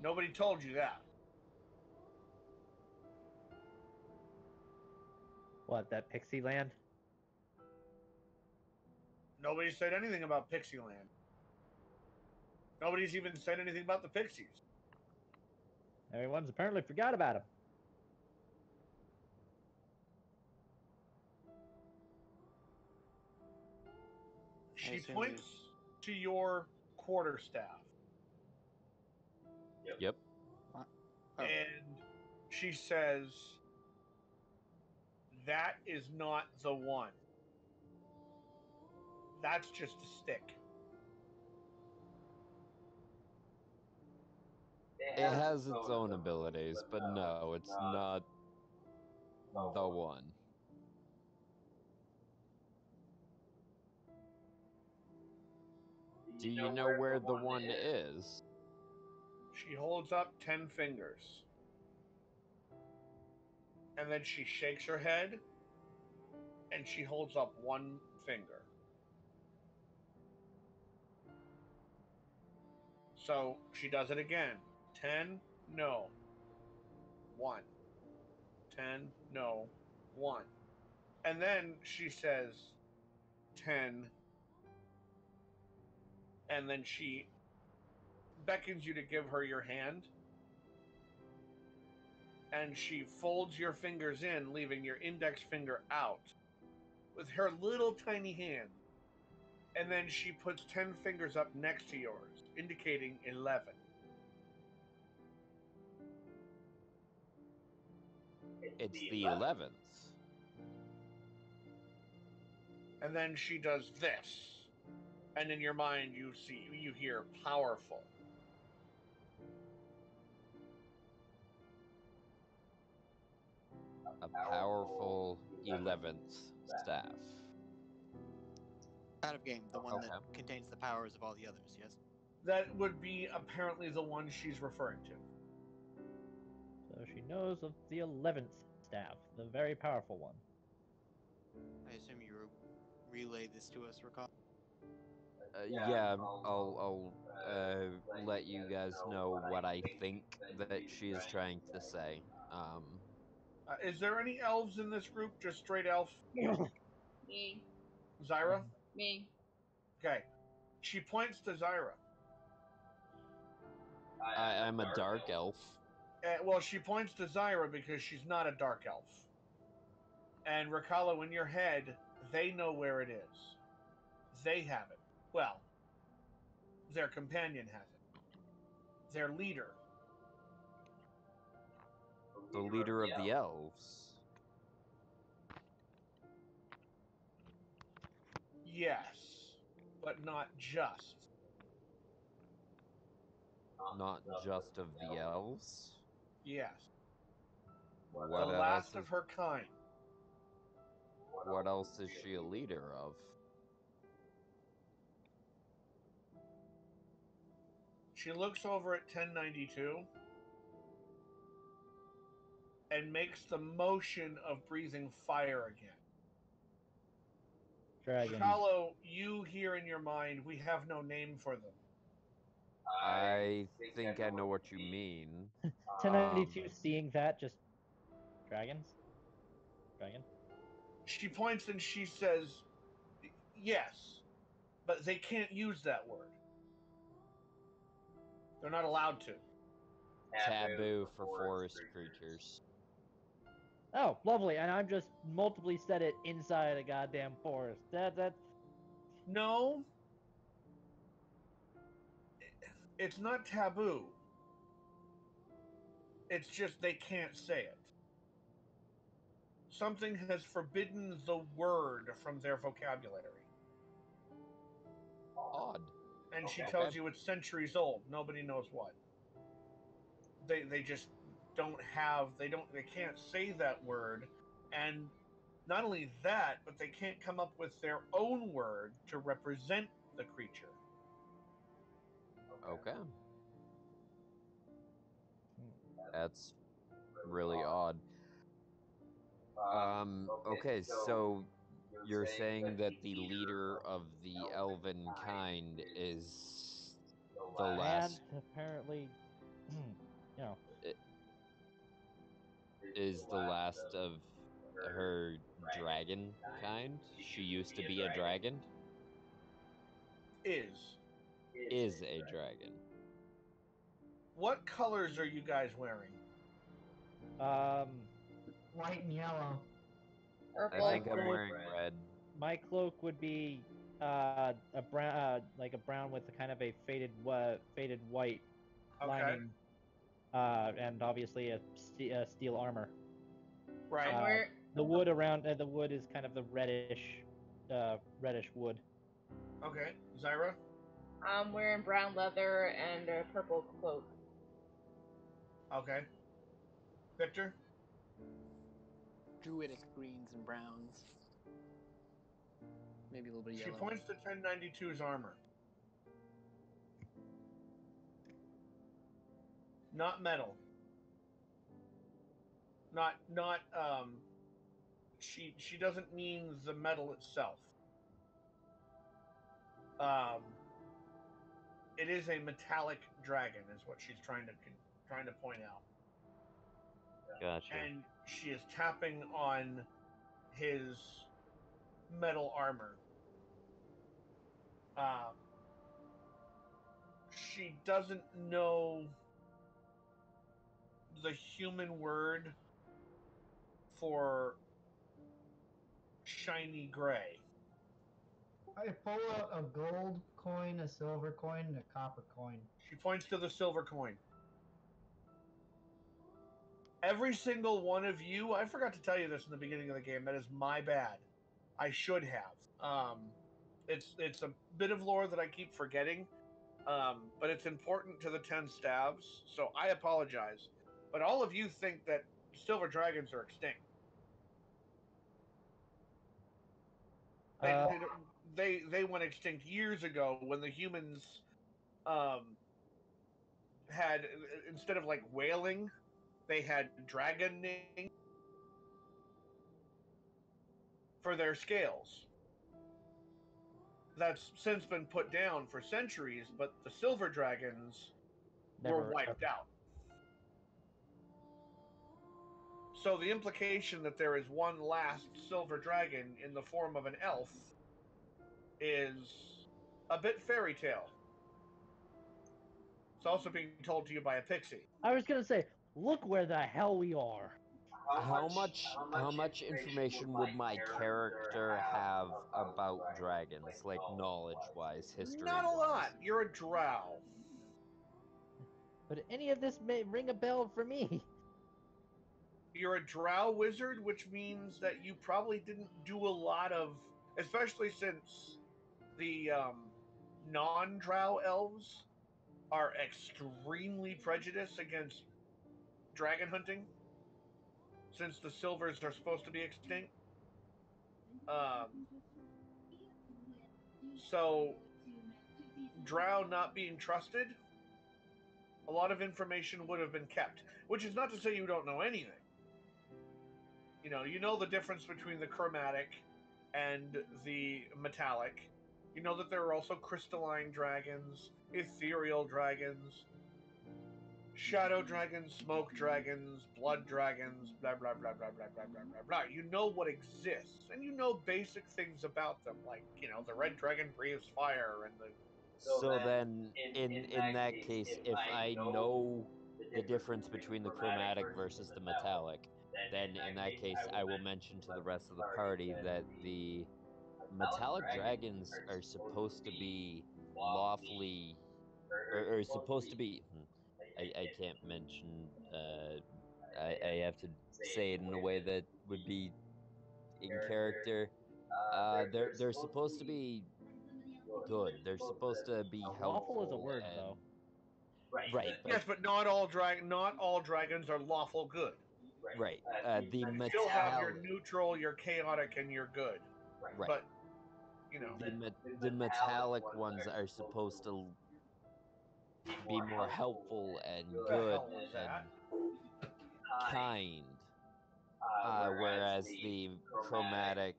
Nobody told you that. What, that Pixie Land? Nobody said anything about Pixie Land. Nobody's even said anything about the Pixies. Everyone's apparently forgot about him. She assume points to your quarterstaff. Yep. Oh. And she says, that is not the one. That's just a stick. It has its own abilities, but no, it's not the one. Do you know where the one is? She holds up 10 fingers. And then she shakes her head and she holds up one finger. So she does it again. 10, no. 1. 10, no. 1. And then she says 10. And then she beckons you to give her your hand. And she folds your fingers in, leaving your index finger out with her little tiny hand. And then she puts 10 fingers up next to yours, indicating 11. It's the 11th. And then she does this. And in your mind you hear powerful. A powerful 11th staff. Out of game, the one Okay. that contains the powers of all the others, yes? That would be apparently the one she's referring to. So she knows of the 11th staff, the very powerful one. I assume you relay this to us, Rakal? Yeah, I'll let you guys know what I think that she is trying to say. Is there any elves in this group? Just straight elf? Me. Zyra? Me. Okay. She points to Zyra. I'm a dark elf. Well, she points to Zyra because she's not a dark elf. And Rakala, in your head, they know where it is. They have it. Well, their companion has it. Their leader. The leader of the elves. Yes, but not just. Not just of the elves. Yes. What The else last is of her kind. what else is she a leader of? She looks over at 1092 and makes the motion of breathing fire again. Dragon. Shikalo, you hear in your mind, we have no name for them. I think I know what you mean. 1092 seeing that, just dragons? Dragon? She points and she says, yes, but they can't use that word. They're not allowed to. Taboo for forest creatures. Oh, lovely, and I'm just multiply said it inside a goddamn forest. That's No, it's not taboo. It's just they can't say it. Something has forbidden the word from their vocabulary. Odd. And she Okay. tells you it's centuries old. Nobody knows what. They just don't have they can't say that word, and not only that, but they can't come up with their own word to represent the creature. Okay. That's really odd. Okay, so you're saying that the leader of the elven kind is the last And apparently, you know, is the last of her dragon kind. She used to be a dragon. Is. Is a dragon. What colors are you guys wearing? White and yellow. Purple. I think I'm cloak- wearing red. my cloak would be a brown, like a brown with a kind of a faded white Okay. lining, and obviously a steel armor. Right. I'm wearing. The wood around the wood is kind of the reddish wood. Okay. Zyra? I'm wearing brown leather and a purple cloak. Okay. Victor? Druidic greens and browns. Maybe a little bit of She yellow. points to 1092's armor. Not metal. Not she doesn't mean the metal itself. It is a metallic dragon is what she's trying to point out. Gotcha. And she is tapping on his metal armor. She doesn't know the human word for shiny gray. I pull out a gold coin, a silver coin, and a copper coin. She points to the silver coin. Every single one of you, I forgot to tell you this in the beginning of the game. That is my bad. I should have. It's a bit of lore that I keep forgetting, but it's important to the 10 stabs, so I apologize. But all of you think that silver dragons are extinct. They went extinct years ago when the humans had, instead of like whaling, they had dragoning for their scales. That's since been put down for centuries, but the silver dragons were wiped out. So the implication that there is one last silver dragon in the form of an elf is a bit fairy tale. It's also being told to you by a pixie. I was gonna say, look where the hell we are. How much information would my character have about dragons, like knowledge-wise, Not a history-wise? lot. You're a drow. But any of this may ring a bell for me. You're a drow wizard, which means that you probably didn't do a lot of, especially since the non-drow elves are extremely prejudiced against dragon hunting, since the silvers are supposed to be extinct. So, drow not being trusted, a lot of information would have been kept. Which is not to say you don't know anything. You know the difference between the chromatic and the metallic. You know that there are also crystalline dragons, ethereal dragons, shadow dragons, smoke dragons, blood dragons, blah blah blah blah blah blah blah blah blah. You know what exists, and you know basic things about them, like the red dragon breathes fire, and the. So then, in that case, if I know the difference between the chromatic versus the metallic, then in that case, I will mention to the rest of the party that the metallic dragons are supposed to be lawfully, or supposed to be. I can't mention. I have to say it in a way that would be in character. They're supposed to be good. They're supposed to be helpful. Lawful is a word, and, though. Right, but Yes, but not all dragons are lawful good. right. The You still have your metallic. neutral, your chaotic, and your good. Right. But The metallic ones are supposed to be more helpful and Who the good hell was that? and kind. Whereas the chromatic,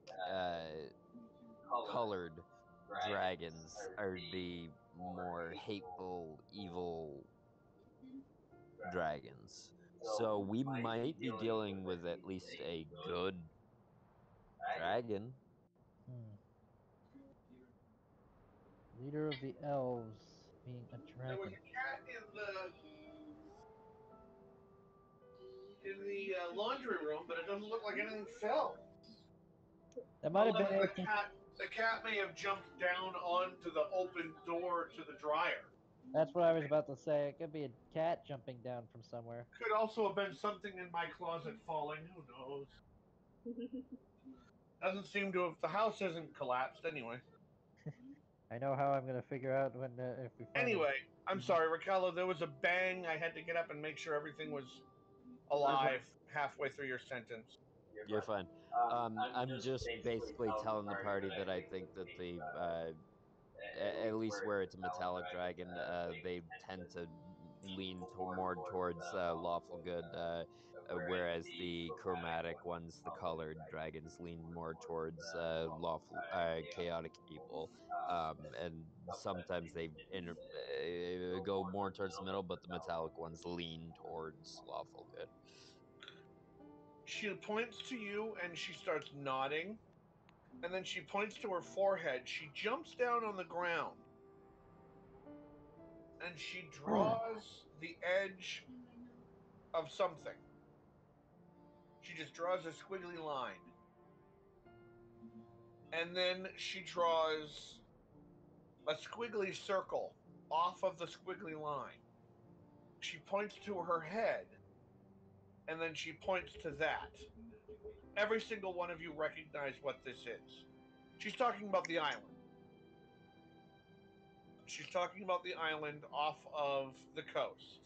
colored dragons are the more hateful, evil dragons. So we might be dealing with at least a good dragon. Hmm. Leader of the elves being a There was dragon. a cat in the laundry room, but it doesn't look like anything fell. That might have been Unless it. the cat may have jumped down onto the open door to the dryer. That's what I was about to say. It could be a cat jumping down from somewhere. Could also have been something in my closet falling. Who knows? Doesn't seem to have. The house isn't collapsed anyway. I know how I'm gonna figure out when if we find Anyway, I'm sorry, Ricardo. There was a bang. I had to get up and make sure everything was alive halfway through your sentence. You're fine. I'm just basically telling the party that I think that the at least where it's a metallic dragon, they tend to lean more towards lawful good, whereas the chromatic ones, the colored dragons, lean more towards lawful chaotic evil. And sometimes they go more towards the middle, but the metallic ones lean towards lawful good. She points to you and she starts nodding, and then she points to her forehead. She jumps down on the ground and she draws the edge of something. She just draws a squiggly line. And then she draws a squiggly circle off of the squiggly line. She points to her head, and then she points to that. Every single one of you recognize what this is. She's talking about the island. She's talking about the island off of the coast.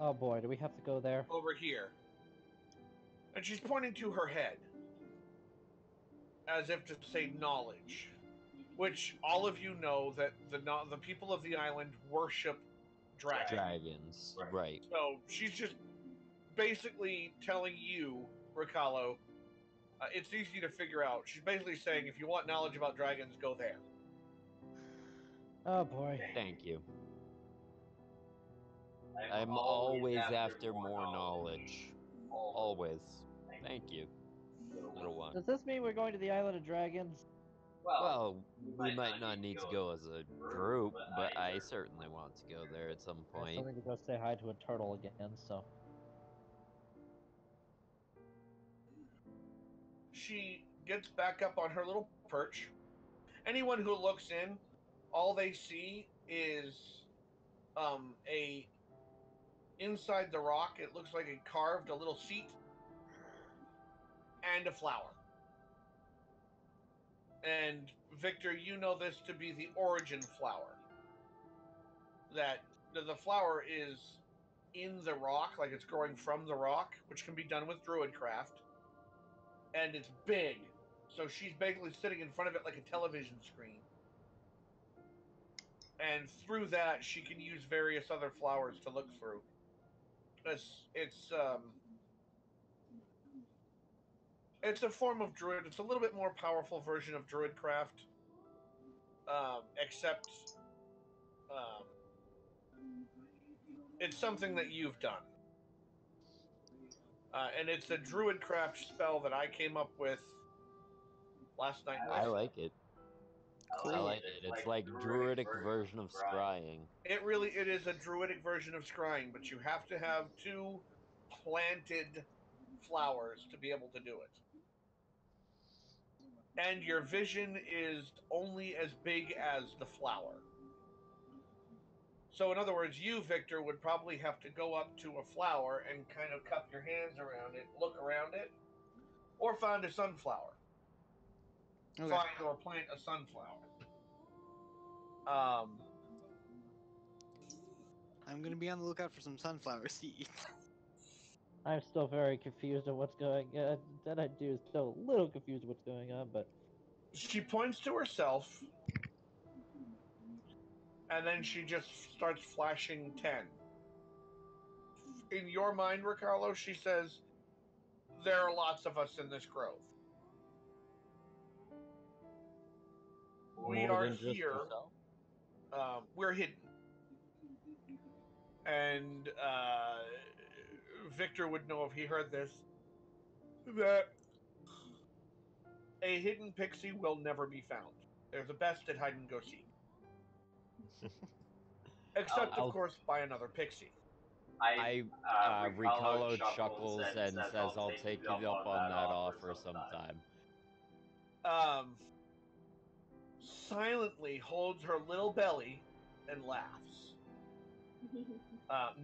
Oh boy, do we have to go there? Over here. And she's pointing to her head, as if to say knowledge. Which all of you know that the people of the island worship dragons. Dragons, right. So she's just basically telling you, Ricalo, it's easy to figure out. She's basically saying, if you want knowledge about dragons, go there. Oh boy. Thank you. I'm always after more knowledge. Always. Thank you, little one. Does this mean we're going to the Island of Dragons? Well, we might not need to go as a group, but I certainly want to go there at some I point. still need to go say hi to a turtle again, so. She gets back up on her little perch. Anyone who looks in, all they see is a inside the rock. It looks like it carved a little seat and a flower. And Victor, you know this to be the origin flower. That the flower is in the rock, like it's growing from the rock, which can be done with druidcraft. And it's big. So she's basically sitting in front of it like a television screen. And through that, she can use various other flowers to look through. It's a form of druid. It's a little bit more powerful version of druidcraft, except it's something that you've done. And it's a druidcraft spell that I came up with last night. I like it. Cool. I like it. It's like druidic version of scrying. It is a druidic version of scrying, but you have to have 2 planted flowers to be able to do it. And your vision is only as big as the flower. So in other words, you, Victor, would probably have to go up to a flower and kind of cup your hands around it, look around it, or find a sunflower. Okay. Find or plant a sunflower. I'm gonna be on the lookout for some sunflower seeds. I'm still very confused on what's going on. That I do is still a little confused what's going on, but She points to herself, And then she just starts flashing 10. In your mind, Ricardo, she says, there are lots of us in this grove. We More are than just here. yourself? We're hidden. And Victor would know if he heard this, that a hidden pixie will never be found. They're the best at hide and go seek. Except, of course, by another pixie. Ricalo chuckles and says, "I'll take you up on that offer sometime." Silently holds her little belly and laughs.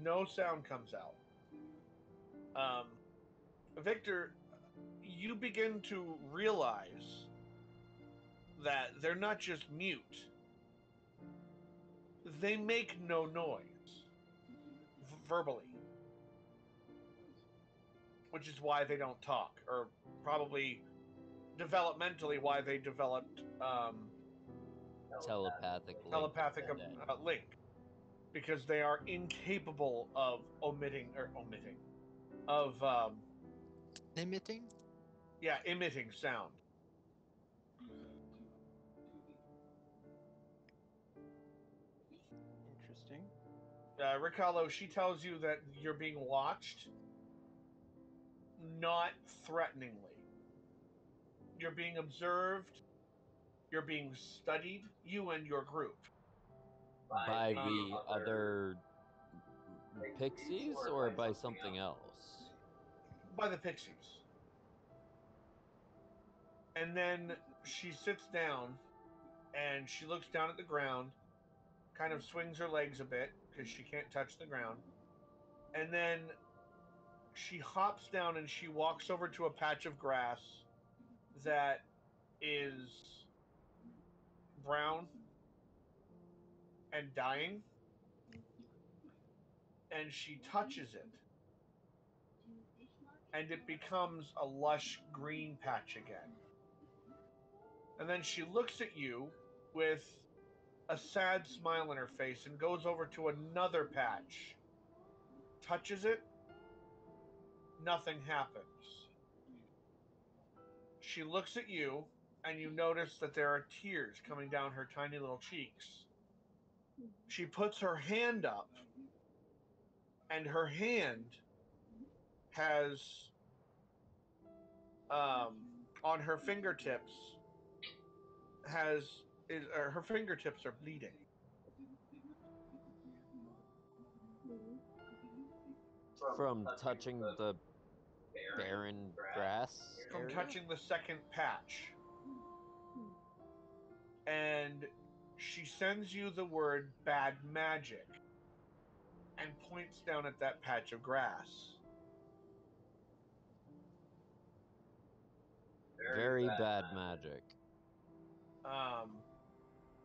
No sound comes out. Victor, you begin to realize that they're not just mute. They make no noise verbally, which is why they don't talk, or probably developmentally why they developed Telepathic telepathic link. link, because they are incapable of emitting sound. Interesting. Riccardo, she tells you that you're being watched, not threateningly. You're being observed. You're being studied, you and your group. By the other pixies or by something else? By the pixies. And then she sits down and she looks down at the ground, kind of swings her legs a bit because she can't touch the ground. And then she hops down and she walks over to a patch of grass that is brown and dying. And she touches it. And it becomes a lush green patch again. And then she looks at you with a sad smile on her face and goes over to another patch, touches it, nothing happens. She looks at you, and you notice that there are tears coming down her tiny little cheeks. She puts her hand up, and her hand has, on her fingertips, her fingertips are bleeding. From touching the barren grass From area? touching the second patch. And she sends you the word bad magic and points down at that patch of grass. Very bad magic.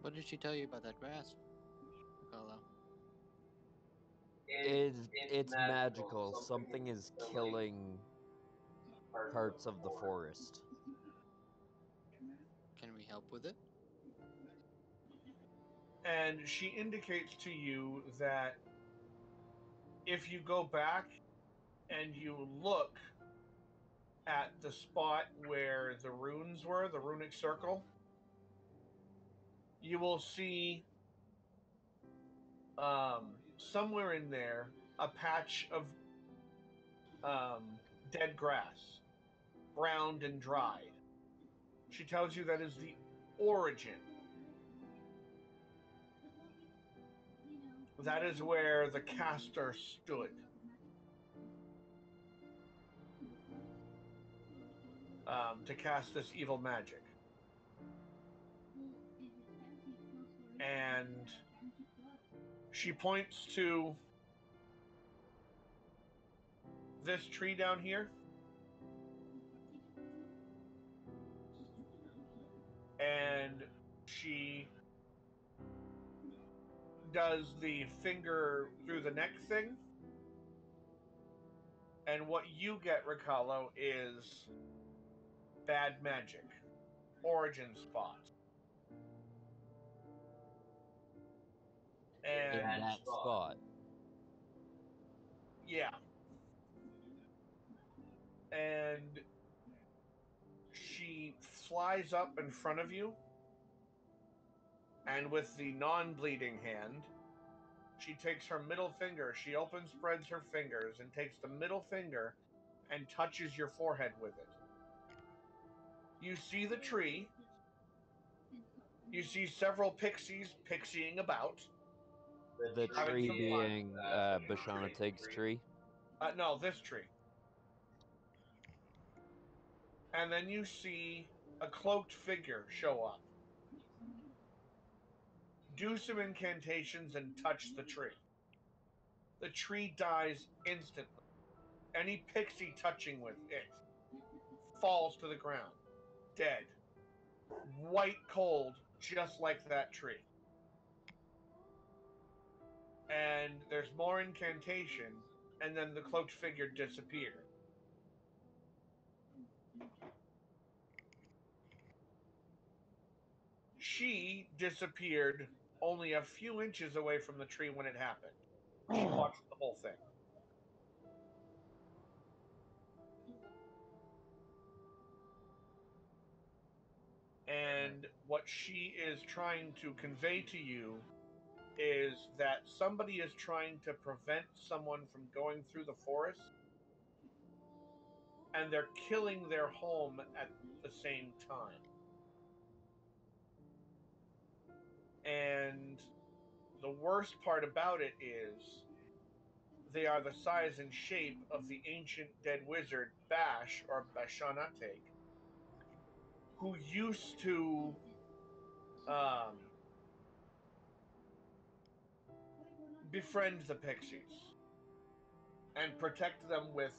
What did she tell you about that grass, Ricardo? It's magical. Something is killing parts of the forest. Can we help with it? And she indicates to you that if you go back and you look at the spot where the runes were, the runic circle, you will see somewhere in there a patch of dead grass, browned and dried. She tells you that is the origin. That is where the caster stood. To cast this evil magic. And she points to this tree down here. And she does the finger through the neck thing. And what you get, Riccardo, is bad magic. Origin spot. And In that spot. yeah. And she flies up in front of you, and with the non-bleeding hand, she takes her middle finger, she open spreads her fingers and takes the middle finger and touches your forehead with it. You see the tree. You see several pixies pixieing about. The Having tree some being Bashana Tig's tree. No, this tree. And then you see a cloaked figure show up, do some incantations, and touch the tree. The tree dies instantly. Any pixie touching with it falls to the ground, dead. White cold, just like that tree. And there's more incantation, and then the cloaked figure disappears. She disappeared only a few inches away from the tree when it happened. She watched the whole thing. And what she is trying to convey to you is that somebody is trying to prevent someone from going through the forest, and they're killing their home at the same time. And the worst part about it is they are the size and shape of the ancient dead wizard Bash, or Bashanateg, who used to befriend the pixies and protect them with,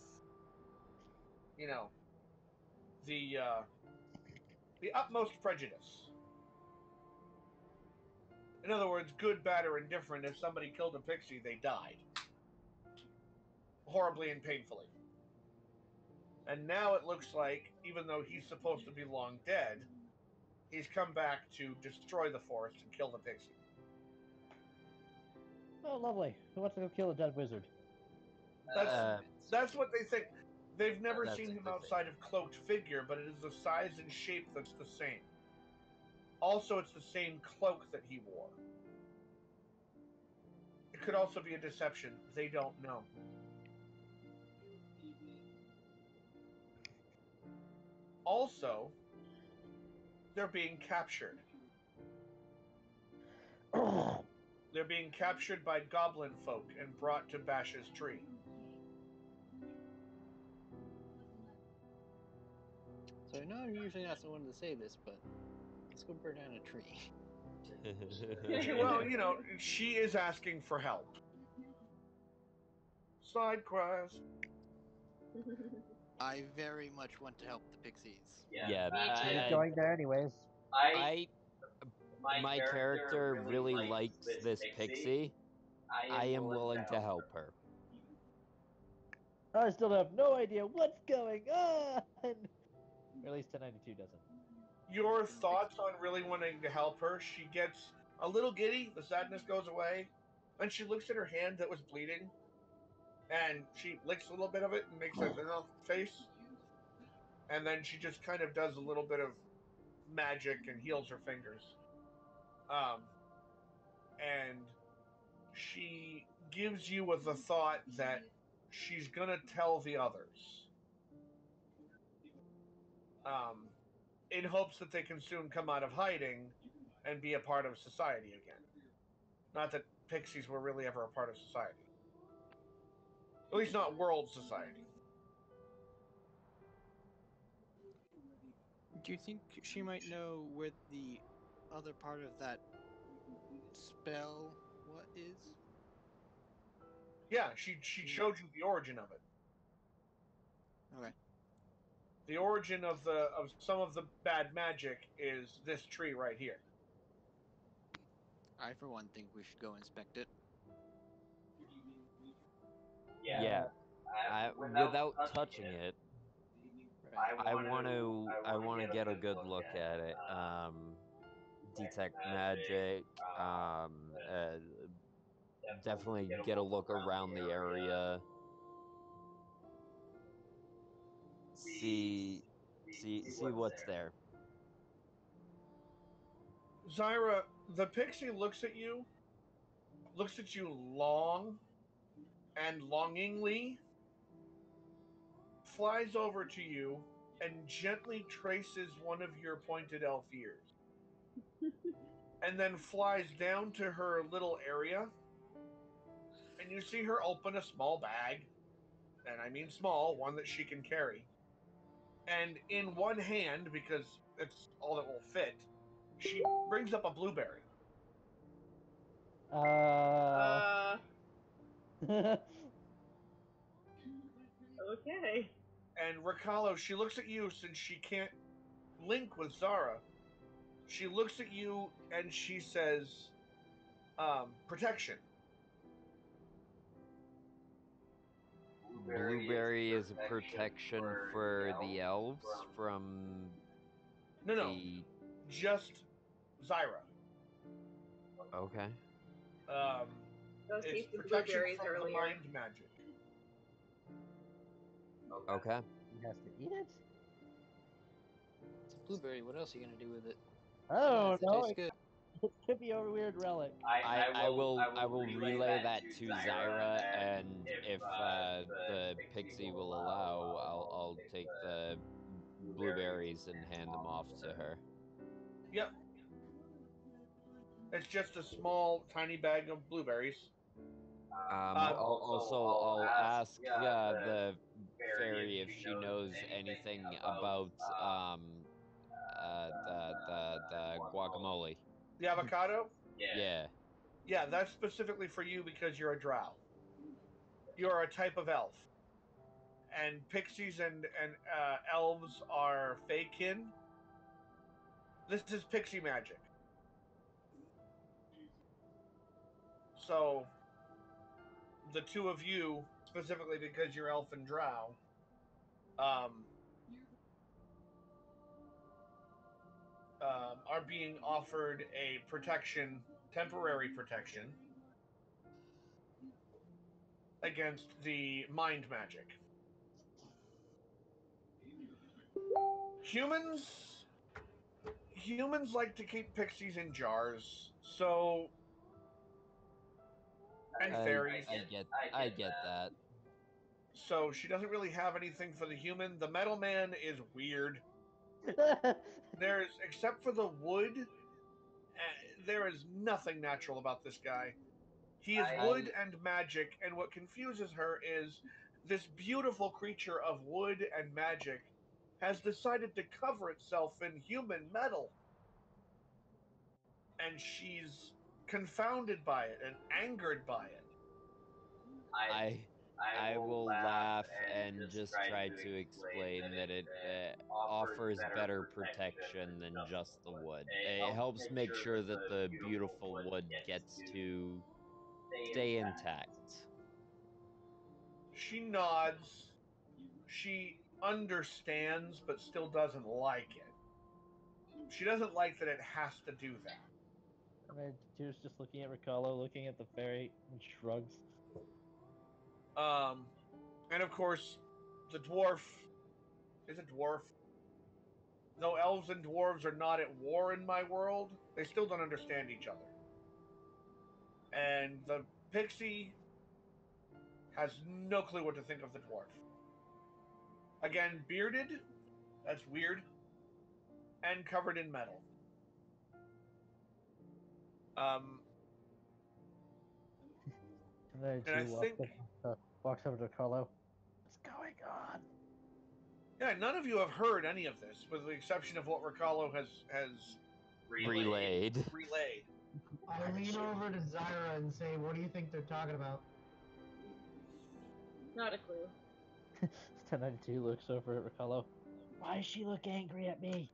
you know, the utmost prejudice. In other words, good, bad, or indifferent, if somebody killed a pixie, they died. Horribly and painfully. And now it looks like, even though he's supposed to be long dead, he's come back to destroy the forest and kill the pixie. Oh, lovely. Who wants to go kill a dead wizard? That's what they think. They've never That's seen what him they think. outside of cloaked figure, but it is the size and shape that's the same. Also, it's the same cloak that he wore. It could also be a deception. They don't know. Also, they're being captured. They're being captured by goblin folk and brought to Bash's tree. So I know I'm usually not someone to say this, but let's go burn down a tree. Well, she is asking for help. Side quest. I very much want to help the pixies. Yeah, Me too. Going there anyways. my character really likes this pixie. I am willing to help her. I still have no idea what's going on. Or at least 1092 doesn't. Your thoughts on really wanting to help her? She gets a little giddy, the sadness goes away, and she looks at her hand that was bleeding, and she licks a little bit of it and makes a face, and then she just kind of does a little bit of magic and heals her fingers. And she gives you with the thought that she's gonna tell the others, in hopes that they can soon come out of hiding and be a part of society again. Not that pixies were really ever a part of society. At least not world society. Do you think she might know where the other part of that spell what is? Yeah, she showed you the origin of it. Okay. The origin of some of the bad magic is this tree right here. I for one think we should go inspect it. Yeah, without touching it, Right. I want to get a good look at it. Detect magic, definitely get a look around the area. See what's there. Zyra, the pixie looks at you long and longingly, flies over to you, and gently traces one of your pointed elf ears. And then flies down to her little area, and you see her open a small bag, and I mean small, one that she can carry. And in one hand, because it's all that will fit, she brings up a blueberry. Okay. And Ricalo, she looks at you since she can't link with Zara. She looks at you and she says, protection. Blueberry is a protection for the elves from No, just Zyra. Okay. Those It's tasted protection blueberries from the earlier. mind magic. Okay. He has to eat it? It's a blueberry. What else are you gonna do with it? Oh If it no! tastes It good. could be a weird relic. I will relay that to Zyra, and if the pixie will allow, I'll take the blueberries and hand them off to her. Yep. It's just a small, tiny bag of blueberries. I'll ask the fairy if she knows anything about the guacamole. The avocado? Yeah. Yeah, that's specifically for you because you're a drow. You're a type of elf. And pixies and elves are fey-kin. This is pixie magic. So, the two of you, specifically because you're elf and drow, are being offered a protection, temporary protection, against the mind magic. Humans like to keep pixies in jars, so and fairies. I get that. So she doesn't really have anything for the human. The metal man is weird. There's except for the wood, there is nothing natural about this guy. He is wood and magic, and what confuses her is this beautiful creature of wood and magic has decided to cover itself in human metal. And she's confounded by it and angered by it. I will laugh and just try to explain that it offers better protection than just the wood. It helps make sure that the beautiful wood gets to stay intact. She nods. She understands, but still doesn't like it. She doesn't like that it has to do that. I mean, Tyr's just looking at Ricalo, looking at the fairy, and shrugs. And of course, the dwarf is a dwarf. Though elves and dwarves are not at war in my world, they still don't understand each other. And the pixie has no clue what to think of the dwarf. Again, bearded, that's weird, and covered in metal. And then And I think walks over to Carlo. What's going on? yeah, none of you have heard any of this, with the exception of what Ricalo has Relayed. I lean over to Zyra and say, "What do you think they're talking about?" Not a clue. 1092 looks over at Ricalo. Why does she look angry at me?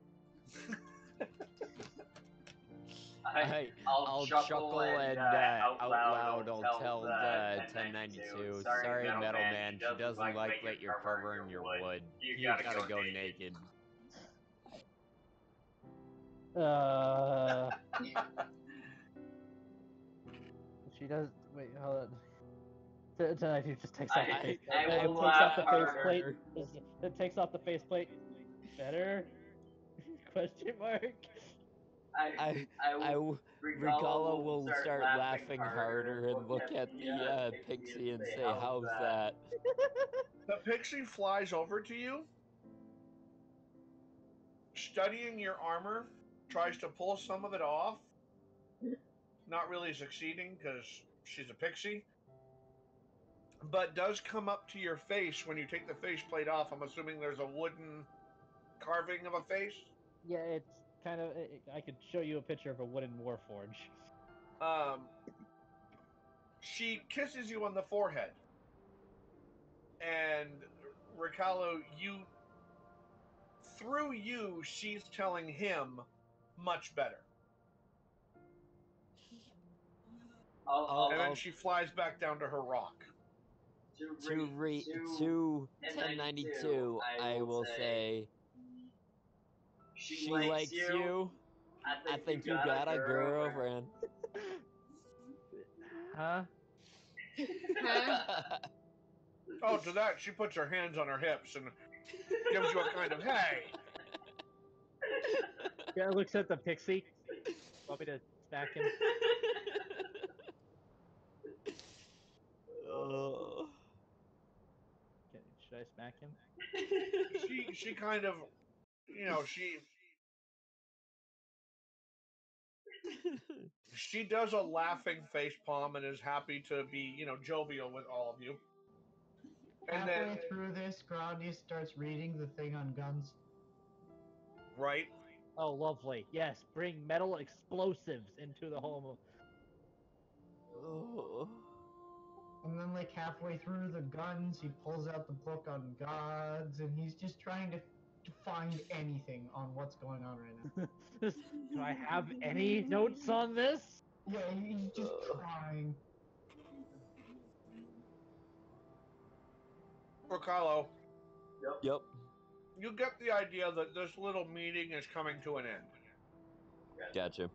I'll chuckle and out loud I'll tell the 1092. Sorry, Metal Man. She doesn't like that you're covering your wood. You gotta go naked. She does. Wait, hold on. Tonight he just takes off the face. I It will takes off laugh the faceplate. harder. It takes off the faceplate. Better? Question mark. I Regala Regala will will start start laughing harder harder and look at the pixie and say, "How's that?" The pixie flies over to you, studying your armor, tries to pull some of it off, not really succeeding because she's a pixie, but does come up to your face when you take the faceplate off. I'm assuming there's a wooden carving of a face. Yeah, it's kind of. I could show you a picture of a wooden warforge. She kisses you on the forehead, and Ricalo, through you, she's telling him much better. And then she flies back down to her rock. To 1092, I will say, she likes you. I think you got a girlfriend. Huh? Oh, to that, she puts her hands on her hips and gives you a kind of, hey. Yeah, looks at the pixie. Want me to smack him? Should I smack him? She kind of, she does a laughing face palm and is happy to be, jovial with all of you. And Halfway then, through this, Grandi starts reading the thing on guns. right? Oh, lovely. Yes, bring metal explosives into the home. And then, like, halfway through the guns, he pulls out the book on gods, and he's just trying to find anything on what's going on right now. Do I have any notes on this? Yeah, he's just trying. Ricalo, Yep. you get the idea that this little meeting is coming to an end. Gotcha.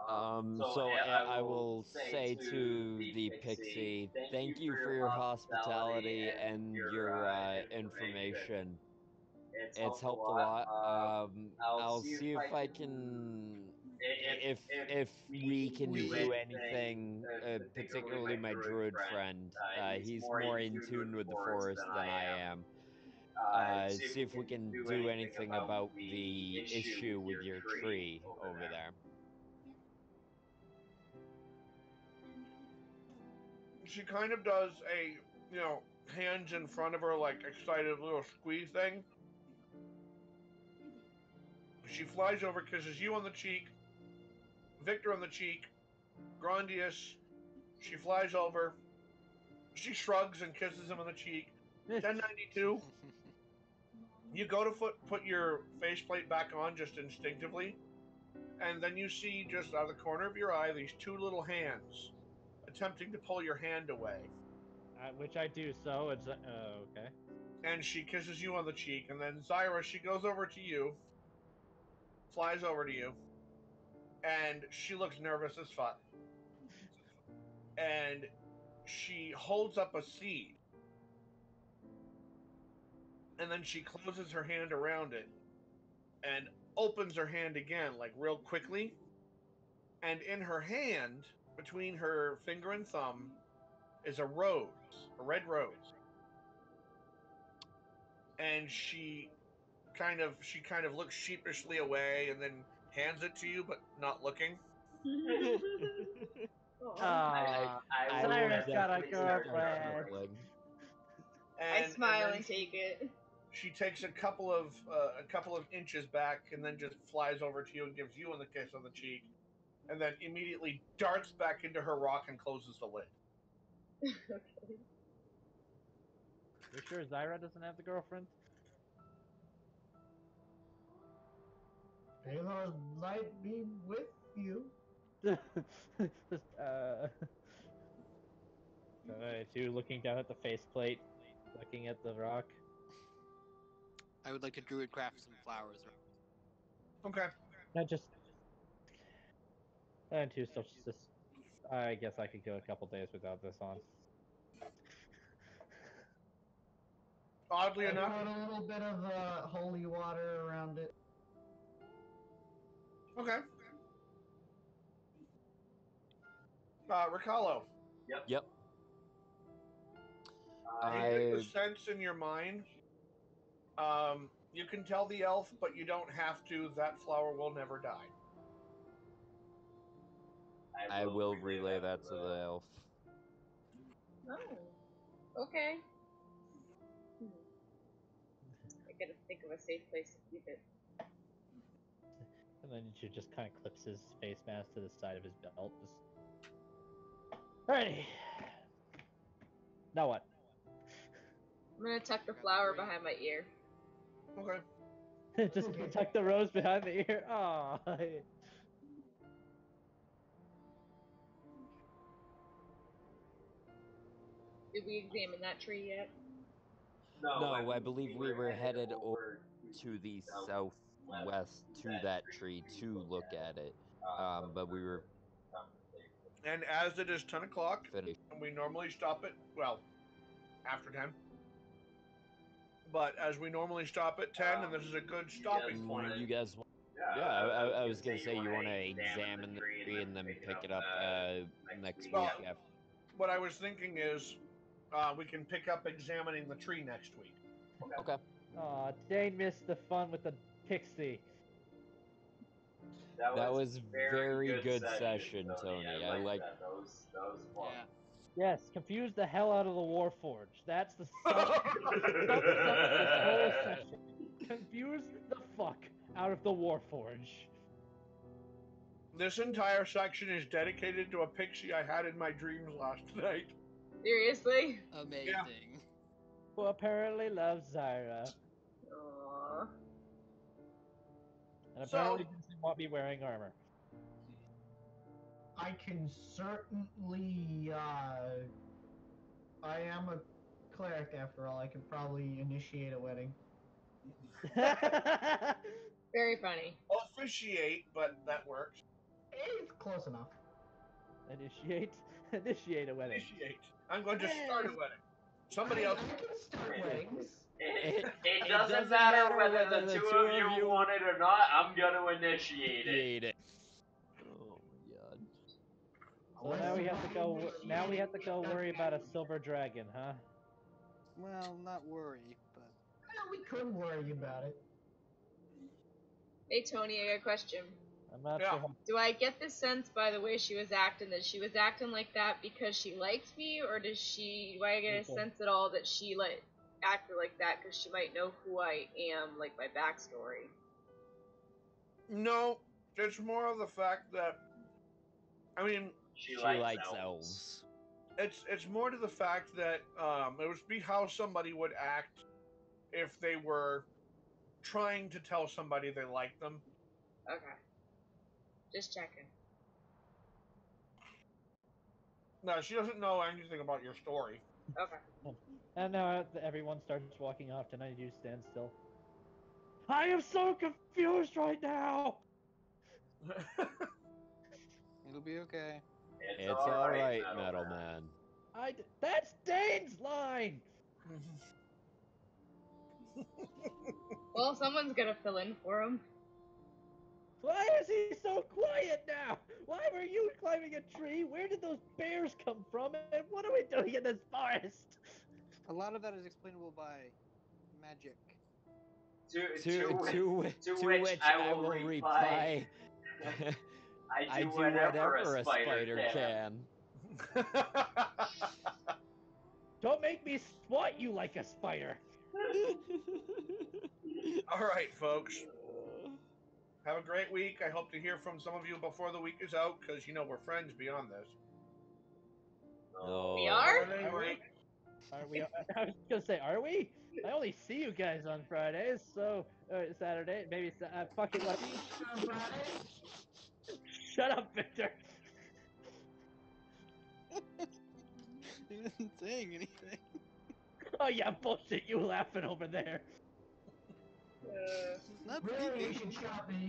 So I will say to the pixie, thank you for your hospitality and your information. It's helped a lot. I'll see if I can, if we can do anything, particularly my druid friend. He's more in tune with the forest than I am. See if we can do anything about the issue with your tree over there. She kind of does a, hands in front of her, like, excited little squeeze thing. She flies over, kisses you on the cheek, Victor on the cheek, Grandius. She flies over. She shrugs and kisses him on the cheek. 1092. You go to put your faceplate back on just instinctively, and then you see just out of the corner of your eye these two little hands attempting to pull your hand away. Which I do so. It's okay. And she kisses you on the cheek, and then Zyra, she goes over to you, flies over to you, and she looks nervous as fuck. And she holds up a seed, and then she closes her hand around it and opens her hand again, like real quickly. And in her hand, between her finger and thumb, is a rose, a red rose. And she kind of looks sheepishly away and then hands it to you, but not looking. I will Cyrus got a definitely start girlfriend. chuckling. I smile then and take it. She takes a couple of inches back and then just flies over to you and gives you a kiss on the cheek, and then immediately darts back into her rock and closes the lid. Okay. You sure Zyra doesn't have the girlfriend? May the light be with you. Two looking down at the faceplate, looking at the rock. I would like to druid craft some flowers. Okay. I just And two, so just I guess I could go a couple days without this on. Oddly I enough, put a little bit of holy water around it. okay. Ricalo, Yep. you get the sense in your mind. You can tell the elf, but you don't have to. That flower will never die. I will relay that to the elf. Oh, okay. I gotta think of a safe place to keep it. And then she just kind of clips his face mask to the side of his belt. Just... Alrighty. Now what? I'm gonna tuck the Got the flower green. behind my ear. Okay. Just tuck the rose behind the ear. Aw. Did we examine that tree yet? No, I believe we were headed over to the southwest to that tree to look at it. But we were And as it is 10 o'clock, finished. and we normally stop at, well, after 10. But as we normally stop at 10, and this is a good stopping point. You guys, yeah, I was gonna say you want to examine the tree and then pick it up next week after. What I was thinking is, we can pick up examining the tree next week. Okay. Aw, Dane missed the fun with the pixie. That was very good session, Tony. I like that. That was fun. Yeah. Yes, confuse the hell out of the Warforged. That's the sum of this whole session. Confuse the fuck out of the Warforged. This entire section is dedicated to a pixie I had in my dreams last night. Seriously? Amazing. Who apparently loves Zyra. Aww. And apparently doesn't want me wearing armor. I can certainly. I am a cleric after all. I could probably initiate a wedding. Very funny. Officiate, but that works. It's close enough. Initiate a wedding. Initiate. I'm going to start a wedding. Somebody else. I can start weddings. It doesn't matter whether the two of you want it or not. I'm gonna initiate it. Oh my god. So now we have to go. Now we have to go worry about a silver dragon, huh? Well, not worry, but Well, we could worry about it. Hey Tony, I got a question. I'm not Yeah. sure. How... Do I get the sense by the way she was acting that she was acting like that because she liked me, or do I get a sense at all that she acted like that because she might know who I am, like my backstory? No, it's more of the fact that, I mean, She likes elves. It's more to the fact that it would be how somebody would act if they were trying to tell somebody they liked them. Okay. Just checking. No, she doesn't know anything about your story. Okay. And now everyone starts walking off. Tonight you stand still. I am so confused right now. it'll be okay. It's all right, Metal Man. That's Dane's line. Well, someone's gonna fill in for him. Why is he so quiet now? Why were you climbing a tree? Where did those bears come from? And what are we doing in this forest? A lot of that is explainable by magic. To which I will reply. I do whatever a spider can. Don't make me swat you like a spider. All right, folks. Have a great week. I hope to hear from some of you before the week is out, because, we're friends beyond this. No. We are? Are we? I was gonna say, are we? I only see you guys on Fridays, so Saturday, maybe fucking what? Shut up, Victor. He wasn't saying anything. Oh yeah, bullshit. You laughing over there? Not Really, speaking.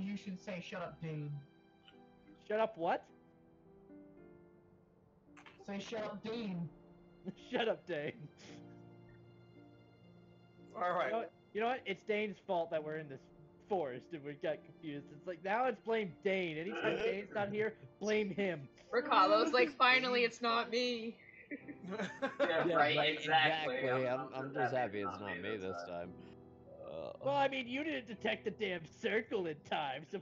you should say shut up, dude. Shut up, what? Say shut up, Dean. Shut up, Dane. All right. You know what? It's Dane's fault that we're in this forest and we got confused. It's like now it's blame Dane. Anytime Dane's not here, blame him. Ricardo's like, finally, it's not me. Yeah, right, exactly. I'm just happy it's not me this time. Well, I mean, you didn't detect the damn circle in time, so